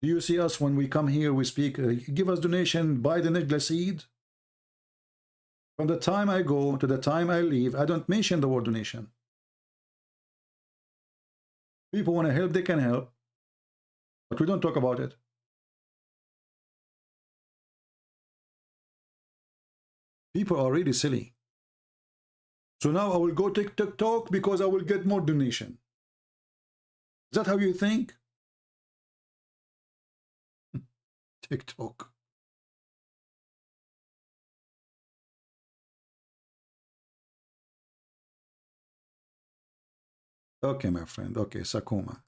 Do you see us when we come here, we speak, give us donation, buy the necklace seed? From the time I go to the time I leave, I don't mention the word donation. People want to help, they can help, but we don't talk about it. People are really silly. So now I will go TikTok because I will get more donation. Is that how you think? TikTok. Okay, my friend. Okay, Sakuma.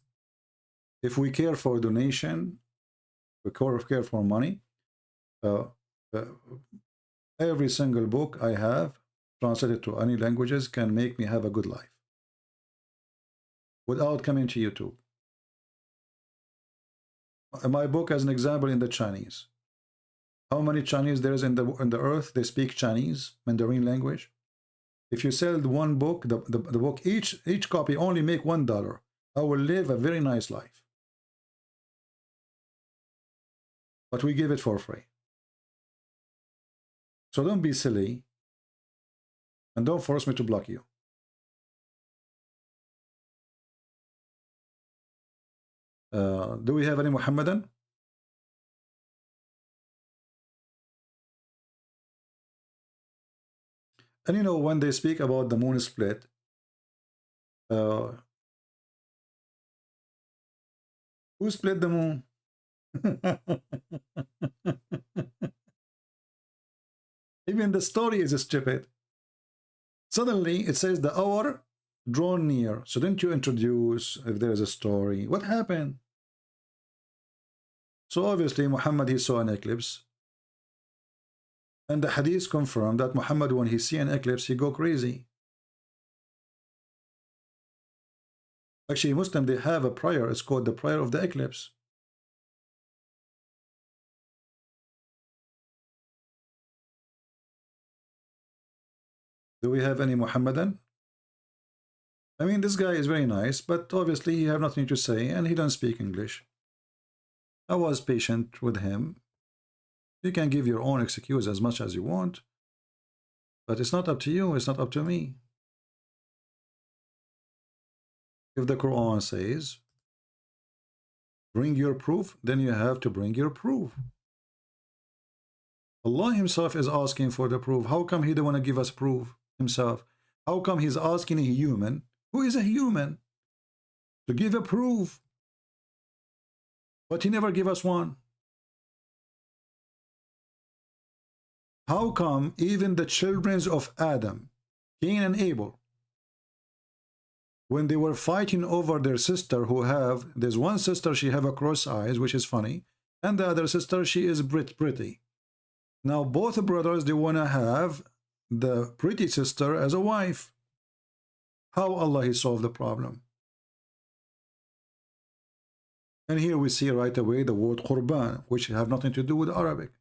If we care for donation, we care for money, every single book I have translated to any languages can make me have a good life without coming to YouTube. My book as an example in the Chinese. How many Chinese there is in the earth? They speak Chinese, Mandarin language. If you sell one book, the book, each copy only make $1. I will live a very nice life. But we give it for free. So don't be silly. And don't force me to block you. Do we have any Muhammadan? And you know, when they speak about the moon split, who split the moon? Even the story is stupid. Suddenly it says the hour drawn near. So didn't you introduce if there is a story? What happened? So obviously Muhammad, he saw an eclipse. And the hadith confirmed that Muhammad, when he see an eclipse, he go crazy. Actually, Muslim, they have a prayer. It's called the prayer of the eclipse. Do we have any Muhammadan? I mean, this guy is very nice, but obviously he have nothing to say, and he don't speak English. I was patient with him. You can give your own excuse as much as you want, but it's not up to you, it's not up to me. If the Quran says, bring your proof, then you have to bring your proof. Allah himself is asking for the proof. How come he don't want to give us proof himself? How come he's asking a human, who is a human, to give a proof? But he never gave us one. How come even the children of Adam, Cain and Abel, when they were fighting over their sister there's one sister, she have a cross eyes, which is funny, and the other sister, she is pretty. Now both brothers, they want to have the pretty sister as a wife. How Allah he solved the problem? And here we see right away the word Qurban, which have nothing to do with Arabic.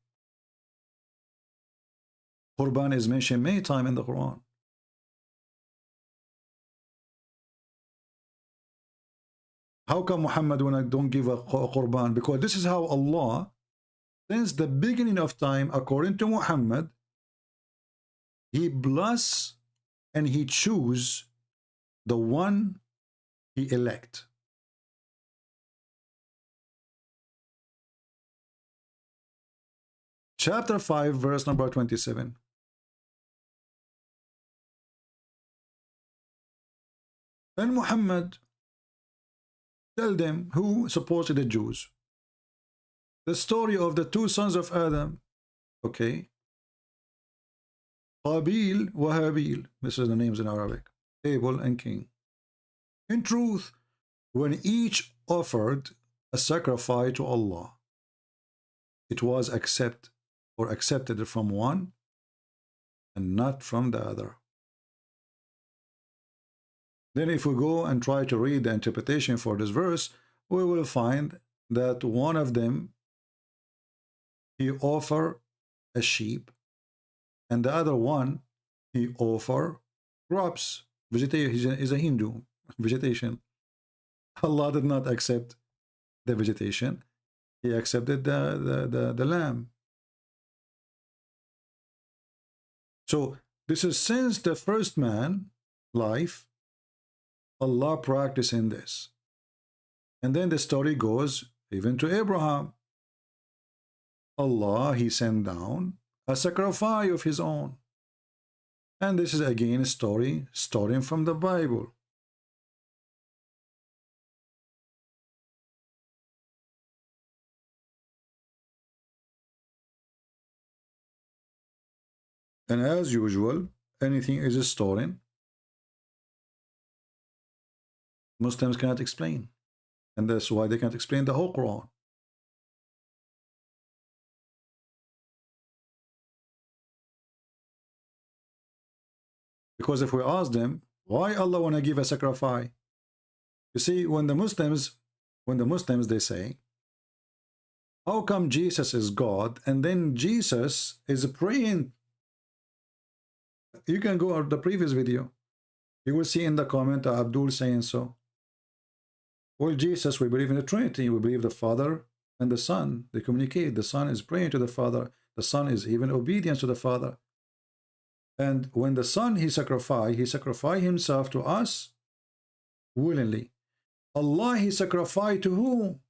Qurban is mentioned many times in the Quran. How come Muhammad when I don't give a Qurban? Because this is how Allah, since the beginning of time, according to Muhammad, He bless and He choose the one He elect. Chapter 5, verse number 27. And Muhammad tell them, who supposedly the Jews, the story of the two sons of Adam, okay? Qabil wa Habil, this is the names in Arabic, Abel and King. In truth, when each offered a sacrifice to Allah, it was accepted from one and not from the other. Then if we go and try to read the interpretation for this verse, we will find that one of them, he offer a sheep, and the other one, he offer crops, vegetation. Is a Hindu, vegetation. Allah did not accept the vegetation. He accepted the lamb. So this is since the first man life, Allah practicing this. And then the story goes even to Abraham. Allah, He sent down a sacrifice of His own. And this is again a story starting from the Bible. And as usual, anything is stolen, Muslims cannot explain. And that's why they can't explain the whole Quran. Because if we ask them, why Allah want to give a sacrifice? You see, when the Muslims they say, how come Jesus is God and then Jesus is praying? You can go to the previous video. You will see in the comment Abdul saying so. Well, Jesus, we believe in the Trinity. We believe the Father and the Son. They communicate. The Son is praying to the Father. The Son is even obedience to the Father. And when the Son, He sacrificed Himself to us willingly. Allah, He sacrificed to whom?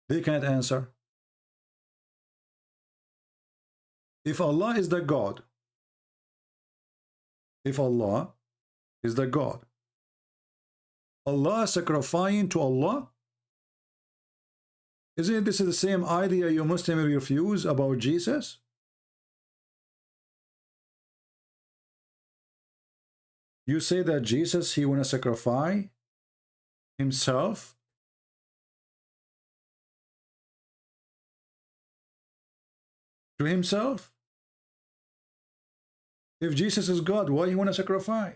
They can't answer. If Allah is the God, Allah sacrificing to Allah, isn't this the same idea you Muslims refuse about Jesus? You say that Jesus, He want to sacrifice Himself to Himself. If Jesus is God, why He want to sacrifice?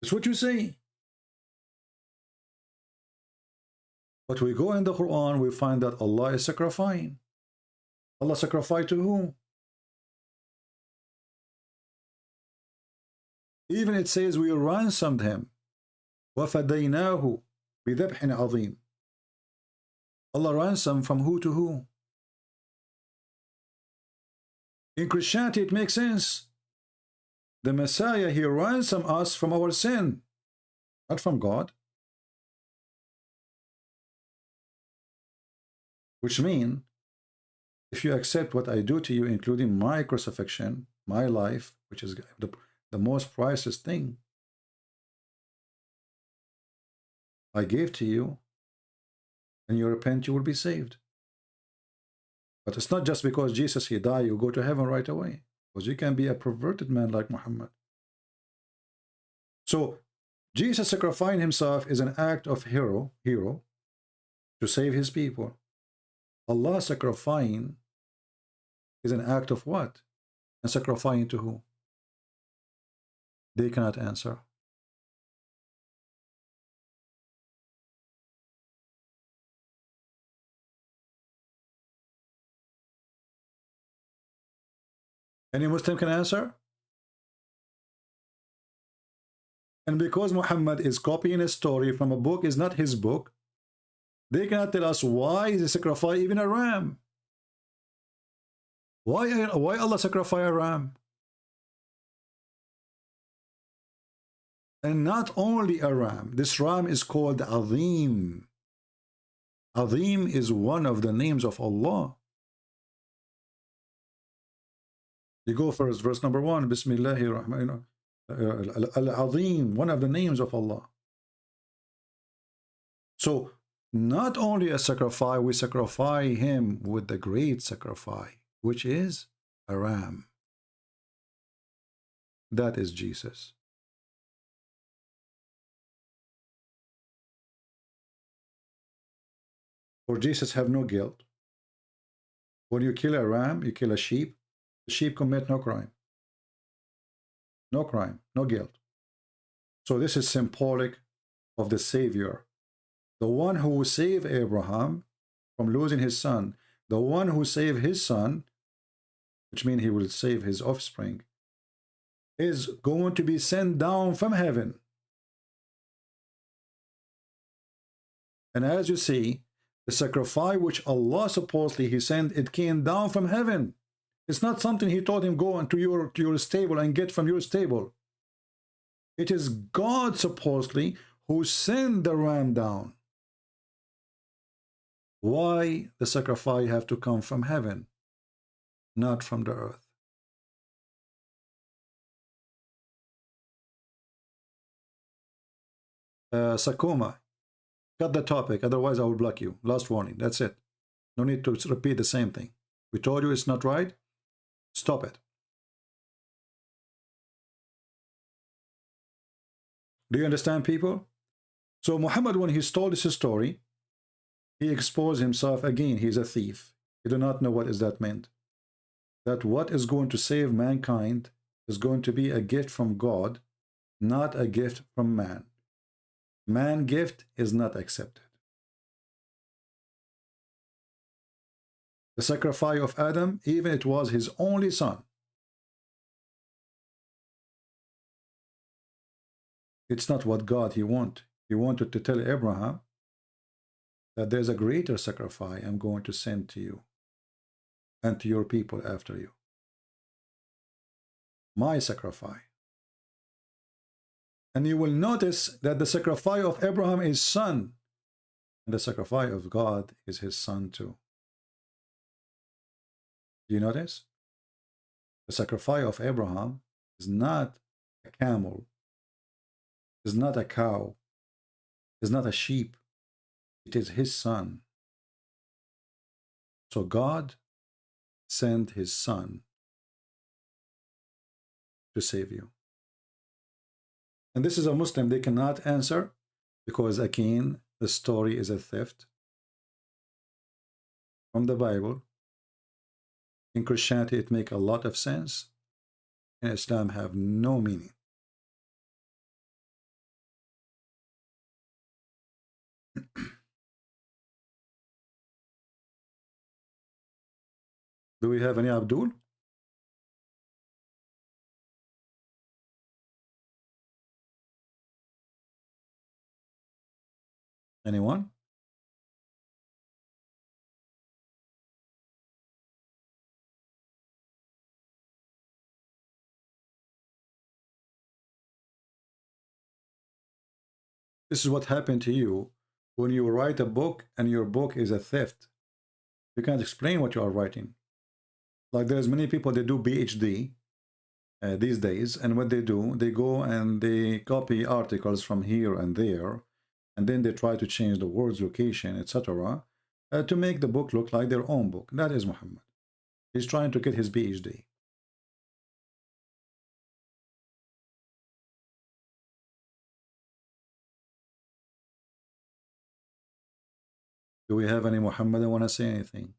That's what you say. But we go in the Quran, we find that Allah is sacrificing. Allah sacrificed to whom? Even it says we ransomed Him. وَفَدَيْنَاهُ بِذَبْحٍ عَظِيمٍ. Allah ransomed from who to who? In Christianity, it makes sense. The Messiah, He ransomed us from our sin, not from God. Which means, if you accept what I do to you, including my crucifixion, my life, which is the most priceless thing I gave to you, and you repent, you will be saved. But it's not just because Jesus, He died, you go to heaven right away. Because you can be a perverted man like Muhammad. So, Jesus sacrificing Himself is an act of hero to save His people. Allah sacrificing is an act of what? And sacrificing to who? They cannot answer. Any Muslim can answer? And because Muhammad is copying a story from a book, is not his book, they cannot tell us why they sacrifice even a ram. Why Allah sacrifice a ram? And not only a ram. This ram is called Azim. Azim is one of the names of Allah. You go first, verse number 1. Bismillahir Rahmanir Al-Azim, one of the names of Allah. So, not only a sacrifice, we sacrifice him with the great sacrifice, which is a ram. That is Jesus. For Jesus have no guilt. When you kill a ram, you kill a sheep, the sheep commit no crime. No crime, no guilt. So this is symbolic of the Savior. The one who saved Abraham from losing his son. The one who saved his son, which means he will save his offspring, is going to be sent down from heaven. And as you see, the sacrifice which Allah supposedly he sent, it came down from heaven. It's not something he told him, go into your stable and get from your stable. It is God supposedly who sent the ram down. Why the sacrifice have to come from heaven, not from the earth? Sakuma, cut the topic, otherwise I will block you. Last warning, that's it. No need to repeat the same thing. We told you it's not right. Stop it. Do you understand, people? So Muhammad, when he told this story, he exposed himself again. He's a thief. He do not know what is that meant. That what is going to save mankind is going to be a gift from God, not a gift from man. Man gift is not accepted. The sacrifice of Adam, even it was his only son. It's not what God he wanted. He wanted to tell Abraham that there's a greater sacrifice I'm going to send to you and to your people after you. My sacrifice. And you will notice that the sacrifice of Abraham is son, and the sacrifice of God is his son too. Do you notice? The sacrifice of Abraham is not a camel, is not a cow, is not a sheep. It is his son. So God sent his son to save you. And this is a Muslim, they cannot answer because again, the story is a theft from the Bible. In Christianity, it makes a lot of sense. In Islam, have no meaning. Do we have any Abdul? Anyone? This is what happened to you when you write a book and your book is a theft. You can't explain what you are writing. Like there's many people that do PhD these days, and what they do, they go and they copy articles from here and there, and then they try to change the words, location, etc., to make the book look like their own book. That is Muhammad. He's trying to get his PhD. Do we have any Muhammad that want to say anything?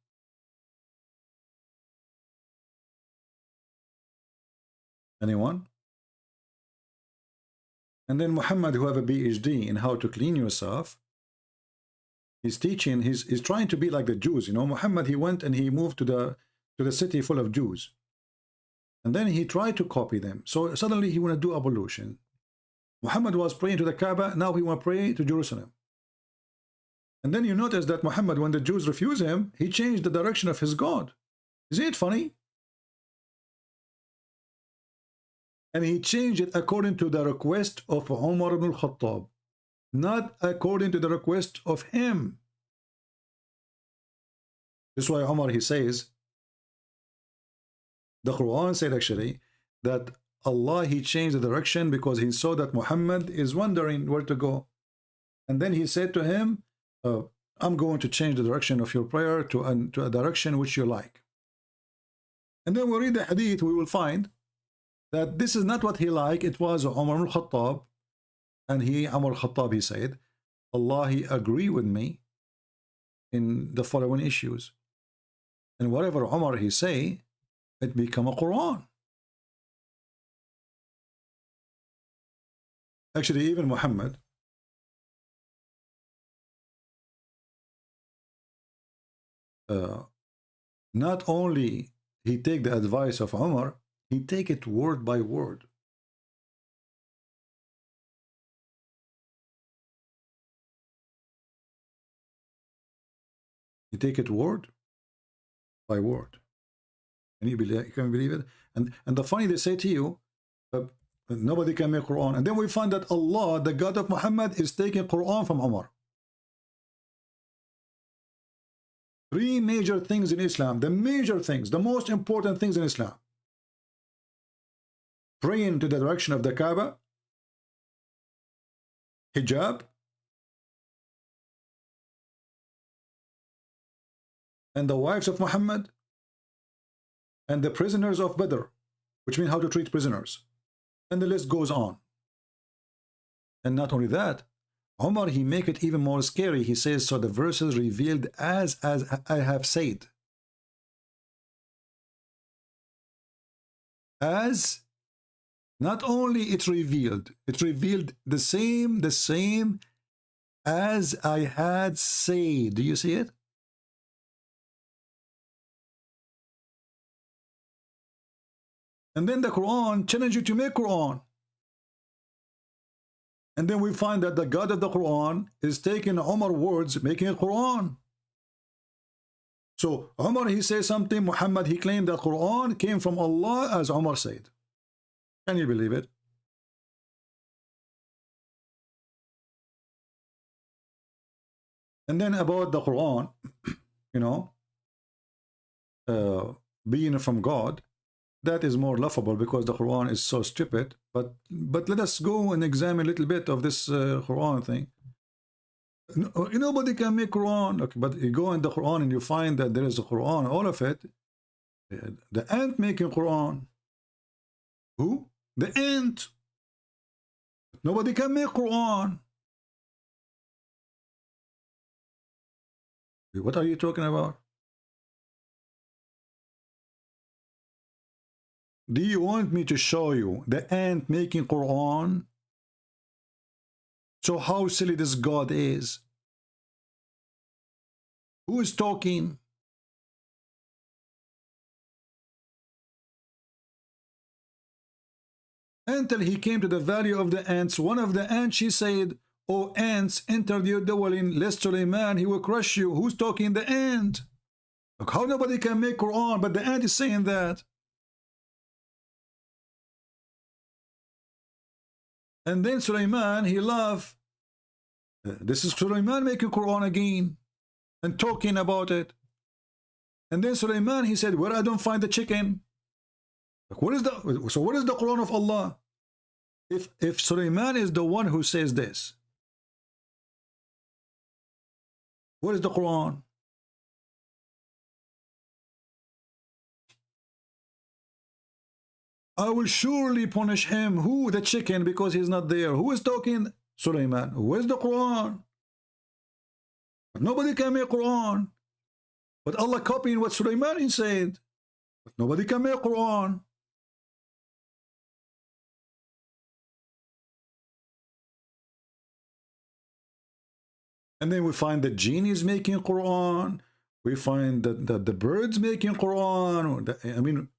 Anyone? And then Muhammad, who have a PhD in how to clean yourself, he's teaching, he's trying to be like the Jews. You know, Muhammad, he went and he moved to the city full of Jews. And then he tried to copy them. So suddenly he want to do ablution. Muhammad was praying to the Kaaba, now he want to pray to Jerusalem. And then you notice that Muhammad, when the Jews refuse him, he changed the direction of his God. Isn't it funny? And he changed it according to the request of Umar ibn al-Khattab, not according to the request of him. This is why Umar, he says, the Quran said actually that Allah, he changed the direction because he saw that Muhammad is wondering where to go. And then he said to him, I'm going to change the direction of your prayer to a direction which you like. And then we read the hadith, we will find that this is not what he liked. It was Umar al-Khattab. And Umar al-Khattab, he said, Allah, he agree with me in the following issues. And whatever Umar, he say, it become a Quran. Actually, even Muhammad, not only he take the advice of Umar, he take it word by word. He take it word by word. Can you believe it? And the funny, they say to you, nobody can make Quran. And then we find that Allah, the God of Muhammad, is taking Quran from Umar. Three major things in Islam, the major things, the most important things in Islam. Praying to the direction of the Kaaba, hijab, and the wives of Muhammad, and the prisoners of Badr, which means how to treat prisoners. And the list goes on. And not only that, Umar, he make it even more scary. He says, so the verses revealed as I have said. As not only it revealed the same as I had said. Do you see it? And then the Quran challenges you to make Quran. And then we find that the God of the Quran is taking Umar words, making a Quran. So Umar, he says something, Muhammad, he claimed that Quran came from Allah as Umar said. Can you believe it? And then about the Quran, you know, being from God, that is more laughable because the Quran is so stupid. But let us go and examine a little bit of this Quran thing. Nobody can make Quran. Okay, but you go in the Quran and you find that there is a Quran, all of it. The ant making Quran. Who? The ant. Nobody can make Quran. What are you talking about? Do you want me to show you the ant making Quran? So how silly this God is. Who is talking? Until he came to the valley of the ants, one of the ants, she said, "O ants, enter your dwelling, lest Suleiman, he will crush you." Who's talking? The ant. Look, how nobody can make Quran, but the ant is saying that. And then Suleiman, he laughed. This is Suleiman making Quran again and talking about it. And then Suleiman, he said, "Where I don't find the chicken." Like, what is the Quran of Allah? If Suleiman is the one who says this, what is the Quran? I will surely punish him. Who? The chicken, because he's not there. Who is talking? Suleiman. Where's the Quran? Nobody can make Quran. But Allah copying what Suleiman said. But nobody can make Quran. And then we find the genies making Quran. We find that the birds making Quran. I mean,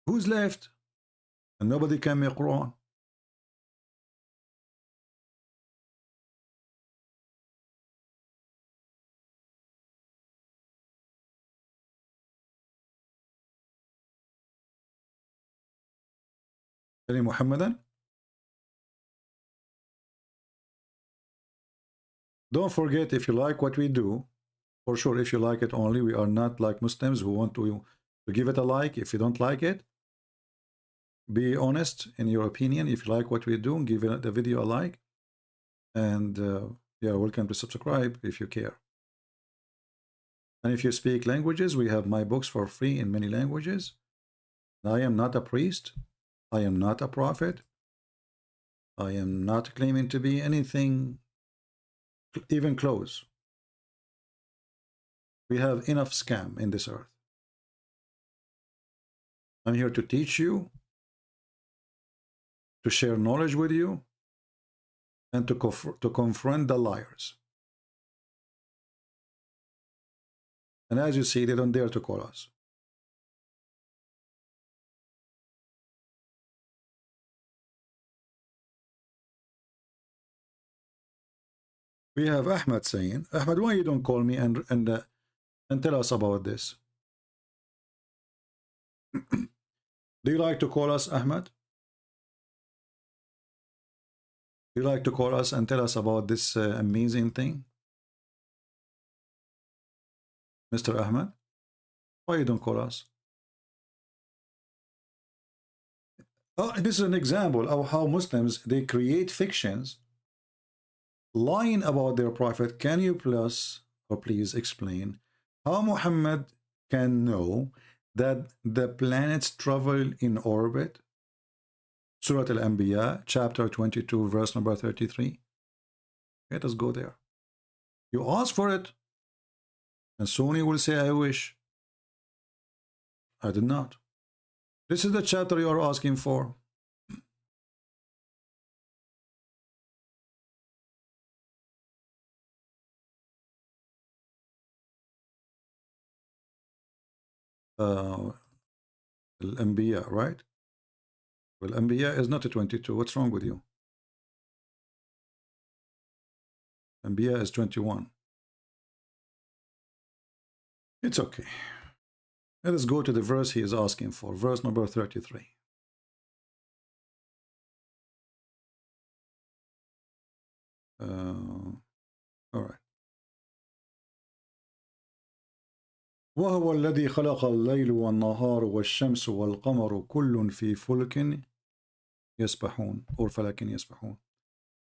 who's left? And nobody can make Quran. Any Muhammadan? Don't forget, if you like what we do, for sure, if you like it only, we are not like Muslims who want to give it a like. If you don't like it, be honest in your opinion. If you like what we do, give the video a like. And yeah, welcome to subscribe if you care. And if you speak languages, we have my books for free in many languages. I am not a priest. I am not a prophet. I am not claiming to be anything even close. We have enough scam in this earth. I'm here to teach you, to share knowledge with you, and to confront the liars. And as you see, they don't dare to call us. We have Ahmed saying, Ahmed, why you don't call me and tell us about this? Do you like to call us, Ahmed? Do you like to call us and tell us about this amazing thing? Mr. Ahmed, why you don't call us? Oh, this is an example of how Muslims, they create fictions lying about their prophet. Can you please explain how Muhammad can know that the planets travel in orbit? Surah Al-Anbiya, chapter 22, verse number 33. Let us go there. You ask for it, and soon you will say, I wish. I did not. This is the chapter you are asking for. Al-Anbiya, right? Well, Anbiya is not a 22. What's wrong with you? Anbiya is 21. It's okay. Let us go to the verse he is asking for. Verse number 33. All right. وهو الذي خلق الليل والنهار والشمس والقمر كل في فلك يسبحون or فلك يسبحون.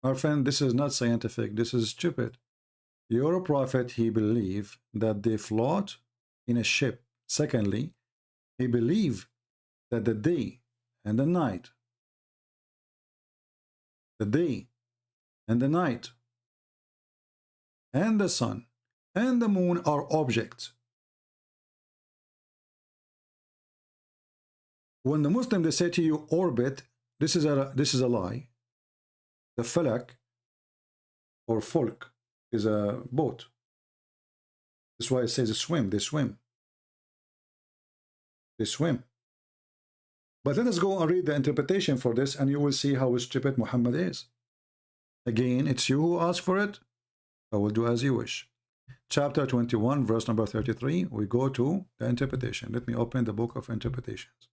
Our friend, this is not scientific. This is stupid. Your prophet, he believed that they float in a ship. Secondly, he believed that the day and the night, and the sun and the moon are objects. When the Muslim, they say to you orbit, this is a lie. The falak or fulk is a boat. That's why it says swim. They swim. They swim. But let us go and read the interpretation for this, and you will see how stupid Muhammad is. Again, it's you who asked for it. I will do as you wish. Chapter 21, verse number 33. We go to the interpretation. Let me open the book of interpretations.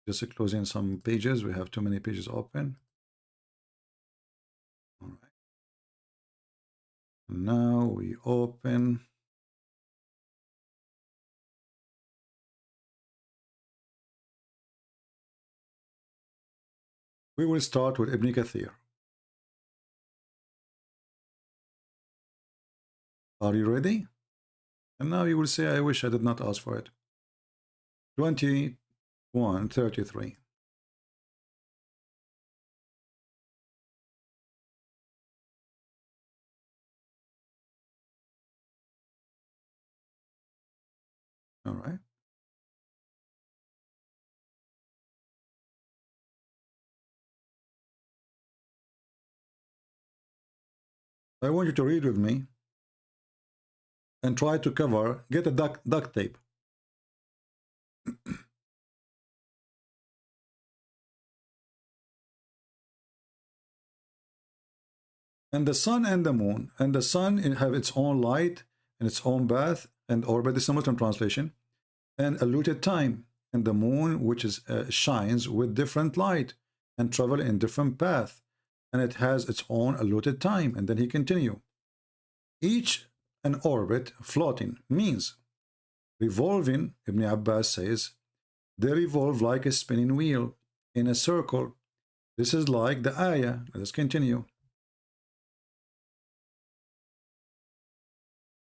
Just closing some pages. We have too many pages open. All right. Now we open. We will start with Ibn Kathir. Are you ready? And now you will say, I wish I did not ask for it. 21:33. I want you to read with me and try to cover, get a duct tape. And the sun and the moon, and the sun have its own light and its own path and orbit. This is a Muslim translation, and allotted time. And the moon, which is shines with different light and travel in different path, and it has its own allotted time. And then he continue. Each an orbit floating means revolving. Ibn Abbas says they revolve like a spinning wheel in a circle. This is like the ayah. Let us continue.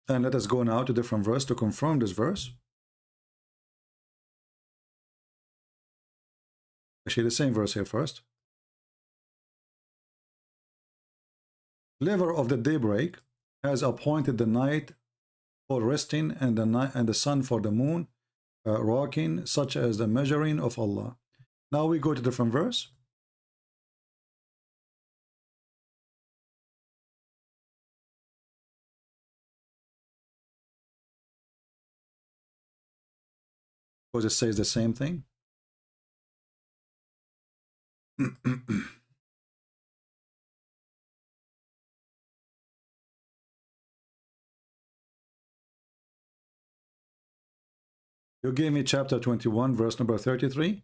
And let us go now to different verse to confirm this verse. Actually, the same verse here first. Lever of the daybreak has appointed the night for resting, and the sun for the moon rocking, such as the measuring of Allah. Now we go to different verse. Because it says the same thing. You gave me chapter 21, verse number 33.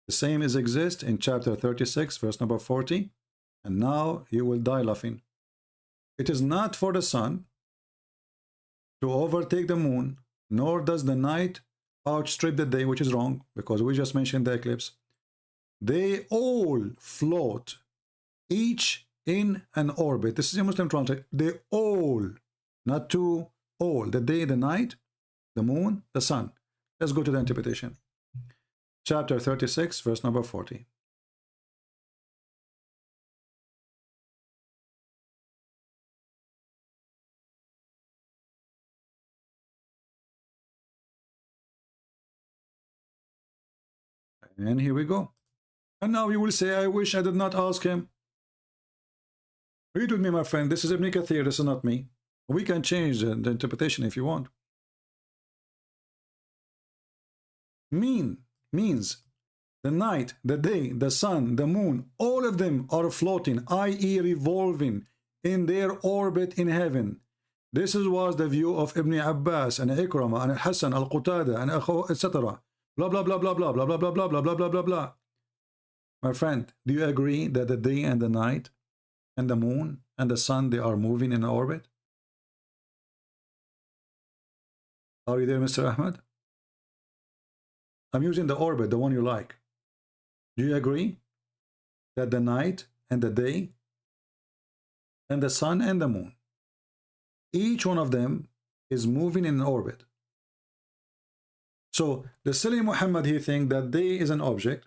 The same is exist in chapter 36, verse number 40. And now you will die laughing. It is not for the sun to overtake the moon, nor does the night outstrip the day, which is wrong, because we just mentioned the eclipse. They all float, each in an orbit. This is a Muslim translation. They all, not two, all. The day, the night, the moon, the sun. Let's go to the interpretation. Chapter 36, verse number 40. And here we go. And now you will say, I wish I did not ask him. Read with me, my friend. This is Ibn Kathir. This is not me. We can change the interpretation if you want. Means the night, the day, the sun, the moon, all of them are floating, i.e. revolving in their orbit in heaven. This was the view of Ibn Abbas and Ikramah and Hassan al-Qutada and etc. Blah, blah, blah, blah, blah, blah, blah, blah, blah, blah, blah, blah, blah, blah. My friend, do you agree that the day and the night and the moon and the sun, they are moving in orbit? Are you there, Mr. Ahmed? I'm using the orbit, the one you like. Do you agree that the night and the day and the sun and the moon, each one of them is moving in an orbit? So the silly Muhammad, he thinks that day is an object,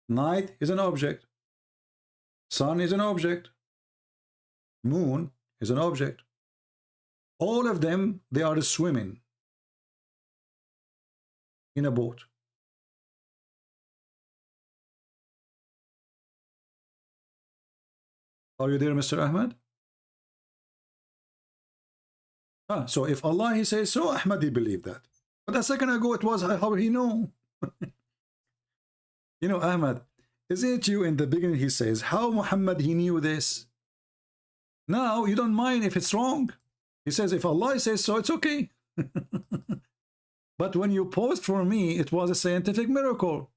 night is an object, sun is an object, moon is an object. All of them, they are swimming in a boat. Are you there, Mr. Ahmed? So if Allah, he says so, Ahmed, he believed that. But a second ago, it was how he know. You know, Ahmed, isn't it you in the beginning, he says, how Muhammad, he knew this? Now, you don't mind if it's wrong. He says, if Allah says so, it's okay. But when you post for me, it was a scientific miracle.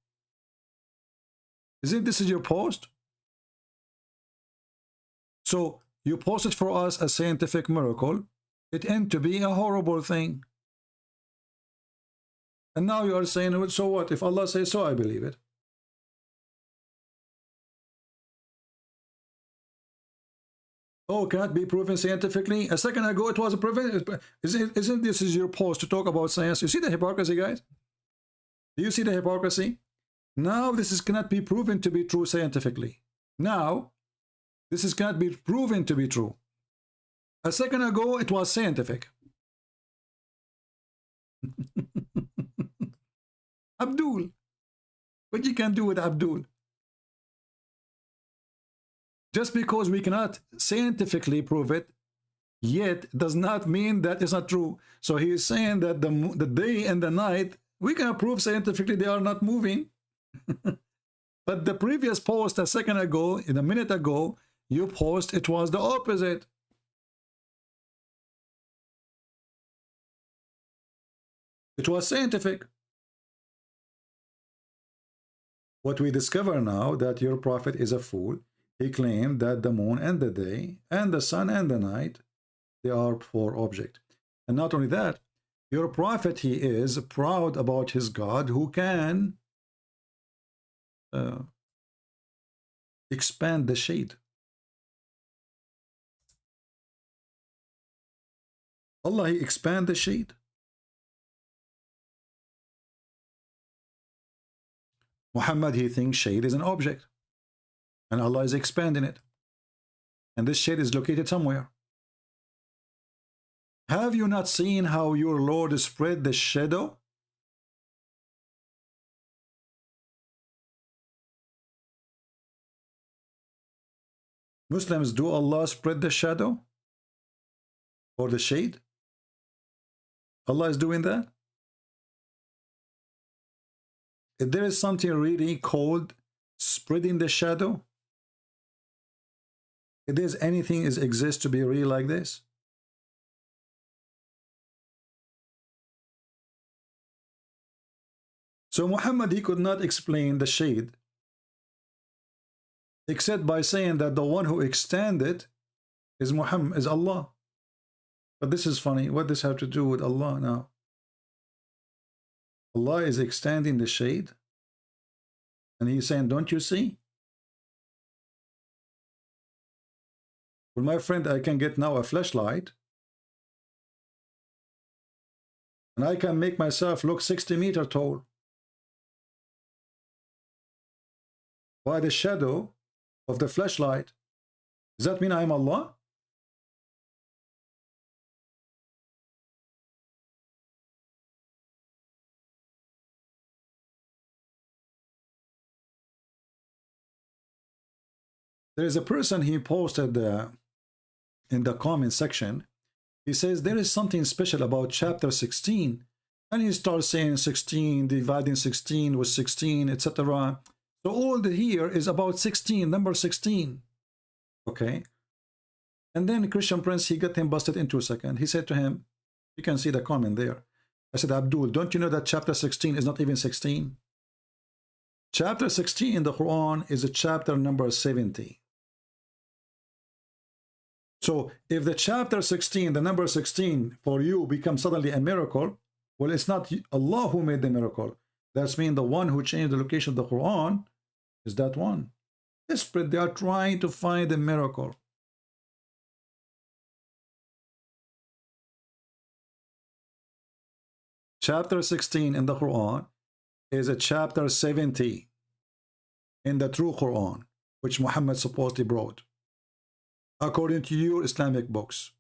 Isn't this your post? So you posted for us a scientific miracle. It ended to be a horrible thing. And now you are saying, so what? If Allah says so, I believe it. Oh, cannot be proven scientifically. A second ago, it was a proven. Isn't this is your post to talk about science? You see the hypocrisy, guys? Do you see the hypocrisy? Now this cannot be proven to be true scientifically. Now, this cannot be proven to be true. A second ago, it was scientific. Abdul. What you can do with Abdul? Just because we cannot scientifically prove it, Yet does not mean that it's not true. So he is saying that the day and the night, we can prove scientifically they are not moving. But the previous post a second ago, a minute ago, you post it was the opposite. It was scientific. What we discover now that your prophet is a fool. He claimed that the moon and the day and the sun and the night, they are four objects. And not only that, your prophet, he is proud about his God who can expand the shade. Allah, he expand the shade. Muhammad, he thinks shade is an object, and Allah is expanding it. And this shade is located somewhere. Have you not seen how your Lord spread the shadow? Muslims, do Allah spread the shadow or the shade? Allah is doing that? If there is something really called spreading the shadow, if there's anything is exists to be real like this, so Muhammad, he could not explain the shade except by saying that the one who extended is Muhammad, is Allah. But this is funny. What does this have to do with Allah now? Allah is extending the shade, and he's saying, don't you see? Well, my friend, I can get now a flashlight, and I can make myself look 60 meters tall by the shadow of the flashlight. Does that mean I'm Allah? There is a person, he posted in the comment section, he says there is something special about chapter 16, and he starts saying 16, dividing 16 with 16, etc. So all the here is about 16, number 16. Okay. And then Christian Prince, he got him busted into a second. He said to him, you can see the comment there. I said, Abdul, don't you know that chapter 16 is not even 16? Chapter 16 in the Quran is a chapter number 70. So if the chapter 16, the number 16 for you becomes suddenly a miracle, well, it's not Allah who made the miracle. That's mean the one who changed the location of the Quran is that one. Desperate, they are trying to find a miracle. Chapter 16 in the Quran is a chapter 70 in the true Quran, which Muhammad supposedly brought, according to your Islamic books.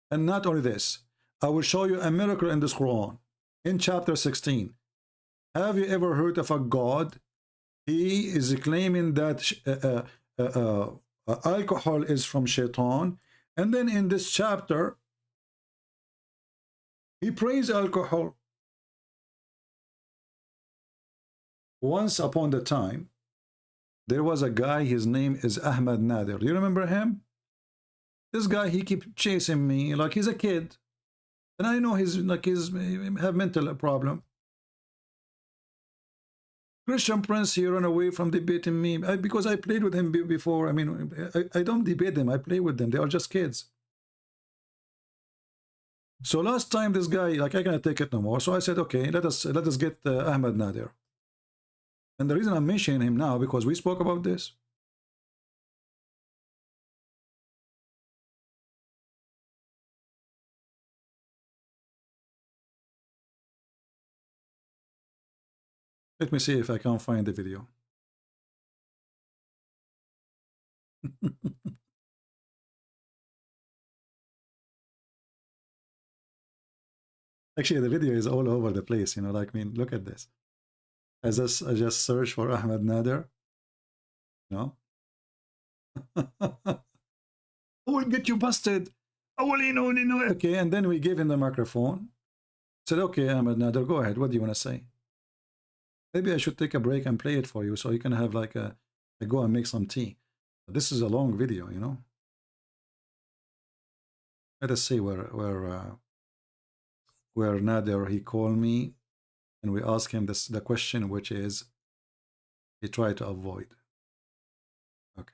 And not only this, I will show you a miracle in this Quran, in chapter 16. Have you ever heard of a God? He is claiming that alcohol is from Shaitan, and then in this chapter, he praised alcohol. Once upon a time, there was a guy, his name is Ahmad Nadir. Do you remember him? This guy, he keep chasing me like he's a kid. And I know he's have mental problem. Christian Prince, he ran away from debating me because I played with him before. I mean, I don't debate them. I play with them. They are just kids. So last time this guy, like, I cannot take it no more. So I said, okay, let us get Ahmad Nadir. And the reason I'm mentioning him now, because we spoke about this. Let me see if I can find the video. Actually, the video is all over the place, you know, like, I mean, look at this. I just search for Ahmad Nadir. No? I will get you busted. I will, okay. And then we gave him the microphone. Said, okay, Ahmed Nader, go ahead. What do you want to say? Maybe I should take a break and play it for you so you can have like a go and make some tea. This is a long video, you know. Let us see where Nader, he called me and we asked him the question, which is he tried to avoid. Okay.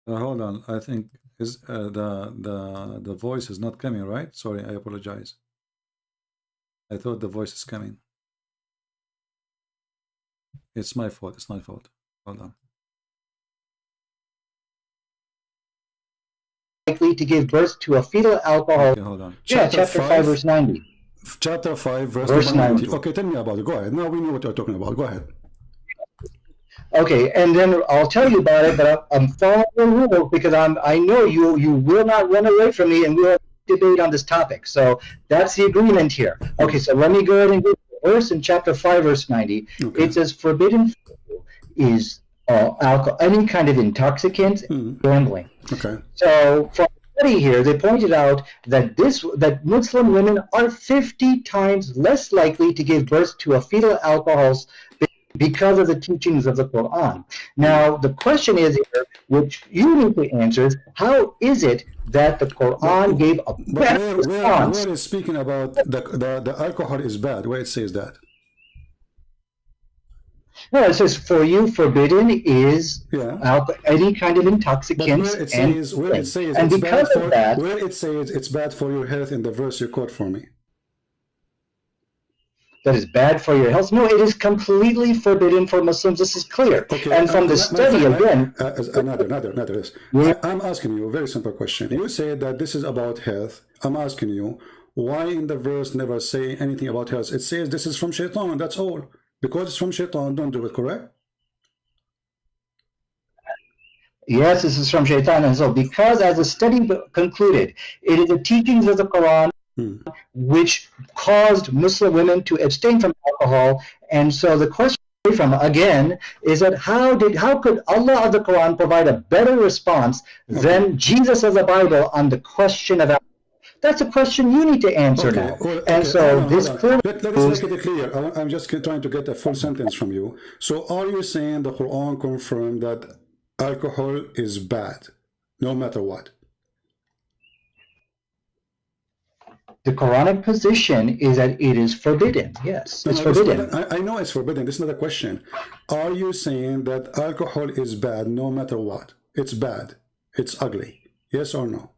Hold on, I think is the voice is not coming, right? Sorry, I apologize. I thought the voice is coming. It's my fault. It's my fault. Hold on. Likely to give birth to a fetal alcohol. Okay, hold on. Chapter 5, verse 90. Chapter 5, verse 90. Okay, tell me about it. Go ahead. Now we know what you're talking about. Go ahead. Okay, and then I'll tell you about it, but I'm following the rules because I know you will not run away from me, and we'll debate on this topic. So that's the agreement here. Okay, so let me go ahead and get the verse in chapter 5, verse 90. Okay. It says, forbidden is alcohol, any kind of intoxicant, gambling. Okay. So from the study here, they pointed out that that Muslim women are 50 times less likely to give birth to a fetal alcohols because of the teachings of the Quran. Now, the question is here, which you need to answer, is how is it that the Quran gave a better response? Where is speaking about the alcohol is bad? Where it says that? No, it says for you forbidden is any kind of intoxicants. Where it says it's bad for your health in the verse you quote for me. That is bad for your health. No, it is completely forbidden for Muslims. This is clear. Okay, and from the study again. I'm asking you a very simple question. You say that this is about health. I'm asking you, why in the verse never say anything about health? It says this is from Shaitan, that's all. Because it's from Shaitan, don't do it, correct? Yes, this is from Shaitan. And so because as the study concluded, it is the teachings of the Quran which caused Muslim women to abstain from alcohol. And so the question from again is that how could Allah of the Quran provide a better response than Jesus of the Bible on the question of alcohol? That's a question you need to answer now. Well, and so this clearly let's make it clear. I'm just trying to get a full sentence from you. So are you saying the Quran confirmed that alcohol is bad, no matter what? The Quranic position is that it is forbidden. Yes, it's forbidden. I know it's forbidden. This is not a question. Are you saying that alcohol is bad no matter what? It's bad. It's ugly. Yes or no?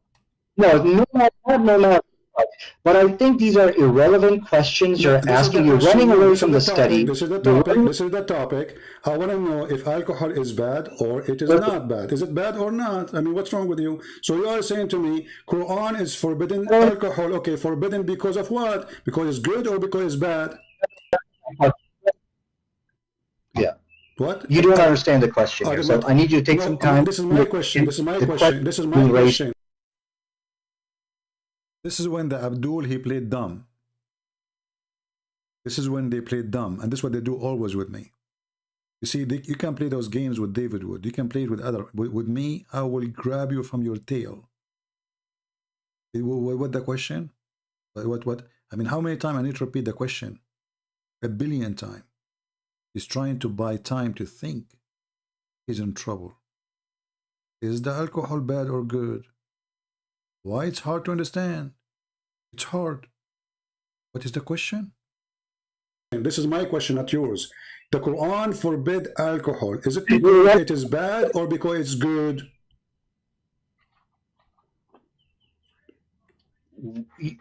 No, no matter what. But I think these are irrelevant questions you're asking. You're running away from the study. This is the topic. This is the topic. I want to know if alcohol is bad or it is not bad. Is it bad or not? I mean, what's wrong with you? So you are saying to me, Quran is forbidden alcohol. Okay, forbidden because of what? Because it's good or because it's bad? Yeah. What? You don't understand the question here, so I need you to take some time. This is my question. This is my question. This is my question. This is when the Abdul, he played dumb. This is when they played dumb. And this is what they do always with me. You see, you can play those games with David Wood. You can play it with other. With me, I will grab you from your tail. What the question? What? I mean, how many times I need to repeat the question? 1 billion times. He's trying to buy time to think. He's in trouble. Is the alcohol bad or good? Why it's hard to understand? It's hard. What is the question? And this is my question, not yours. The Quran forbid alcohol. Is it because it is bad or because it's good?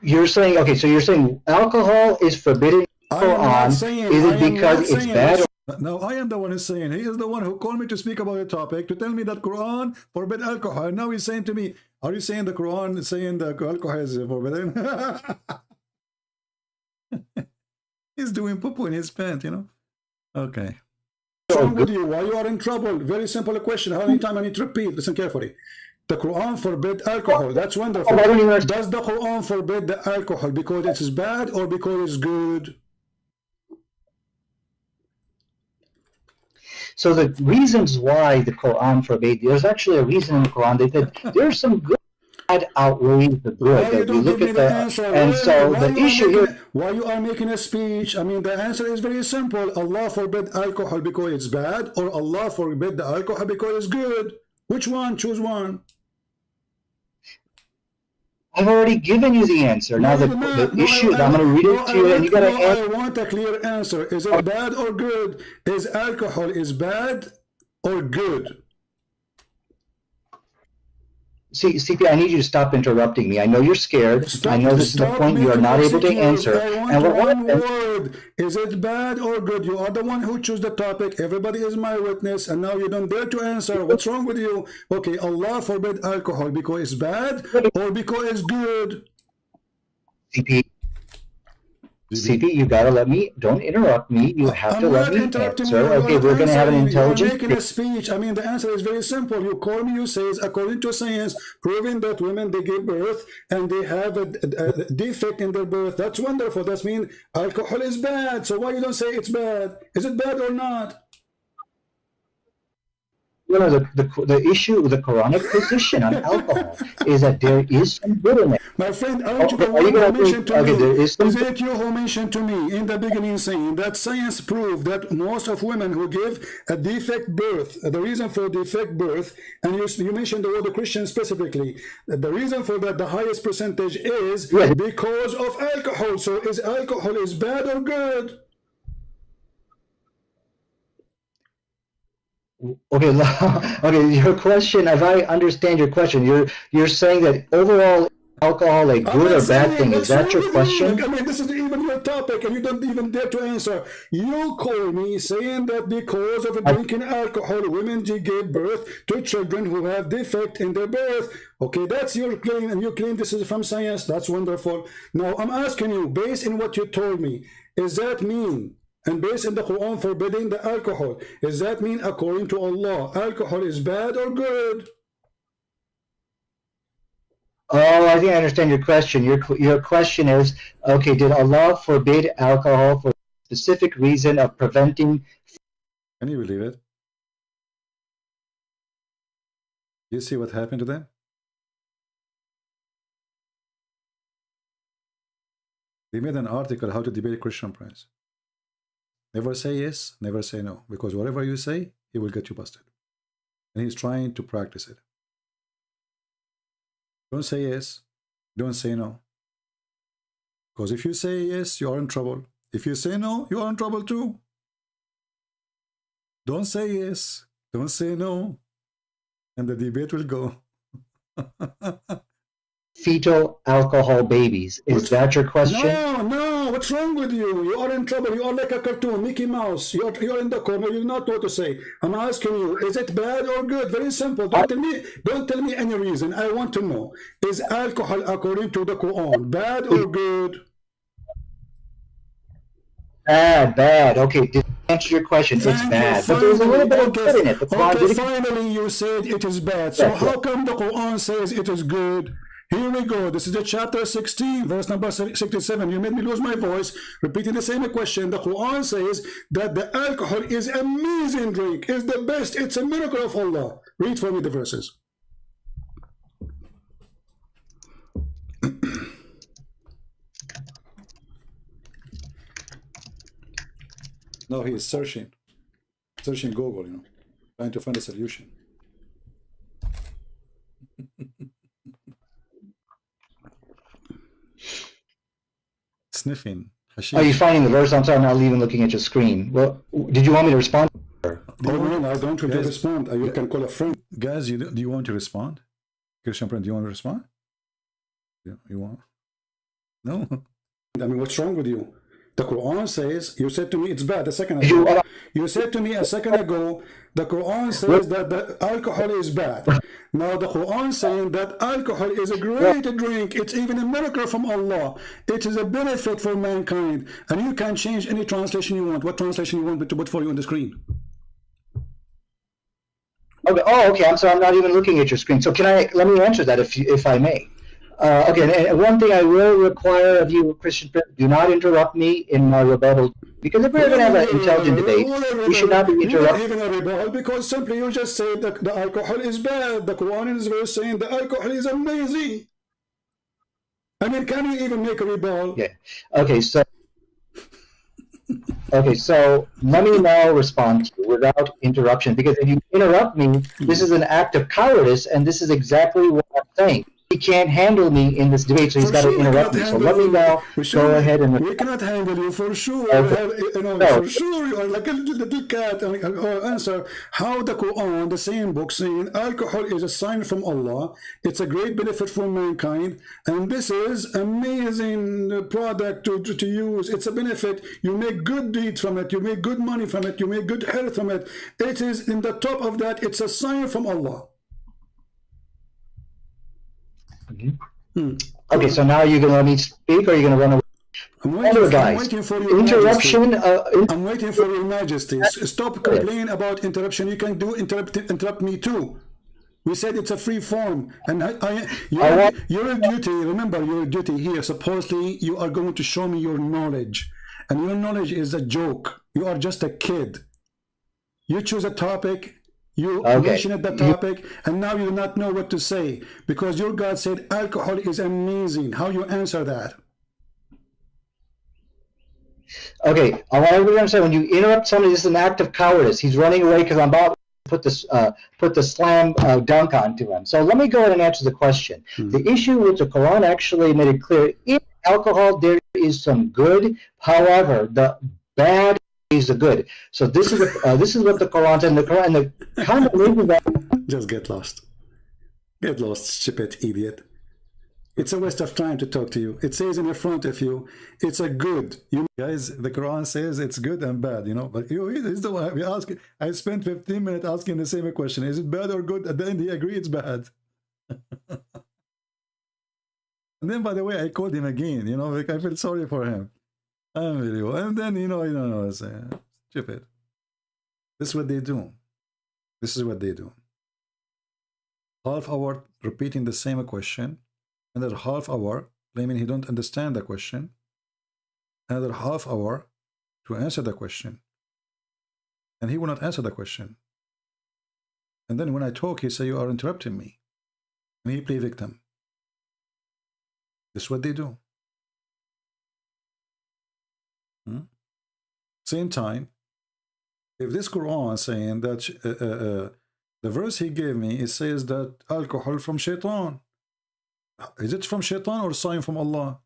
You're saying, okay, so you're saying alcohol is forbidden in the Quran. Is it because it's bad? No, I am the one who's saying. He is the one who called me to speak about the topic, to tell me that Quran forbid alcohol. And now he's saying to me, are you saying the Quran is saying that alcohol is forbidden? He's doing poo-poo in his pants, you know. Okay. What's wrong with you? Why you are in trouble? Very simple question. How many times I need to repeat? Listen carefully. The Quran forbid alcohol. That's wonderful. Does the Quran forbid the alcohol because it is bad or because it's good? So the reasons why the Quran forbade, there's actually a reason in the Quran. They said there's some good outweighs the good. Why you don't give me the answer? And so the issue here. Why you are making a speech? I mean, the answer is very simple. Allah forbid alcohol because it's bad, or Allah forbid the alcohol because it's good. Which one? Choose one. I've already given you the answer. Now the issue, I'm going to read it to you, and you got to answer. I want a clear answer. Is it bad or good? Is alcohol is bad or good? See, CP, I need you to stop interrupting me. I know you're scared. I know this is the point you are not able to answer. And one word. Is it bad or good? You are the one who chose the topic. Everybody is my witness, and now you don't dare to answer. What's wrong with you? Okay, Allah forbid alcohol because it's bad or because it's good? CP, you gotta let me. Don't interrupt me. You have to let me answer. Okay, we're gonna have an intelligent. You're making a speech. I mean, the answer is very simple. You call me. You say, according to science, proving that women they give birth and they have a defect in their birth. That's wonderful. That means alcohol is bad. So why you don't say it's bad? Is it bad or not? You know, the issue with the Quranic position on alcohol is that there is some good in it. My friend, aren't you the one who mentioned to me? Is it you who mentioned to me in the beginning saying that science proved that most of women who give a defect birth, the reason for defect birth, and you mentioned the word of Christian specifically, the reason for that, the highest percentage is because of alcohol. So is alcohol is bad or good? Okay, okay. Your question, if I understand your question, you're saying that overall alcohol a good or bad thing. Is that your question? I mean, this is even your topic, and you don't even dare to answer. You call me saying that because of drinking alcohol, women give birth to children who have defect in their birth. Okay, that's your claim, and you claim this is from science. That's wonderful. Now, I'm asking you, based on what you told me, is that mean? And based on the Quran forbidding the alcohol, does that mean according to Allah, alcohol is bad or good? Oh, I think I understand your question. Your question is, okay, did Allah forbid alcohol for a specific reason of preventing... Can you believe it? You see what happened to them? They made an article, How to Debate Christian Prince. Never say yes, never say no. Because whatever you say, he will get you busted. And he's trying to practice it. Don't say yes, don't say no. Because if you say yes, you are in trouble. If you say no, you are in trouble too. Don't say yes, don't say no. And the debate will go. fetal alcohol babies. Is that your question? No, what's wrong with you? You are in trouble. You are like a cartoon, Mickey Mouse. You're in the corner. You don't know what to say. I'm asking you, is it bad or good? Very simple. Don't tell me any reason. I want to know. Is alcohol, according to the Quran, bad or good? Bad. Okay, to answer your question, it's bad. But there's a little bit of good in it. Finally, you said it is bad. So how come the Quran says it is good? Here we go. This is the chapter 16, verse number 67. You made me lose my voice, repeating the same question. The Quran says that the alcohol is amazing drink, is the best. It's a miracle of Allah. Read for me the verses. No, he is searching Google, you know, trying to find a solution. Sniffing. Hashish. Are you finding the verse? I'm sorry, I'm not even looking at your screen. Well, did you want me to respond? Oh, no, I don't want to respond. You can call a friend. Guys, do you want to respond? Christian friend, do you want to respond? You want? No. I mean, what's wrong with you? The Quran says, you said to me it's bad a second ago. You said to me a second ago, the Quran says that the alcohol is bad. Now the Quran saying that alcohol is a great drink. It's even a miracle from Allah. It is a benefit for mankind. And you can change any translation you want. What translation you want me to put for you on the screen? Okay. Oh, okay. I'm sorry. I'm not even looking at your screen. So let me answer that if I may. Okay, and one thing I will require of you, Christian, do not interrupt me in my rebuttal, because if we're going to have an intelligent debate, we should not be interrupted. Even a rebuttal, because simply you just said that the alcohol is bad. The Quran is very saying the alcohol is amazing. I mean, can you even make a rebuttal? Yeah. Okay, so let me now respond to you without interruption, because if you interrupt me, this is an act of cowardice, and this is exactly what I'm saying. He can't handle me in this debate, so he's got to interrupt me. So let me now go ahead and... We cannot handle you, for sure. For sure, you are like a little cat. Answer how the Quran, the same book, saying alcohol is a sign from Allah. It's a great benefit for mankind. And this is amazing product to use. It's a benefit. You make good deeds from it. You make good money from it. You make good health from it. It is in the top of that. It's a sign from Allah. Okay, so now you're going to let me speak, or you're going to run away? I'm waiting for your interruption. I'm waiting for your majesty. Stop complaining about interruption. You can interrupt me too. We said it's a free form, and your duty. Remember, your duty here. Supposedly, you are going to show me your knowledge, and your knowledge is a joke. You are just a kid. You choose a topic. You mentioned the topic, and now you do not know what to say, because your God said alcohol is amazing. How you answer that? Okay, I want everybody to understand, when you interrupt somebody, this is an act of cowardice. He's running away because I'm about to put the slam dunk onto him. So let me go ahead and answer the question. The issue with the Quran actually made it clear, in alcohol there is some good, however, the bad is the good. So this is what the Quran said. The combination of that. Just get lost, stupid idiot. It's a waste of time to talk to you. It says in the front of you, it's a good. You guys, the Quran says it's good and bad, you know. But he's the one we ask. I spent 15 minutes asking the same question: is it bad or good? At the end, he agreed it's bad. And then, by the way, I called him again. You know, like I feel sorry for him. Unbelievable. And then, you know, it's stupid. This is what they do. This is what they do. Half hour repeating the same question. Another half hour claiming he don't understand the question. Another half hour to answer the question. And he will not answer the question. And then when I talk, he say, you are interrupting me. And he play victim. This is what they do. Same time, if this Quran saying that the verse he gave me, it says that alcohol from shaitan. Is it from shaitan or sign from Allah?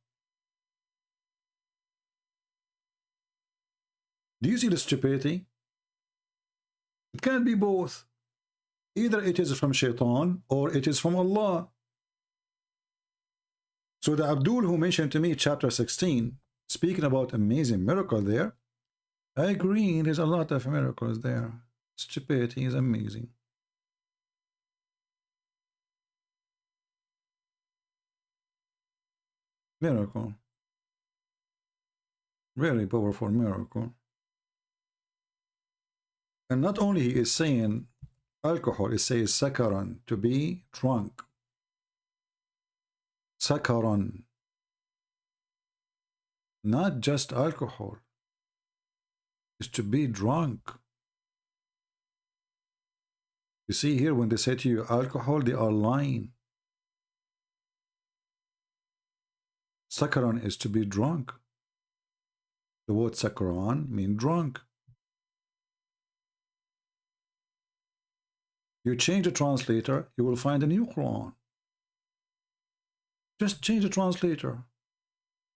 Do you see the stupidity? It can't be both. Either it is from shaitan or it is from Allah. So the Abdul who mentioned to me chapter 16, speaking about amazing miracle there, I agree, there's a lot of miracles there. Stupidity is amazing. Miracle. Very powerful miracle. And not only he is saying alcohol, it says sakaran, to be drunk. Sakaran. Not just alcohol. It's to be drunk. You see here, when they say to you alcohol, they are lying. Sakaran is to be drunk. The word sakaran means drunk. You change the translator, you will find a new Quran. Just change the translator.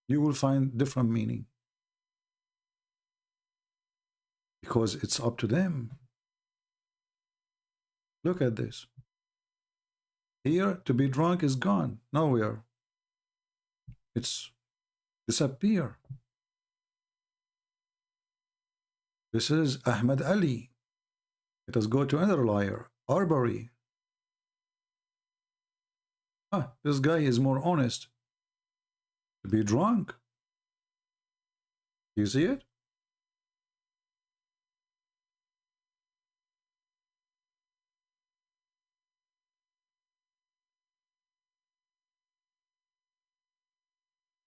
You will find different meaning. Because it's up to them. Look at this. Here, to be drunk is gone. Nowhere. It's disappear. This is Ahmad Ali. Let us go to another liar. Arbery. This guy is more honest. To be drunk. You see it?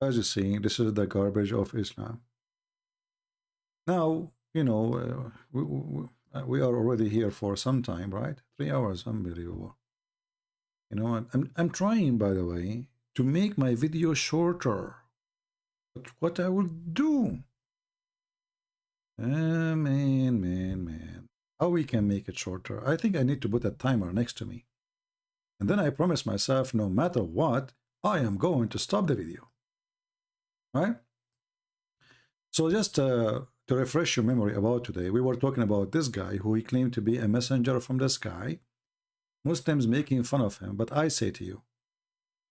As you see, this is the garbage of Islam. Now, you know, we are already here for some time, right? 3 hours, unbelievable. You know, I'm trying, by the way, to make my video shorter. But what I will do? Man. How we can make it shorter? I think I need to put a timer next to me. And then I promise myself, no matter what, I am going to stop the video. Right? So just to refresh your memory about today, we were talking about this guy who he claimed to be a messenger from the sky. Muslims making fun of him, but I say to you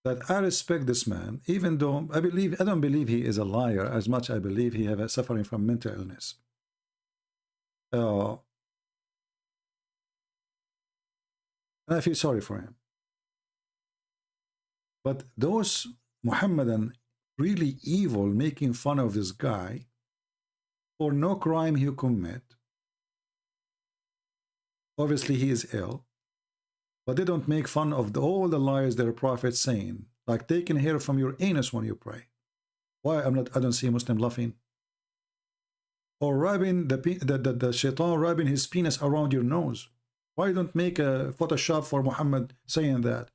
that I respect this man, even though I don't believe he is a liar as much as I believe he is suffering from mental illness. And I feel sorry for him. But those Muhammadan really evil making fun of this guy for no crime he commit. Obviously he is ill, but they don't make fun of all the lies their prophet saying, like taking hair from your anus when you pray. Why I don't see a Muslim laughing? Or rubbing the shaitan rubbing his penis around your nose. Why don't make a Photoshop for Muhammad saying that?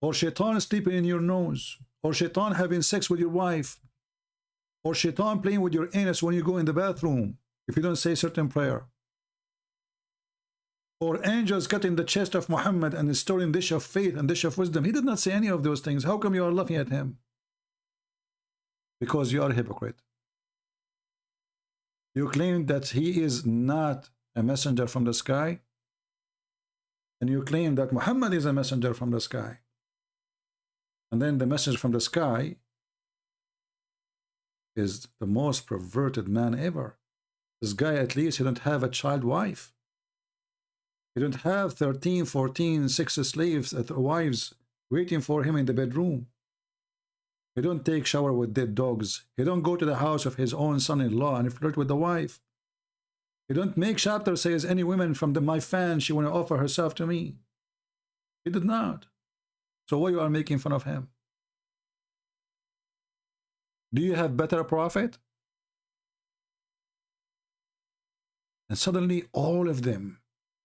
Or shaitan sleeping in your nose, or shaitan having sex with your wife, or shaitan playing with your anus when you go in the bathroom if you don't say certain prayer, or angels cutting the chest of Muhammad and storing dish of faith and dish of wisdom. He did not say any of those things. How come you are laughing at him? Because you are a hypocrite. You claim that he is not a messenger from the sky, and you claim that Muhammad is a messenger from the sky. And then the message from the sky is the most perverted man ever. This guy, at least, he don't have a child wife. He don't have 13, 14, 6 slaves, wives waiting for him in the bedroom. He don't take shower with dead dogs. He don't go to the house of his own son-in-law and flirt with the wife. He don't make chapter says any woman from my fans, she want to offer herself to me. He did not. So why you are making fun of him? Do you have better prophet? And suddenly all of them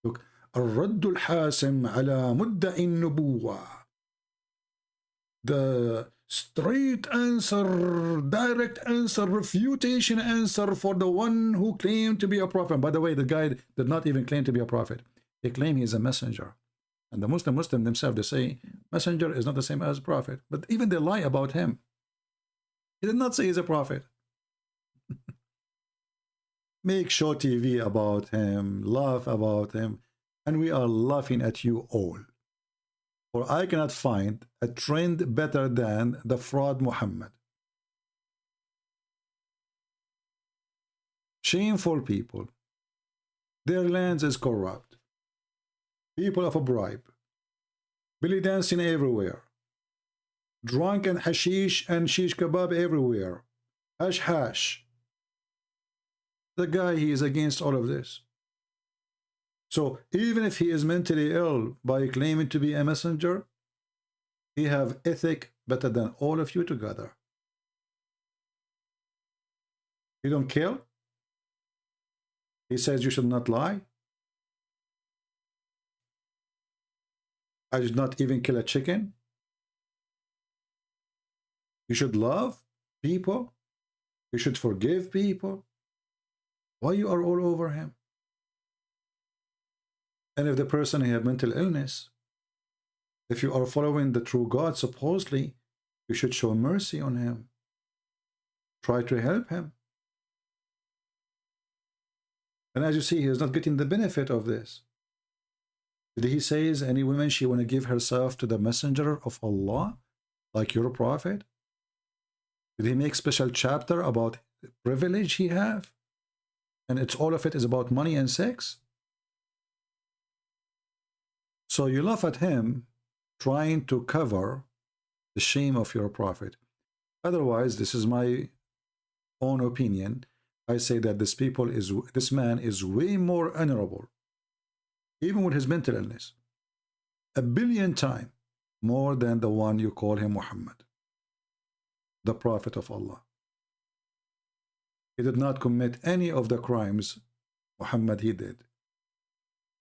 look. الرد الحاسم على مدعي النبوة. The straight answer, direct answer, refutation answer for the one who claimed to be a prophet. By the way, the guy did not even claim to be a prophet. He claimed he is a messenger. And the Muslim themselves, they say, messenger is not the same as prophet. But even they lie about him. He did not say he's a prophet. Make show TV about him, laugh about him, and we are laughing at you all. For I cannot find a trend better than the fraud Muhammad. Shameful people. Their lands is corrupt. People of a bribe. Belly dancing everywhere. Drunk and hashish and shish kebab everywhere. Hash hash. The guy, he is against all of this. So even if he is mentally ill by claiming to be a messenger, he have ethic better than all of you together. He don't kill. He says you should not lie. I did not even kill a chicken. You should love people. You should forgive people. Why you are all over him? And if the person has mental illness, if you are following the true God, supposedly, you should show mercy on him. Try to help him. And as you see, he is not getting the benefit of this. Did he say any woman she want to give herself to the messenger of Allah, like your prophet? Did he make special chapter about privilege he have? And it's all of it is about money and sex? So you laugh at him trying to cover the shame of your prophet. Otherwise, this is my own opinion. I say that this man is way more honorable, even with his mental illness, 1 billion times more than the one you call him Muhammad, the prophet of Allah. He did not commit any of the crimes Muhammad he did.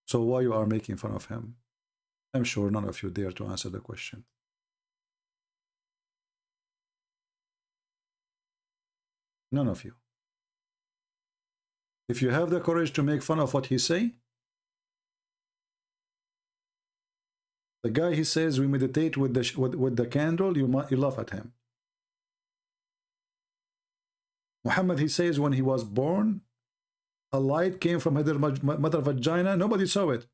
So why you are making fun of him? I'm sure none of you dare to answer the question. None of you. If you have the courage to make fun of what he say, the guy he says we meditate with the candle, you laugh at him. Muhammad, he says when he was born, a light came from her mother vagina. Nobody saw it.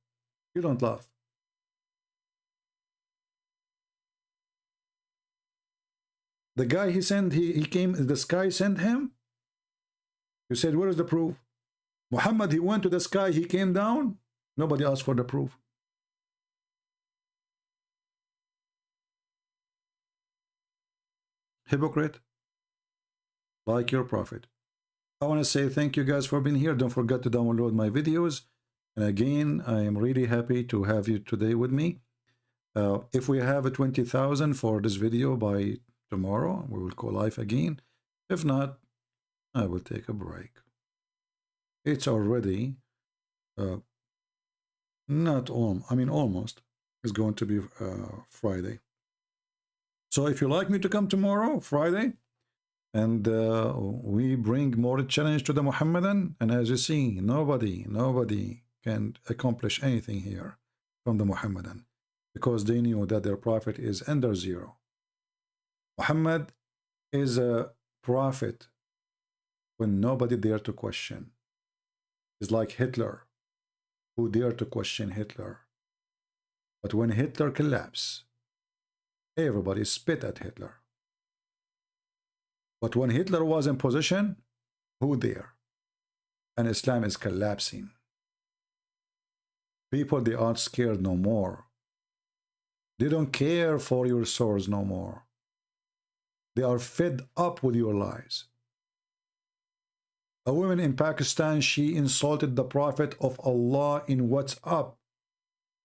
You don't laugh. The guy he sent, he came, the sky sent him. You said, where is the proof? Muhammad, he went to the sky, he came down. Nobody asked for the proof. Hypocrite, like your prophet. I want to say thank you guys for being here. Don't forget to download my videos. And again, I am really happy to have you today with me. If we have a 20,000 for this video by tomorrow, we will go live again. If not, I will take a break. It's already almost. It's going to be Friday. So if you like me to come tomorrow, Friday, and we bring more challenge to the Muhammadan, and as you see, nobody can accomplish anything here from the Muhammadan, because they knew that their prophet is under zero. Muhammad is a prophet when nobody dare to question. It's like Hitler, who dared to question Hitler. But when Hitler collapsed, everybody spit at Hitler. But when Hitler was in position, who dare? And Islam is collapsing. People, they aren't scared no more. They don't care for your swords no more. They are fed up with your lies. A woman in Pakistan, she insulted the Prophet of Allah in WhatsApp.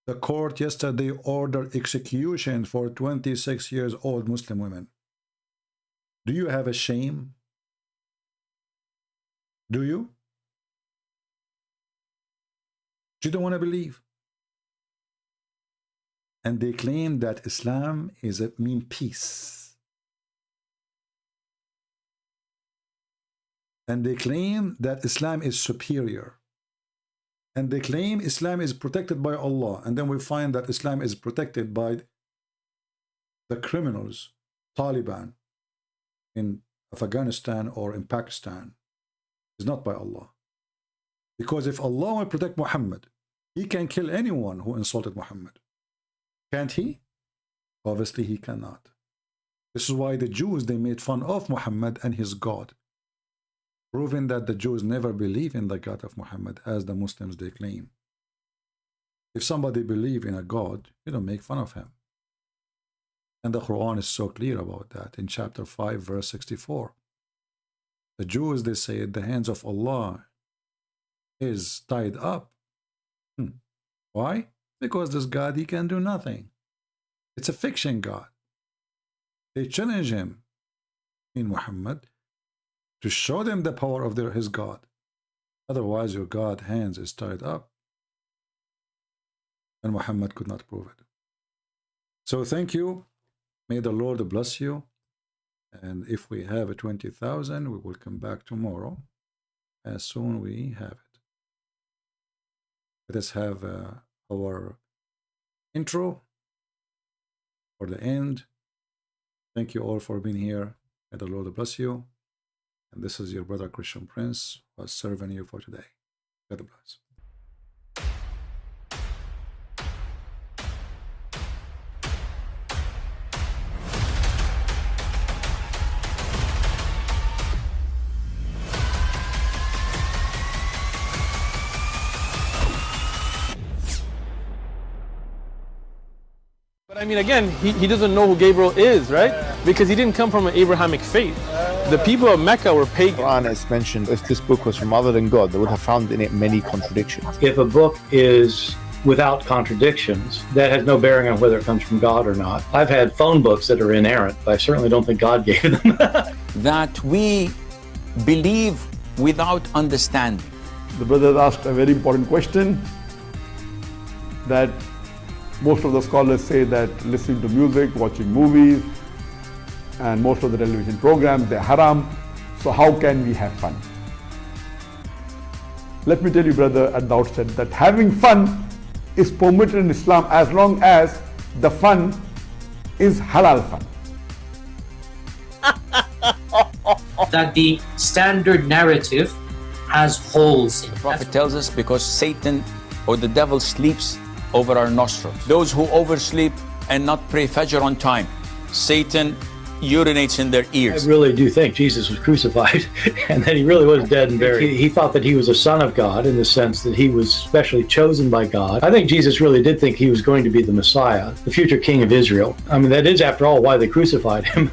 The court yesterday ordered execution for 26 years old Muslim women. Do you have a shame? Do you? You don't want to believe. And they claim that Islam is mean peace. And they claim that Islam is superior. And they claim Islam is protected by Allah. And then we find that Islam is protected by the criminals, Taliban, in Afghanistan or in Pakistan. It's not by Allah. Because if Allah will protect Muhammad, he can kill anyone who insulted Muhammad. Can't he? Obviously, he cannot. This is why the Jews, they made fun of Muhammad and his God, proving that the Jews never believe in the God of Muhammad as the Muslims they claim. If somebody believes in a God, you don't make fun of him. And the Quran is so clear about that in chapter 5, verse 64. The Jews, they say, the hands of Allah is tied up. Why? Because this God, he can do nothing. It's a fiction God. They challenge him in Muhammad to show them the power of his God. Otherwise, your God hands is tied up. And Muhammad could not prove it. So thank you. May the Lord bless you. And if we have a 20,000, we will come back tomorrow as soon we have it. Let us have our intro for the end. Thank you all for being here. May the Lord bless you. And this is your brother Christian Prince who was serving you for today. God bless. I mean, again, he doesn't know who Gabriel is, right? Because he didn't come from an Abrahamic faith. The people of Mecca were pagan. Quran is mentioned, if this book was from other than God, they would have found in it many contradictions. If a book is without contradictions, that has no bearing on whether it comes from God or not. I've had phone books that are inerrant, but I certainly don't think God gave them. That we believe without understanding. The brother asked a very important question, that most of the scholars say that listening to music, watching movies, and most of the television programs, they're haram. So how can we have fun? Let me tell you, brother, at the outset, that having fun is permitted in Islam as long as the fun is halal fun. That the standard narrative has holes in it. The Prophet tells us because Satan or the devil sleeps over our nostrils. Those who oversleep and not pray Fajr on time, Satan urinates in their ears. I really do think Jesus was crucified and that he really was dead and buried. He thought that he was a son of God in the sense that he was specially chosen by God. I think Jesus really did think he was going to be the Messiah, the future king of Israel. I mean, that is, after all, why they crucified him.